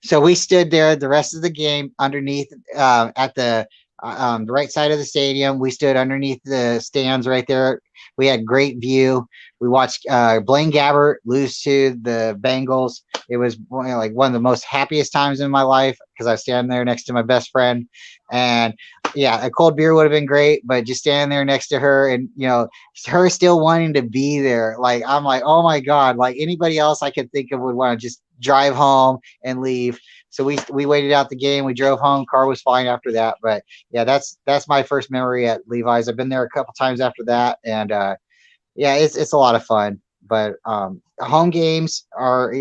So we stood there the rest of the game underneath at the right side of the stadium. We stood underneath the stands right there. We had great view. We watched Blaine Gabbert lose to the Bengals. It was one of the most happiest times in my life because I was standing there next to my best friend. And yeah, a cold beer would have been great, but just standing there next to her and, her still wanting to be there. Like, I'm like, oh my God, like anybody else I could think of would want to just drive home and leave. So we waited out the game. We drove home. Car was fine after that. But yeah, that's my first memory at Levi's. I've been there a couple times after that, and yeah, it's a lot of fun. But home games are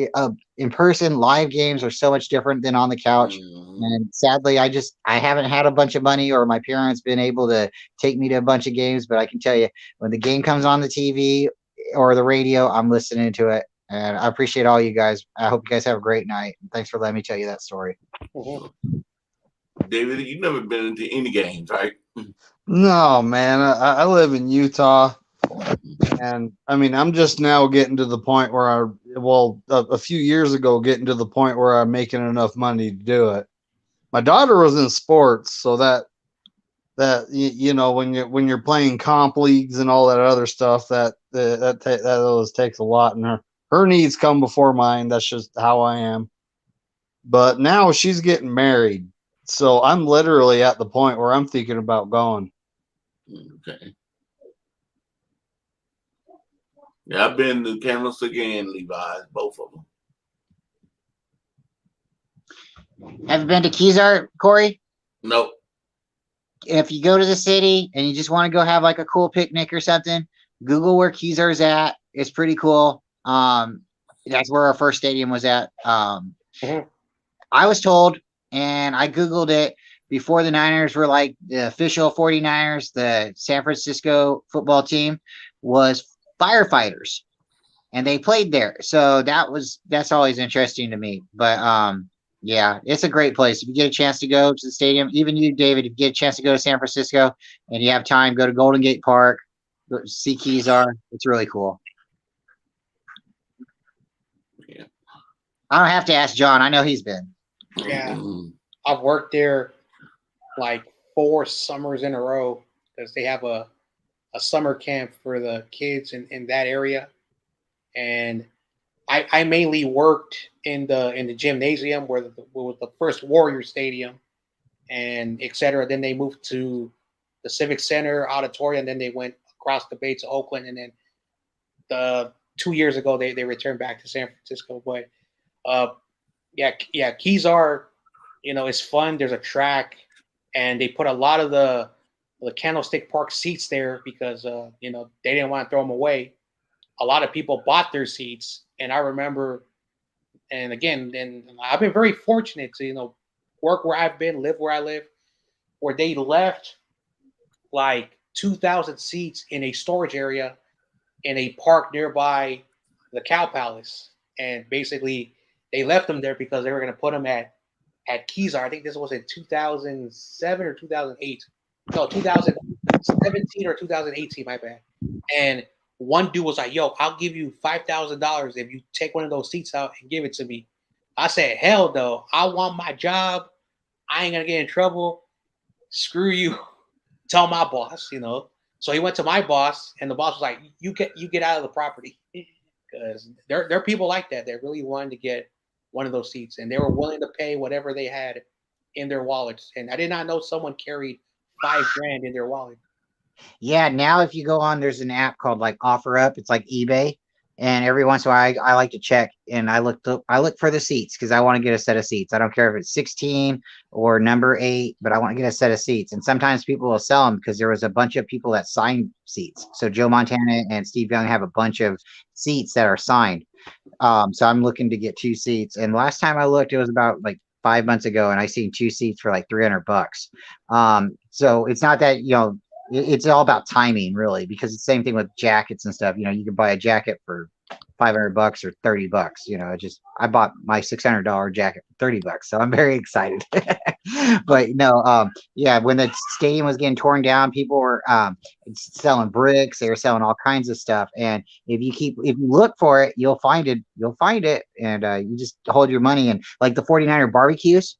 in person. Live games are so much different than on the couch. And sadly, I haven't had a bunch of money, or my parents been able to take me to a bunch of games. But I can tell you, when the game comes on the TV or the radio, I'm listening to it. And I appreciate all you guys. I hope you guys have a great night. Thanks for letting me tell you that story. David, you've never been into any games, right? No, man. I live in Utah, and I mean, I'm just now getting to the point where a few years ago, getting to the point where I'm making enough money to do it. My daughter was in sports, so when you're playing comp leagues and all that other stuff, that always takes a lot, and her needs come before mine. That's just how I am. But now she's getting married, so I'm literally at the point where I'm thinking about going. Okay. Yeah, I've been to Candlestick and Levi's, both of them. Have you been to Kezar, Corey? Nope. If you go to the city and you just want to go have like a cool picnic or something, Google where Kezar's at. It's pretty cool. That's where our first stadium was at. I was told, and I Googled it before the Niners were like the official 49ers, the San Francisco football team was firefighters, and they played there. So that's always interesting to me. But yeah, it's a great place. If you get a chance to go to the stadium, even you, David, if you get a chance to go to San Francisco and you have time, go to Golden Gate Park, see Kezar. It's really cool. Yeah. I don't have to ask John. I know he's been. Yeah. I've worked there like 4 summers in a row because they have a summer camp for the kids in that area. And I mainly worked in the gymnasium where was the first Warrior Stadium and etc. Then they moved to the Civic Center auditorium. Then they went across the bay to Oakland, and then the 2 years ago they returned back to San Francisco. But yeah, Kezar, it's fun. There's a track, and they put a lot of the Candlestick Park seats there because they didn't want to throw them away. A lot of people bought their seats, and I remember, and I've been very fortunate to work where I've been, live where I live, where they left like 2,000 seats in a storage area in a park nearby the Cow Palace, and basically they left them there because they were going to put them at Kezar. I think this was in 2007 or 2008. No, 2017 or 2018, my bad. And one dude was like, yo, I'll give you $5,000 if you take one of those seats out and give it to me. I said, hell no, I want my job. I ain't going to get in trouble. Screw you. Tell my boss, So he went to my boss, and the boss was like, you get out of the property. Because there are people like that. They really wanted to get one of those seats, and they were willing to pay whatever they had in their wallets. And I did not know someone carried $5,000 in their wallet. Yeah, now if you go on, there's an app called like OfferUp. It's like eBay, and every once in a while I like to check, and I look for the seats because I want to get a set of seats. I don't care if it's 16 or number 8, but I want to get a set of seats. And sometimes people will sell them because there was a bunch of people that signed seats. So Joe Montana and Steve Young have a bunch of seats that are signed. So I'm looking to get 2 seats. And last time I looked, it was about like 5 months ago, and I seen 2 seats for like $300. So it's not that it's all about timing, really, because it's the same thing with jackets and stuff. You can buy a jacket for $500 or $30. I bought my $600 jacket for $30, so I'm very excited. But no, yeah, when the stadium was getting torn down, people were selling bricks. They were selling all kinds of stuff, and if you look for it, you'll find it, and you just hold your money. And like the 49er barbecues,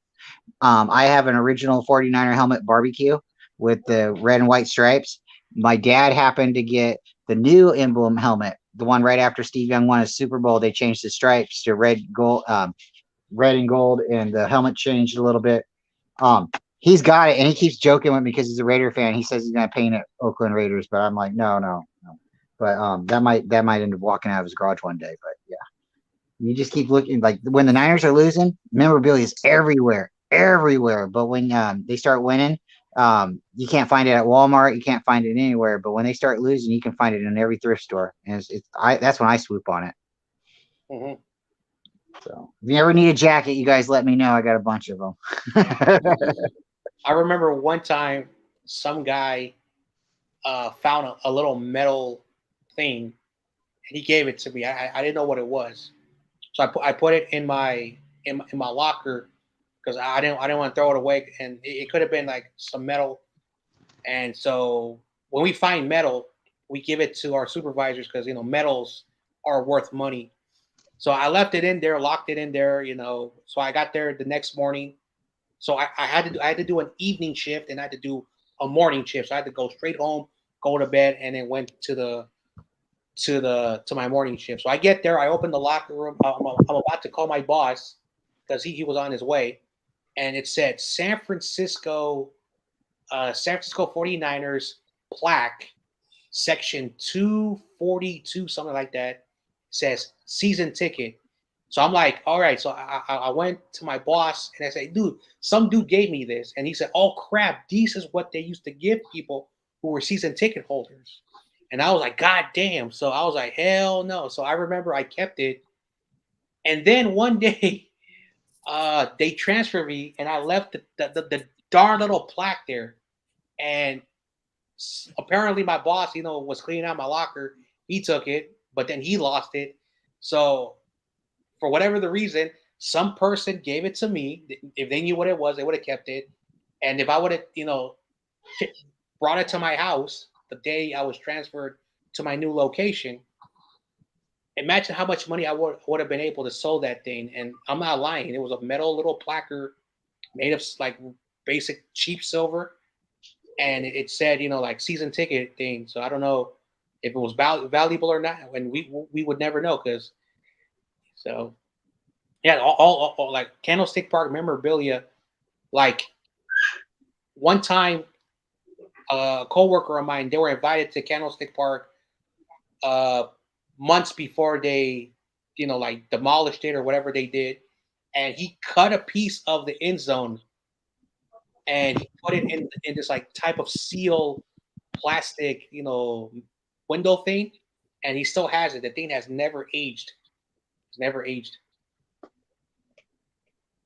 I have an original 49er helmet barbecue with the red and white stripes. My dad happened to get the new emblem helmet, the one right after Steve Young won a Super Bowl. They changed the stripes to red and gold, and the helmet changed a little bit. He's got it, and he keeps joking with me because he's a Raider fan. He says he's going to paint it Oakland Raiders, but I'm like, no. But that might end up walking out of his garage one day. But yeah, you just keep looking. Like when the Niners are losing, memorabilia is everywhere. But when they start winning, you can't find it at Walmart. You can't find it anywhere. But when they start losing, you can find it in every thrift store, and that's when I swoop on it. Mm-hmm. So if you ever need a jacket, you guys let me know. I got a bunch of them. I remember one time some guy found a little metal thing, and he gave it to me. I didn't know what it was, so I put it in my locker because I didn't want to throw it away, and it could have been like some metal And so when we find metal, we give it to our supervisors because metals are worth money. So I left it in there, locked it in there. So I got there the next morning. So I had to do an evening shift and I had to do a morning shift. So I had to go straight home, go to bed, and then went to my morning shift. So I get there, I open the locker room. I'm about to call my boss because he was on his way, and it said San Francisco 49ers plaque, section 242, something like that. It says season ticket. So I'm like, all right. So I went to my boss and I said, dude, some dude gave me this. And he said, oh, crap, this is what they used to give people who were season ticket holders. And I was like, God damn. So I was like, hell no. So I remember I kept it. And then one day, they transferred me and I left the darn little plaque there. And apparently my boss, was cleaning out my locker. He took it, but then he lost it. So for whatever the reason, some person gave it to me. If they knew what it was, they would have kept it. And if I would have, brought it to my house the day I was transferred to my new location, imagine how much money I would have been able to sell that thing. And I'm not lying. It was a metal little placard made of like basic cheap silver. And it said, like season ticket thing. So I don't know if it was valuable or not. And we would never know because so yeah, all like Candlestick Park memorabilia. Like one time, a coworker of mine, they were invited to Candlestick Park months before they, like demolished it or whatever they did, and he cut a piece of the end zone and he put it in this like type of seal plastic, window thing, and he still has it. The thing has never aged. It's never aged.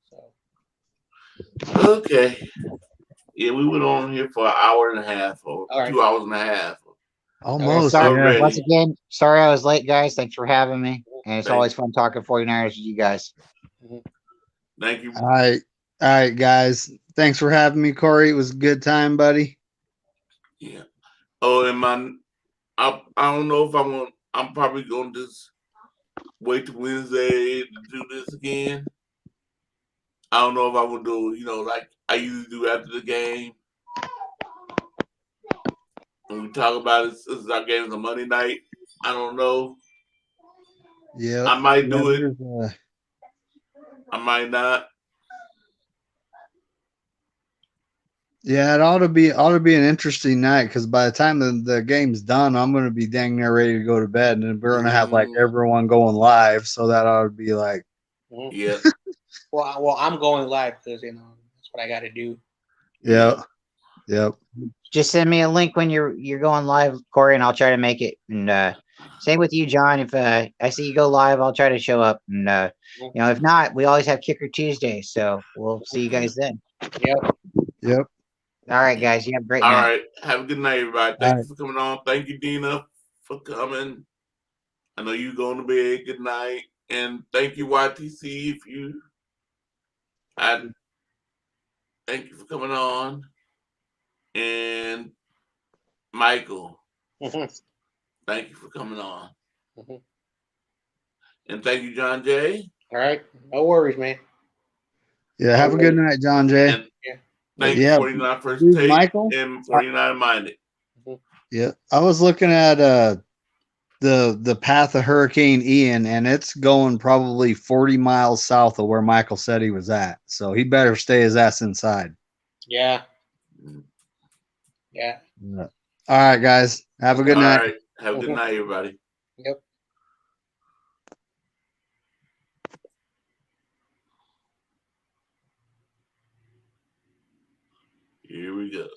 So. Okay. Yeah, we went on here for an hour and a half or All right. 2 hours and a half. Almost. Sorry, Already. once again, sorry I was late, guys. Thanks for having me. And it's Thank always fun talking 49ers with you guys. Thank you. All right, guys. Thanks for having me, Corey. It was a good time, buddy. Yeah. Oh, and I don't know if I'm probably going to just wait till Wednesday to do this again. I don't know if I will do, like I usually do after the game. When we talk about it, since our game is a Monday night, I don't know. Yeah. I might do it. I might not. Yeah, it ought to be an interesting night because by the time the game's done, I'm going to be dang near ready to go to bed, and we're going to have like everyone going live, so that ought to be like, yeah. Well, I'm going live because that's what I got to do. Yeah. Yep. Just send me a link when you're going live, Corey, and I'll try to make it. And same with you, John. If I see you go live, I'll try to show up. And if not, we always have Kicker Tuesday, so we'll see you guys then. Yep. All right, guys. You have a great All night. right. Have a good night, everybody. Thank you for coming on. Thank you, Dina, for coming. I know you going to bed. Good night. And thank you, YTC, thank you for coming on. And Michael, thank you for coming on. And thank you, John Jay. All right. No worries, man. Yeah. Have a good night, John Jay. And thank you, 49 First Dude, Take Michael? and 49 Minded. Yeah. I was looking at the path of Hurricane Ian, and it's going probably 40 miles south of where Michael said he was at. So he better stay his ass inside. Yeah. Yeah. All right, guys. Have a good night. All right. Have a good night, everybody. Yep. Here we go.